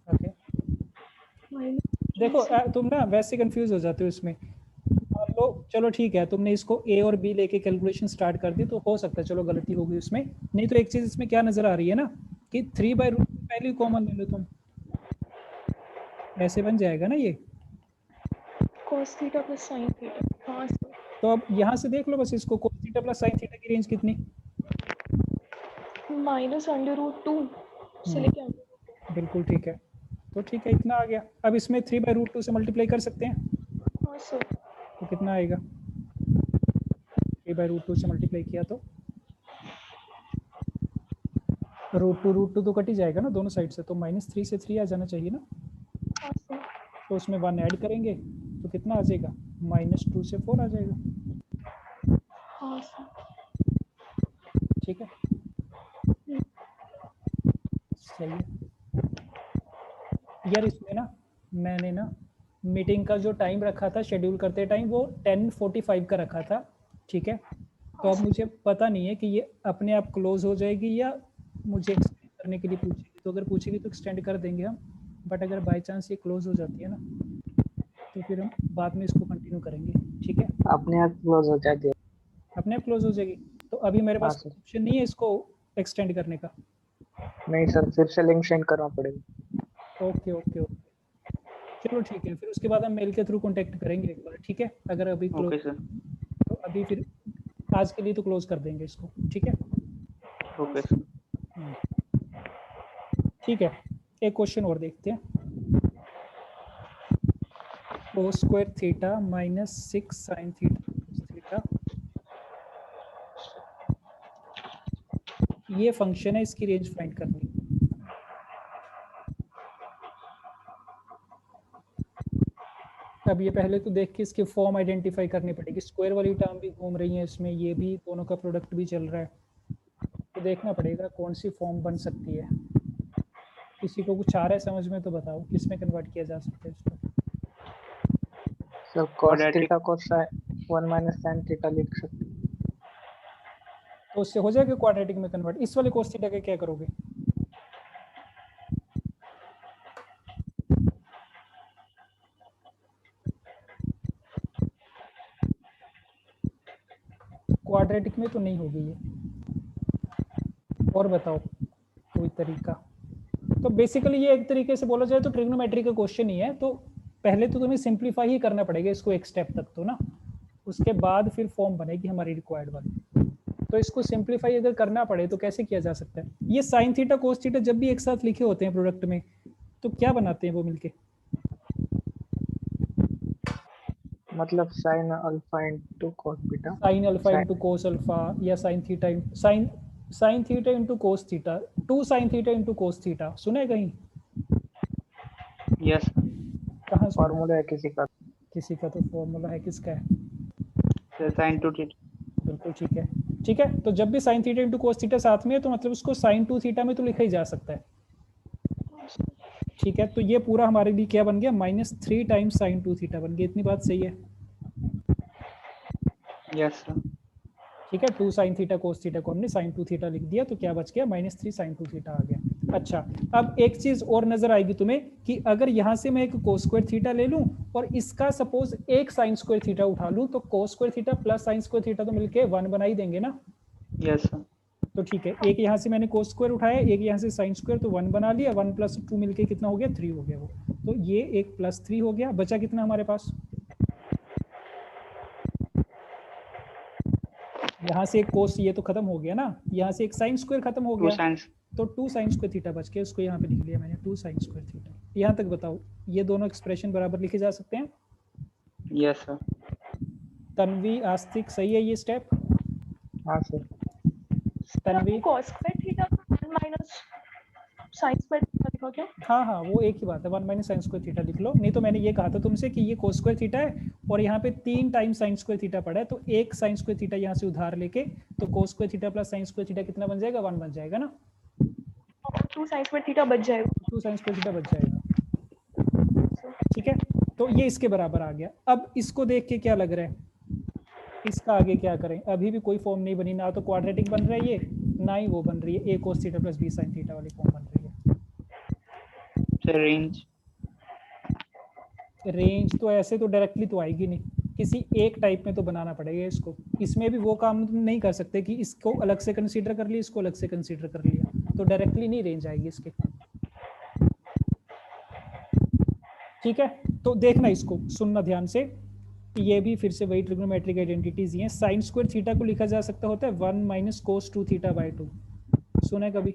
Speaker 1: ओके, देखो तुम ना वैसे कंफ्यूज हो जाते हो इसमें। मान लो चलो ठीक है, तुमने इसको ए और बी लेके कैलकुलेशन स्टार्ट कर दी तो हो सकता है चलो गलती होगी उसमें। नहीं तो एक चीज इसमें क्या नजर आ रही है ना कि 3/√, पहले कॉमन ले लो तुम, ऐसे बन जाएगा ना ये।
Speaker 2: cos theta plus sin theta. हाँ सर,
Speaker 1: तो अब यहाँ से देख लो बस इसको, cos theta plus sin theta की रेंज कितनी?
Speaker 2: माइनस अंडर रूट 2 से लेके अंडर रूट।
Speaker 1: बिल्कुल ठीक है, तो ठीक है इतना आ गया। अब इसमें 3/√2 से मल्टीप्लाई कर सकते हैं,
Speaker 2: हाँ सर,
Speaker 1: तो कितना आएगा? 3/√2 से मल्टीप्लाई किया तो √2 तो कट ही जाएगा ना दोनों साइड से, तो -3 से 3 आ जाना चाहिए ना।
Speaker 2: हाँ सर,
Speaker 1: तो उसमें 1 ऐड करेंगे तो कितना आ जाएगा? -2 से 4 आ जाएगा।
Speaker 2: हाँ सर।
Speaker 1: ठीक है, सही है यार। इसमें ना मैंने ना मीटिंग का जो टाइम रखा था शेड्यूल करते टाइम, वो 10:45 का रखा था, ठीक है। तो अब मुझे पता नहीं है कि ये अपने आप क्लोज हो जाएगी या मुझे एक्सटेंड करने के लिए पूछेगी। तो अगर पूछेगी तो एक्सटेंड कर देंगे हम, बट अगर बाय चांस ये क्लोज हो जाती है ना तो फिर हम बाद में इसको कंटिन्यू करेंगे, ठीक है।
Speaker 5: अपने आप क्लोज हो जाती है।
Speaker 1: अपने आप क्लोज हो जाएगी, तो अभी मेरे
Speaker 5: हाँ
Speaker 1: पास
Speaker 5: सर।
Speaker 1: ऑप्शन नहीं है इसको एक्सटेंड करने का।
Speaker 5: नहीं सर, फिर से लिंक सेंड करना पड़ेगा।
Speaker 1: ओके ओके ओके, चलो ठीक है, फिर उसके बाद हम मेल के थ्रू कांटेक्ट करेंगे एक बार, ठीक है। अगर अभी
Speaker 4: ओके
Speaker 1: क्लोज
Speaker 4: सर
Speaker 1: तो अभी फिर आज के लिए तो क्लोज कर देंगे इसको, ठीक है।
Speaker 4: ओके सर
Speaker 1: ठीक है, एक क्वेश्चन और देखते हैं। cos² थीटा -6 sin थीटा, ये फंक्शन है, इसकी रेंज फाइंड करनी। अब ये पहले तो देख के इसकी फॉर्म आइडेंटिफाई करनी पड़ेगी। स्क्वायर वाली टर्म भी घूम रही है इसमें, ये भी, दोनों का प्रोडक्ट भी चल रहा है, तो देखना पड़ेगा कौन सी फॉर्म बन सकती है। किसी को कुछ आ रहा है समझ में तो बताओ, किस में कन्वर्ट किया जा सकता है इसको?
Speaker 5: Sir cos
Speaker 4: Quadratic.
Speaker 5: थीटा को 1 - sin थीटा लिख सकते हैं।
Speaker 1: तो उससे हो जाएगा क्वाड्रेटिक में कन्वर्ट। इस वाले cos थीटा का क्या करोगे? क्वाड्रेटिक में तो नहीं होगी ये, और बताओ कोई तरीका। तो बेसिकली ये एक तरीके से बोला जाए तो ट्रिग्नोमेट्री का क्वेश्चन ही है। तो पहले तो तुम्हें सिंप्लीफाई ही करना पड़ेगा इसको एक स्टेप तक तो ना, उसके बाद फिर फॉर्म बनेगी हमारी रिक्वायर्ड वाली। तो इसको सिंप्लीफाई अगर करना पड़े तो कैसे किया जा सकता है? ये साइन थीटा कोस थीटा जब भी एक साथ लिखे होते हैं प्रोडक्ट में तो क्या बनाते हैं वो मिलके?
Speaker 5: मतलब sin alpha into cos beta.
Speaker 1: Sine alpha into cos alpha, या sine theta into cos theta, 2 sine theta into cos theta, सुना है कहीं?
Speaker 4: यस
Speaker 1: कहाँ सुना है?
Speaker 5: फॉर्मूला है किसी का।
Speaker 1: किसी का तो फॉर्मूला है, किसका है?
Speaker 4: sin 2 थीटा
Speaker 1: बिल्कुल बिल्कुल ठीक है। ठीक है, तो जब भी sign theta into cos theta साथ में है तो मतलब उसको साइन 2 थीटा में तो लिखा ही जा सकता है। ठीक है, तो ये पूरा हमारे लिए क्या बन गया, -3 टाइम्स साइन 2 थीटा बन गया। इतनी बात सही है?
Speaker 4: Yes sir.
Speaker 1: ठीक है, 2 साइन थीटा कोस थीटा को हमने साइन 2 थीटा लिख दिया, तो क्या बच गया, -3 साइन 2 थीटा आ गया। अच्छा, अब एक चीज और नजर आएगी तुम्हें कि अगर यहाँ से मैं एक कोस स्क्वायर थीटा ले लूं और इसका सपोज एक साइन स्क्वायर थीटा उठा लूं, तो cos square theta plus sign square theta तो मिलके 1 बना ही देंगे ना।
Speaker 4: Yes sir.
Speaker 1: तो ठीक है, एक यहाँ से मैंने कोस स्क्वायर उठाया, एक यहाँ से साइन स्क्वायर, तो 1 बना लिया। 1 + 2 मिलके कितना हो गया, 3 हो गया वो। तो ये एक +3 हो गया। बचा कितना हमारे पास, यहाँ से एक कोस, ये तो खत्म हो गया ना, यहाँ से एक साइन स्क्वायर खत्म हो
Speaker 4: 2
Speaker 1: गया,
Speaker 4: साइंस।
Speaker 1: तो 2 साइन स्क्वायर थीटा बच गया। उसको यहाँ पे लिख लिया मैंने, 2 साइन स्क्वायर थीटा। यहाँ तक बताओ, ये दोनों एक्सप्रेशन बराबर लिखे जा सकते हैं?
Speaker 4: Yes sir.
Speaker 1: तन्वी, आस्तिक, सही है ये स्टेप?
Speaker 5: हाँ sir.
Speaker 1: Tanvi,
Speaker 2: cos square theta का 1 माइनस sin स्क्वायर थीटा लिखा क्या?
Speaker 1: हाँ हाँ, वो एक ही बात है, 1 - साइन स्क्वायर थीटा लिख लो। नहीं तो मैंने ये कहा था तुमसे कि ये कोस स्क्वायर थीटा है और यहाँ पे 3 टाइम साइन स्क्वायर थीटा पड़ा है, तो एक साइन स्क्वायर थीटा यहाँ से उधार लेके, तो cos square theta plus sign square theta कितना बन जाएगा, 1 बन जाएगा ना।
Speaker 2: 2 sin स्क्वायर थीटा बच जाएगा।
Speaker 1: 2 साइन स्क्वायर थीटा बच जाएगा। ठीक है, तो ये इसके बराबर आ गया। अब इसको देख के क्या लग रहा है, इसका आगे क्या करें? अभी भी कोई फॉर्म नहीं बनी, ना तो क्वाड्रेटिक बन रहा है ये, ना ही वो बन रही है, a cos theta plus b sin theta वाली फॉर्म बन रही है।
Speaker 4: Sir range.
Speaker 1: रेंज तो ऐसे तो डायरेक्टली तो आएगी नहीं, किसी एक टाइप में तो बनाना पड़ेगा इसको। इसमें भी वो काम तुम नहीं कर सकते कि इसको अलग से कंसीडर कर लिया, इसको अलग से कंसीडर कर लिया, तो डायरेक्टली नहीं रेंज आएगी इसके। ठीक है, तो देखना, इसको सुनना ध्यान से। ये भी फिर से वही ट्रिग्नोमेट्रिक आइडेंटिटीज ही हैं। साइन स्क्वायर थीटा को लिखा जा सकता होता है 1 - cos 2 थीटा बाई 2। सुना है कभी?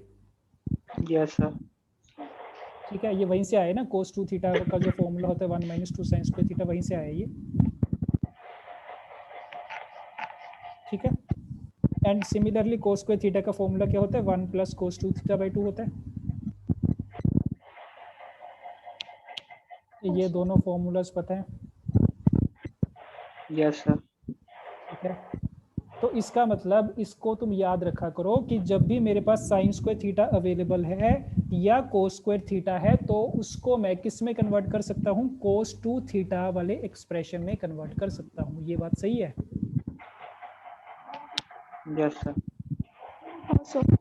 Speaker 4: Yes sir.
Speaker 1: ठीक है, ये वहीं से आया ना, cos 2 थीटा का जो फॉर्मूला होता है 1 - 2 साइन स्क्वायर थीटा, वहीं से आया ये। ठीक है, and similarly cos square theta का फॉर्मूला क्या होता है, 1 + cos 2 थीटा बाई 2 होता है। ये दोनों फॉर्मूलाज पता है?
Speaker 4: Yes sir.
Speaker 1: ठीक है, तो इसका मतलब इसको तुम याद रखा करो कि जब भी मेरे पास साइन स्क्वायर थीटा अवेलेबल है या कोस स्क्वायर थीटा है, तो उसको मैं किस में कन्वर्ट कर सकता हूँ, cos 2 थीटा वाले एक्सप्रेशन में कन्वर्ट कर सकता हूँ। ये बात सही है?
Speaker 4: Yes sir.
Speaker 2: हाँ सर।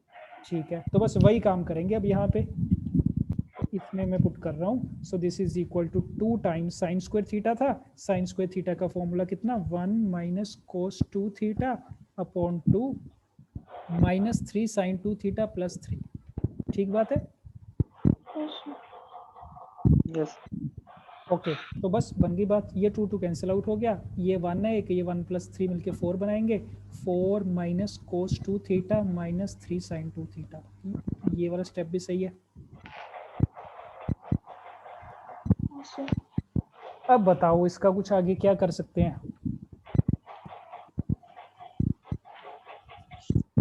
Speaker 1: ठीक है, तो बस वही काम करेंगे अब यहाँ पे। इसमें मैं पुट कर रहा हूँ, so this is equal to 2 times sine square theta था, साइन स्क्वायर थीटा का फॉर्मूला कितना, 1 - cos 2 theta upon 2 -3 sine 2 theta plus 3। ठीक बात है?
Speaker 4: यस।
Speaker 1: ओके, तो बस बन गई बात। ये 2 2 कैंसिल आउट हो गया, ये 1 है एक, ये 1 + 3 मिलके 4 बनाएंगे। 4 - cos 2 थीटा -3 साइन 2 थीटा। ये वाला स्टेप भी सही है। अब बताओ इसका कुछ आगे क्या कर सकते हैं?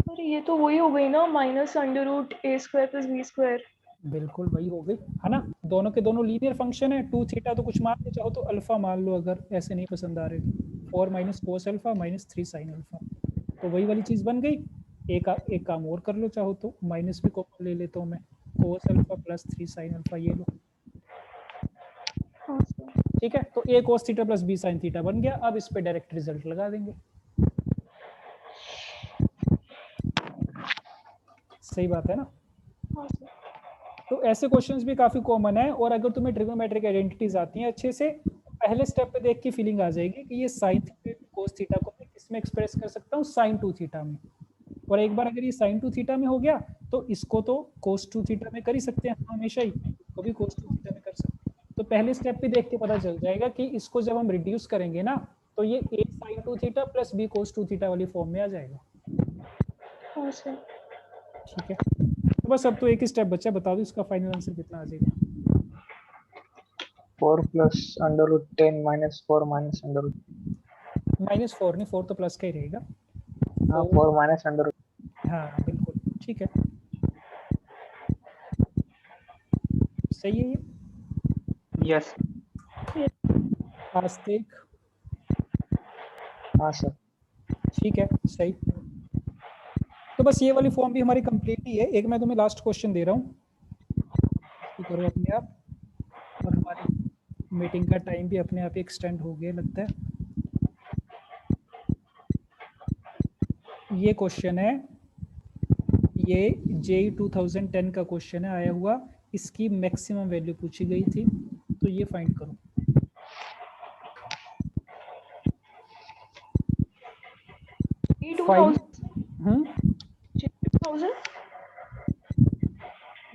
Speaker 2: अरे ये तो वही हो गई ना, -√a² + b²।
Speaker 1: बिल्कुल वही हो गई है ना, दोनों के दोनों लीनियर फंक्शन है। 2 थीटा तो कुछ मान लो, चाहो तो अल्फा मान लो, अगर ऐसे नहीं पसंद आ रहे। 4 - cos अल्फा -3 साइन अल्फा, तो वही वाली चीज बन गई। एक काम और कर लो, चाहो तो माइनस भी कॉमन ले लेता हूँ मैं, cos अल्फा + 3 साइन अल्फा, ये लो। ठीक है, तो a cos theta plus b sine theta बन गया। अब इस पे डायरेक्ट रिजल्ट लगा देंगे। सही बात है ना? तो ऐसे क्वेश्चंस भी काफी कॉमन है, और अगर तुम्हें ट्रिग्नोमेट्रिक आइडेंटिटीज आती हैं अच्छे से, पहले स्टेप पे देख के फीलिंग आ जाएगी कि ये साइन थीटा कोस थीटा को मैं किसमें एक्सप्रेस कर सकता हूँ, साइन 2 थीटा में। और एक बार अगर ये साइन 2 थीटा में हो गया, तो इसको तो cos 2 थीटा में कर ही सकते हैं हमेशा ही, इसको भी cos 2 थीटा में कर सकते हैं। तो पहले स्टेप पे देख के पता चल जाएगा कि इसको जब हम रिड्यूस करेंगे ना, तो ये a sin 2 theta plus b cos 2 theta वाली फॉर्म में आ जाएगा। ठीक है, तो बस अब तो एक ही स्टेप बचा, बता दो इसका फाइनल आंसर कितना आ जाएगा।
Speaker 5: 4 + √10 - 4 - √।
Speaker 1: -4 नहीं, 4 तो प्लस का ही रहेगा।
Speaker 5: हाँ, 4 - √।
Speaker 1: हाँ बिल्कुल ठीक है, सही है ये।
Speaker 4: यस।
Speaker 1: आस्तिक,
Speaker 5: हाँ सर।
Speaker 3: ठीक है, सही। तो बस ये वाली फॉर्म भी हमारी कंप्लीट ही है। एक मैं तुम्हें लास्ट क्वेश्चन दे रहा हूँ, करो अपने आप। और हमारी मीटिंग का टाइम भी अपने आप ही एक्सटेंड हो गया लगता है। ये क्वेश्चन है, ये JEE 2010 का क्वेश्चन है आया हुआ। इसकी मैक्सिमम वैल्यू पूछी गई थी, तो ये फाइंड करो।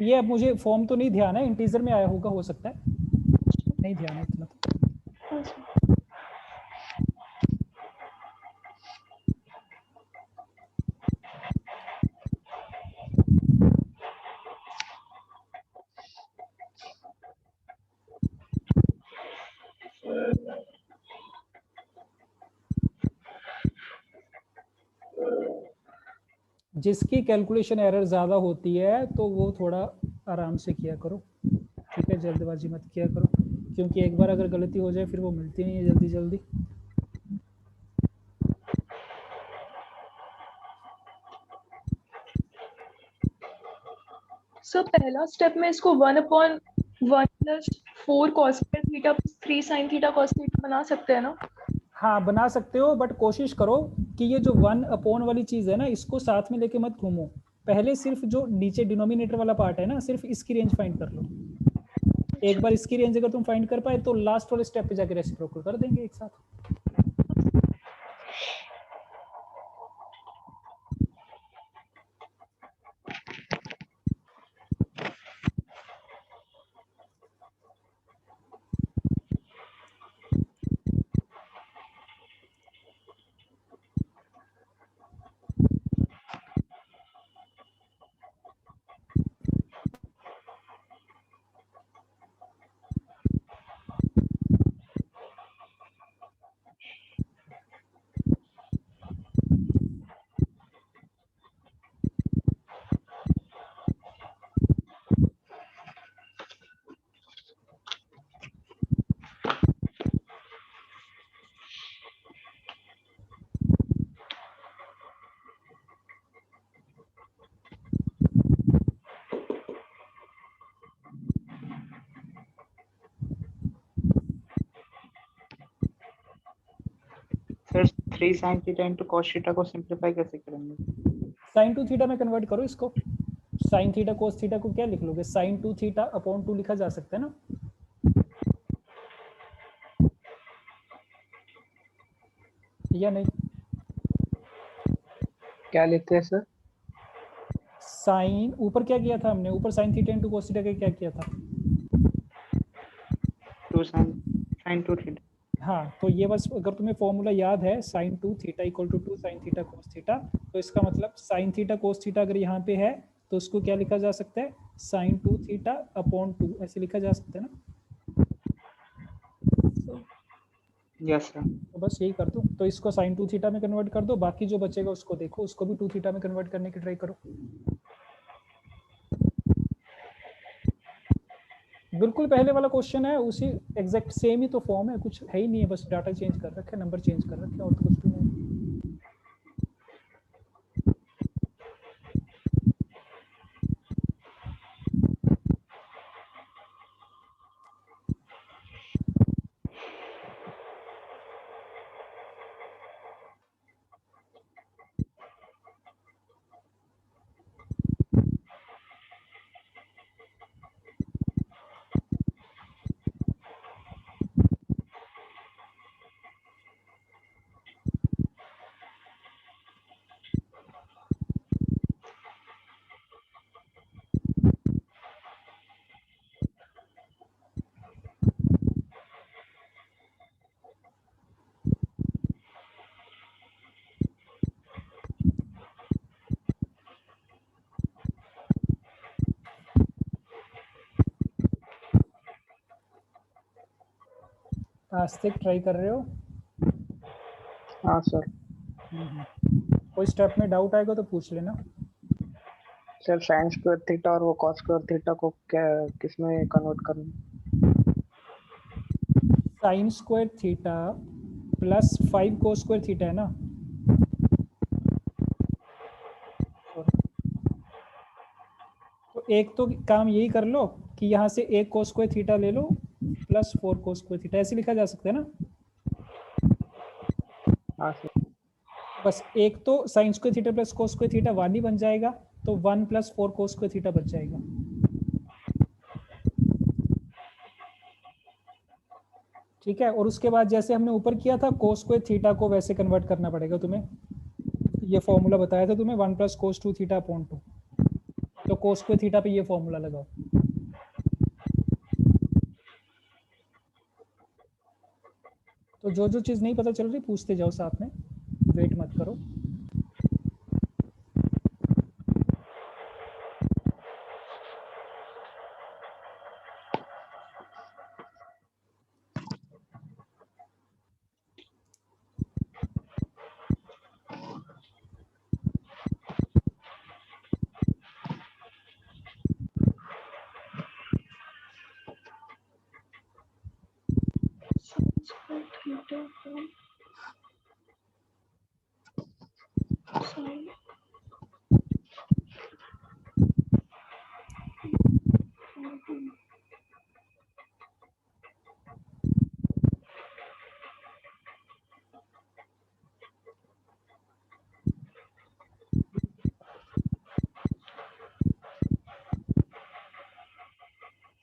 Speaker 3: ये अब मुझे फॉर्म तो नहीं ध्यान है, इंटीजर में आया होगा, हो सकता है, नहीं ध्यान है इतना। जिसकी कैलकुलेशन एरर ज़्यादा होती है तो वो थोड़ा आराम से किया करो, ठीक है, जल्दबाजी मत किया करो, क्योंकि एक बार अगर गलती हो जाए फिर वो मिलती नहीं है जल्दी जल्दी।
Speaker 2: सर पहला स्टेप में इसको 1/1 + 4 cos theta + 3 sin theta cos theta बना सकते हैं ना?
Speaker 3: हाँ बना सकते हो, बट कोशिश करो कि ये जो 1/, वाली चीज़ है ना, इसको साथ में लेके मत घूमो। पहले सिर्फ जो नीचे डिनोमिनेटर वाला पार्ट है ना, सिर्फ इसकी रेंज फाइंड कर लो। एक बार इसकी रेंज अगर तुम फाइंड कर पाए तो लास्ट वाले स्टेप पे जाके रेसिप्रोकल कर देंगे एक साथ।
Speaker 4: Sir 3 sin theta into cos theta को सिंपलीफाई कैसे करेंगे?
Speaker 3: sin 2 थीटा में कन्वर्ट करो इसको। sin थीटा cos थीटा को क्या लिख लोगे? sin 2 थीटा अपॉन 2 लिखा जा सकता है ना, या नहीं?
Speaker 5: क्या लिखते हैं सर?
Speaker 3: साइन ऊपर क्या किया था हमने? ऊपर sin theta into cos theta का क्या किया था?
Speaker 4: 2 sin 2 थीटा।
Speaker 3: हाँ, तो ये बस अगर तुम्हें फॉर्मूला याद है, sin 2 theta equal to 2 sin theta cos theta, तो इसका मतलब sin थीटा cos थीटा अगर यहाँ पे है तो उसको क्या लिखा जा सकता है? sin 2 थीटा अपॉन 2 ऐसे लिखा जा सकता है ना।
Speaker 4: Yes sir.
Speaker 3: तो बस यही कर दो, तो इसको sin 2 थीटा में कन्वर्ट कर दो, बाकी जो बचेगा उसको देखो, उसको भी 2 थीटा में कन्वर्ट करने की ट्राई करो। बिल्कुल पहले वाला क्वेश्चन है, उसी एग्जैक्ट सेम ही तो फॉर्म है, कुछ है ही नहीं है, बस डाटा चेंज कर रखे, नंबर चेंज कर रखे और तो कुछ भी नहीं। आज तक ट्राई कर रहे हो?
Speaker 5: हाँ सर।
Speaker 3: कोई स्टेप में डाउट आएगा तो पूछ लेना।
Speaker 5: सर साइन स्क्वायर थीटा और वो कॉस स्क्वायर थीटा को क्या किसमें कन्वर्ट करना?
Speaker 3: Sign square theta plus 5 cos square theta है ना,
Speaker 1: एक तो काम यही कर लो कि यहाँ से एक कोस स्क्वायर थीटा ले लो प्लस 4 कोस स्क्वायर थीटा, ऐसे लिखा जा सकता है ना।
Speaker 5: हाँ सर।
Speaker 1: बस एक तो sign square theta plus cos square theta 1 ही बन जाएगा, तो 1 प्लस 4 कोस स्क्वायर थीटा बच जाएगा। ठीक है, और उसके बाद जैसे हमने ऊपर किया था कोस स्क्वायर थीटा को वैसे कन्वर्ट करना पड़ेगा तुम्हें। ये फॉर्मूला बताया था तुम्हें 1 प्लस कोस 2 थीटा अपॉन 2, तो कोस स्क्वायर थीटा पे ये फॉर्मूला लगाओ। तो जो जो चीज़ नहीं पता चल रही पूछते जाओ साथ में, वेट मत करो।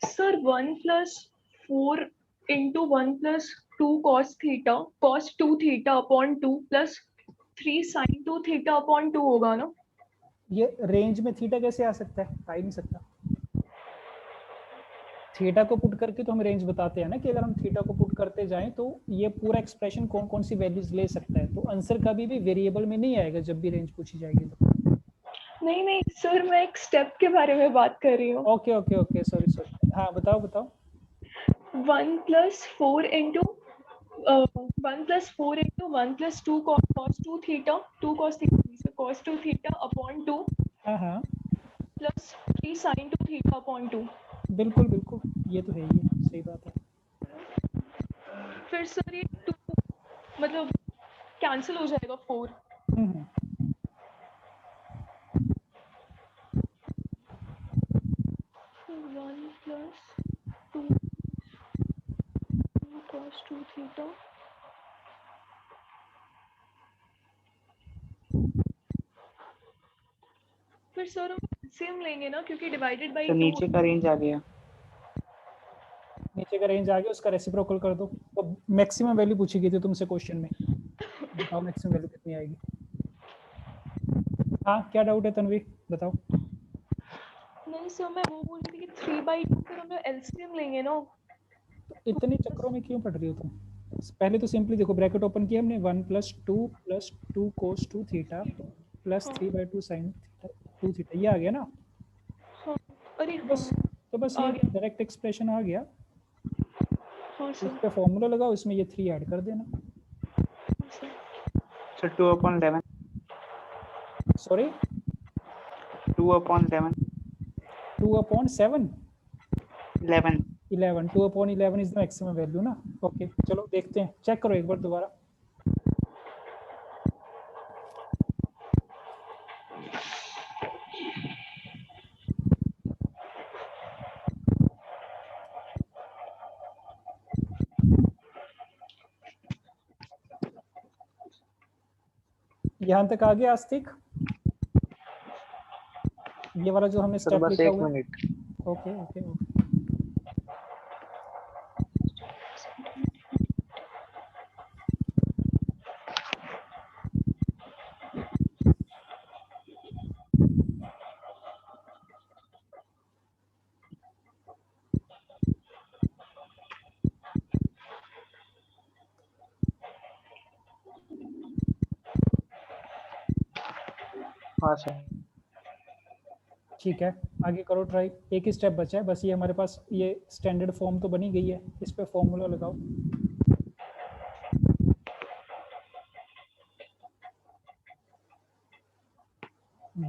Speaker 2: Sir 1 plus 4 into 1 plus 2 cos theta cos 2 theta upon 2 plus 3 sin 2 theta upon 2 होगा ना।
Speaker 1: ये रेंज में थीटा कैसे आ सकता है, आ ही नहीं सकता। थीटा को पुट करके तो हम रेंज बताते हैं ना कि अगर हम थीटा को पुट करते जाएं तो ये पूरा एक्सप्रेशन कौन कौन सी वैल्यूज ले सकता है, तो आंसर कभी भी वेरिएबल में नहीं आएगा जब भी रेंज पूछी जाएगी तो।
Speaker 2: नहीं नहीं सर, मैं एक स्टेप के बारे में बात कर रही हूँ।
Speaker 1: Okay okay okay, sorry sorry, हाँ बताओ बताओ।
Speaker 2: 1 plus 4 into 1 plus 4 into 1 plus 2 cos 2 theta 2 cos 2 theta upon 2
Speaker 1: हाँ हाँ
Speaker 2: प्लस 3 sin 2 थीटा अपॉन 2।
Speaker 1: बिल्कुल बिल्कुल, ये तो है ही है, सही बात है।
Speaker 2: फिर सर ये 2 मतलब कैंसिल हो जाएगा 4।
Speaker 1: हम्म,
Speaker 2: 1 प्लस 2 cos 2 थीटा फिर सर हम सेम लेंगे ना क्योंकि डिवाइडेड बाय
Speaker 4: तो
Speaker 2: 2।
Speaker 4: नीचे का रेंज आ गया।
Speaker 1: नीचे का रेंज आ गया, उसका रेसिप्रोकल कर दो। तो मैक्सिमम वैल्यू पूछी गई थी तुमसे क्वेश्चन में, बताओ मैक्सिमम वैल्यू कितनी आएगी। हाँ क्या डाउट है तन्वी, बताओ।
Speaker 2: नहीं सर, मैं वो बोल रही थी कि 3/2 फिर हम लोग एलसीएम लेंगे ना।
Speaker 1: तो इतने चक्करों में क्यों पढ़ रही हो तुम? पहले तो सिंपली देखो, ब्रैकेट ओपन किया हमने 1 प्लस 2 कोस 2 थीटा प्लस 3/2 साइन 2 थीटा, ये आ गया ना।
Speaker 2: हाँ अरे
Speaker 1: बस
Speaker 2: हाँ
Speaker 1: तो बस
Speaker 2: आ
Speaker 1: ये
Speaker 2: गया।
Speaker 1: डायरेक्ट एक्सप्रेशन आ गया,
Speaker 2: हाँ
Speaker 1: इस
Speaker 2: सर
Speaker 1: पे फॉर्मूला लगाओ, इसमें ये 3 ऐड कर देना।
Speaker 2: हाँ sir.
Speaker 4: Sir 2/11
Speaker 1: sorry
Speaker 4: 2/11
Speaker 1: 2/7
Speaker 4: 11
Speaker 1: 11 2/11 is the maximum value ना। ओके चलो देखते हैं, चेक करो एक बार दोबारा। यहाँ तक आ गया आस्तिक, ये वाला जो हमने
Speaker 5: सर
Speaker 1: स्टेप
Speaker 5: बस
Speaker 1: लिखा
Speaker 5: 1
Speaker 1: हुआ है।
Speaker 5: मिनट।
Speaker 1: Okay okay okay.
Speaker 5: हाँ सर।
Speaker 1: ठीक है आगे करो ट्राई, एक ही स्टेप बचा है बस, ये हमारे पास ये स्टैंडर्ड फॉर्म तो बनी गई है, इस पे फॉर्मूला लगाओ।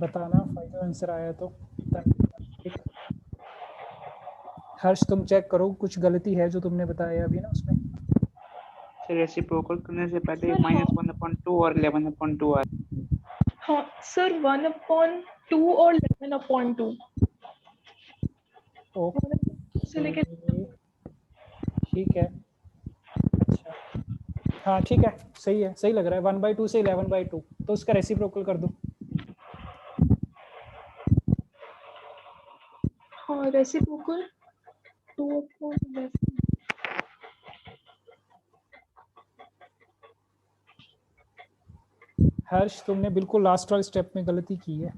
Speaker 1: बताना फाइनल आंसर आया तो। हर्ष तुम चेक करो कुछ गलती है जो तुमने बताया अभी ना उसमें।
Speaker 4: सर रेसिप्रोकल करने से पहले
Speaker 2: सर, हाँ।
Speaker 4: -1/2 और 11/2 आ रहा
Speaker 2: हाँ सर 1/2 और 11/2।
Speaker 1: ओके
Speaker 2: से लेके
Speaker 1: ठीक है, अच्छा हाँ ठीक है, सही है, सही लग रहा है। 1/2 से 11/2, तो उसका रेसिप्रोकल कर दो।
Speaker 2: हाँ रेसिप्रोकल 2/11।
Speaker 1: हर्ष तुमने बिल्कुल लास्ट वाले स्टेप में गलती की है।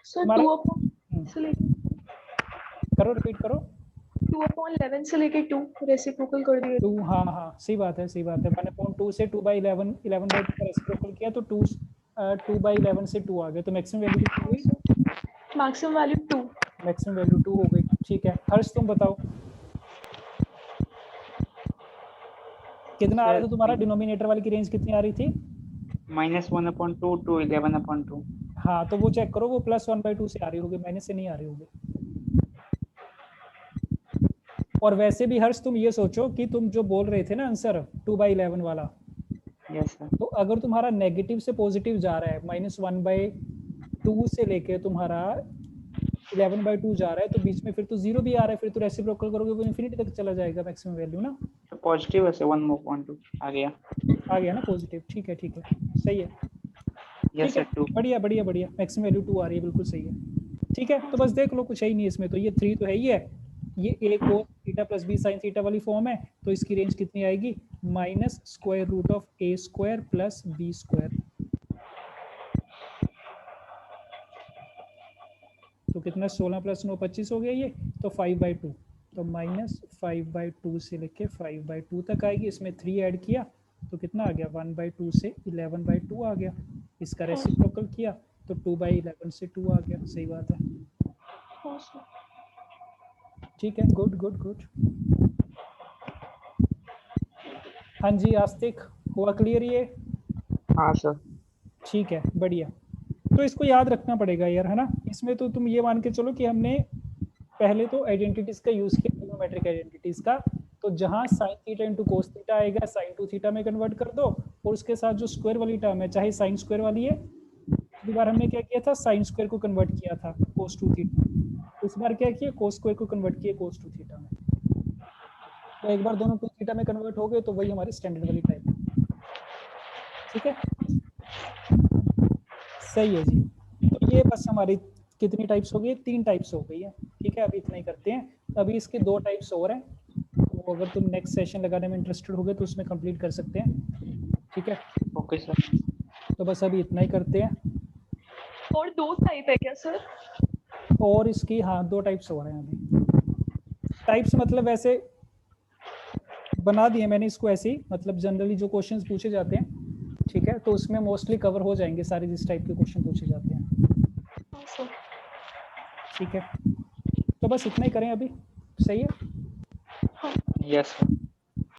Speaker 2: सर
Speaker 1: हमारा-
Speaker 2: 2/11 से लेके
Speaker 1: करो, रिपीट करो।
Speaker 2: 2/11 से लेके 2 रेसिप्रोकल कर दिए।
Speaker 1: 2, हाँ हाँ सही बात है, सही बात है। 1/2 से 2/11, 11/2 का रेसिप्रोकल किया तो 2/11 से 2 आ गया, तो मैक्सिमम वैल्यू कितनी हुई?
Speaker 2: Maximum value 2।
Speaker 1: मैक्सिमम वैल्यू 2 हो गई, ठीक है। हर्ष तुम बताओ कितना आ रहा था तुम्हारा? डिनोमिनेटर वाली की रेंज कितनी आ रही थी?
Speaker 4: -1/2 to 11/2।
Speaker 1: हाँ तो वो चेक करो, वो +1/2 से आ रही होगी, माइनस से नहीं आ रही होगी। और वैसे भी हर्ष तुम ये सोचो कि तुम जो बोल रहे थे ना आंसर 2/11 वाला,
Speaker 4: यस सर।
Speaker 1: तो अगर तुम्हारा नेगेटिव से पॉजिटिव जा रहा है, -1/2 से लेके तुम्हारा 11/2 जा रहा है, तो बीच में फिर तो 0 भी आ रहा है, फिर तो रेसिप्रोकल करोगे वो इन्फिनिटी तक चला जाएगा मैक्सिमम वैल्यू ना।
Speaker 4: तो पॉजिटिव है सर, 1/2 आ गया।
Speaker 1: आ गया ना पॉजिटिव, ठीक है ठीक है, सही है,
Speaker 4: यस
Speaker 1: ठीक है,
Speaker 4: सर 2।
Speaker 1: बढ़िया बढ़िया बढ़िया, मैक्सिमम वैल्यू 2 आ रही है, बिल्कुल सही है, ठीक है। तो बस देख लो, कुछ है ही नहीं इसमें, तो ये 3 तो है ही है, ये a cos theta plus b sin theta वाली फॉर्म है, तो इसकी रेंज कितनी आएगी? -√a² plus b²। तो कितना? 16 + 9 25 हो गया ये, तो 5/2, तो -5/2 से लेके 5/2 तक आएगी। इसमें 3 ऐड किया तो कितना आ गया? 1/2 से 11/2 आ गया। इसका रेसिप्रोकल किया तो 2/11 से 2 आ गया, सही बात है,
Speaker 2: हाँ सर।
Speaker 1: ठीक है, गुड गुड गुड। हाँ जी आस्तिक, हुआ क्लियर ये?
Speaker 5: हाँ सर।
Speaker 1: ठीक है, बढ़िया। तो इसको याद रखना पड़ेगा यार, है ना। इसमें तो तुम ये मान के चलो कि हमने पहले तो आइडेंटिटीज का यूज किया, ट्रिग्नोमेट्रिक आइडेंटिटीज का, तो जहां sin theta into cos theta आएगा sin 2 थीटा में कन्वर्ट कर दो, और उसके साथ जो स्क्वायर वाली टर्म है, चाहे sin स्क्वायर वाली है, पिछली बार हमने क्या किया था? sin स्क्वायर को कन्वर्ट किया था cos 2 थीटा, इस बार क्या किया? cos स्क्वायर को कन्वर्ट किया cos 2 थीटा में। तो एक बार दोनों 2 थीटा में कन्वर्ट हो गए तो वही हमारी स्टैंडर्ड वाली टाइप है, ठीक है, सही है जी। तो ये बस हमारी कितनी टाइप्स हो गई? 3 टाइप्स हो गई है, ठीक है। अभी इतना ही करते हैं, अभी इसके 2 टाइप्स और हैं, तो अगर तुम नेक्स्ट सेशन लगाने में इंटरेस्टेड हो गए तो उसमें कंप्लीट कर सकते हैं, ठीक है।
Speaker 4: Okay sir.
Speaker 1: तो बस अभी इतना ही करते हैं,
Speaker 2: और 2 टाइप है क्या सर?
Speaker 1: और इसकी हाँ 2 टाइप्स हो रहे हैं अभी। टाइप्स मतलब वैसे बना दिए मैंने इसको ऐसे ही, मतलब जनरली जो क्वेश्चंस पूछे जाते हैं, ठीक है, तो उसमें मोस्टली कवर हो जाएंगे सारे जिस टाइप के क्वेश्चन पूछे जाते हैं,
Speaker 2: हाँ सर।
Speaker 1: ठीक है। तो बस इतना ही करें अभी, सही है।
Speaker 4: Yes sir.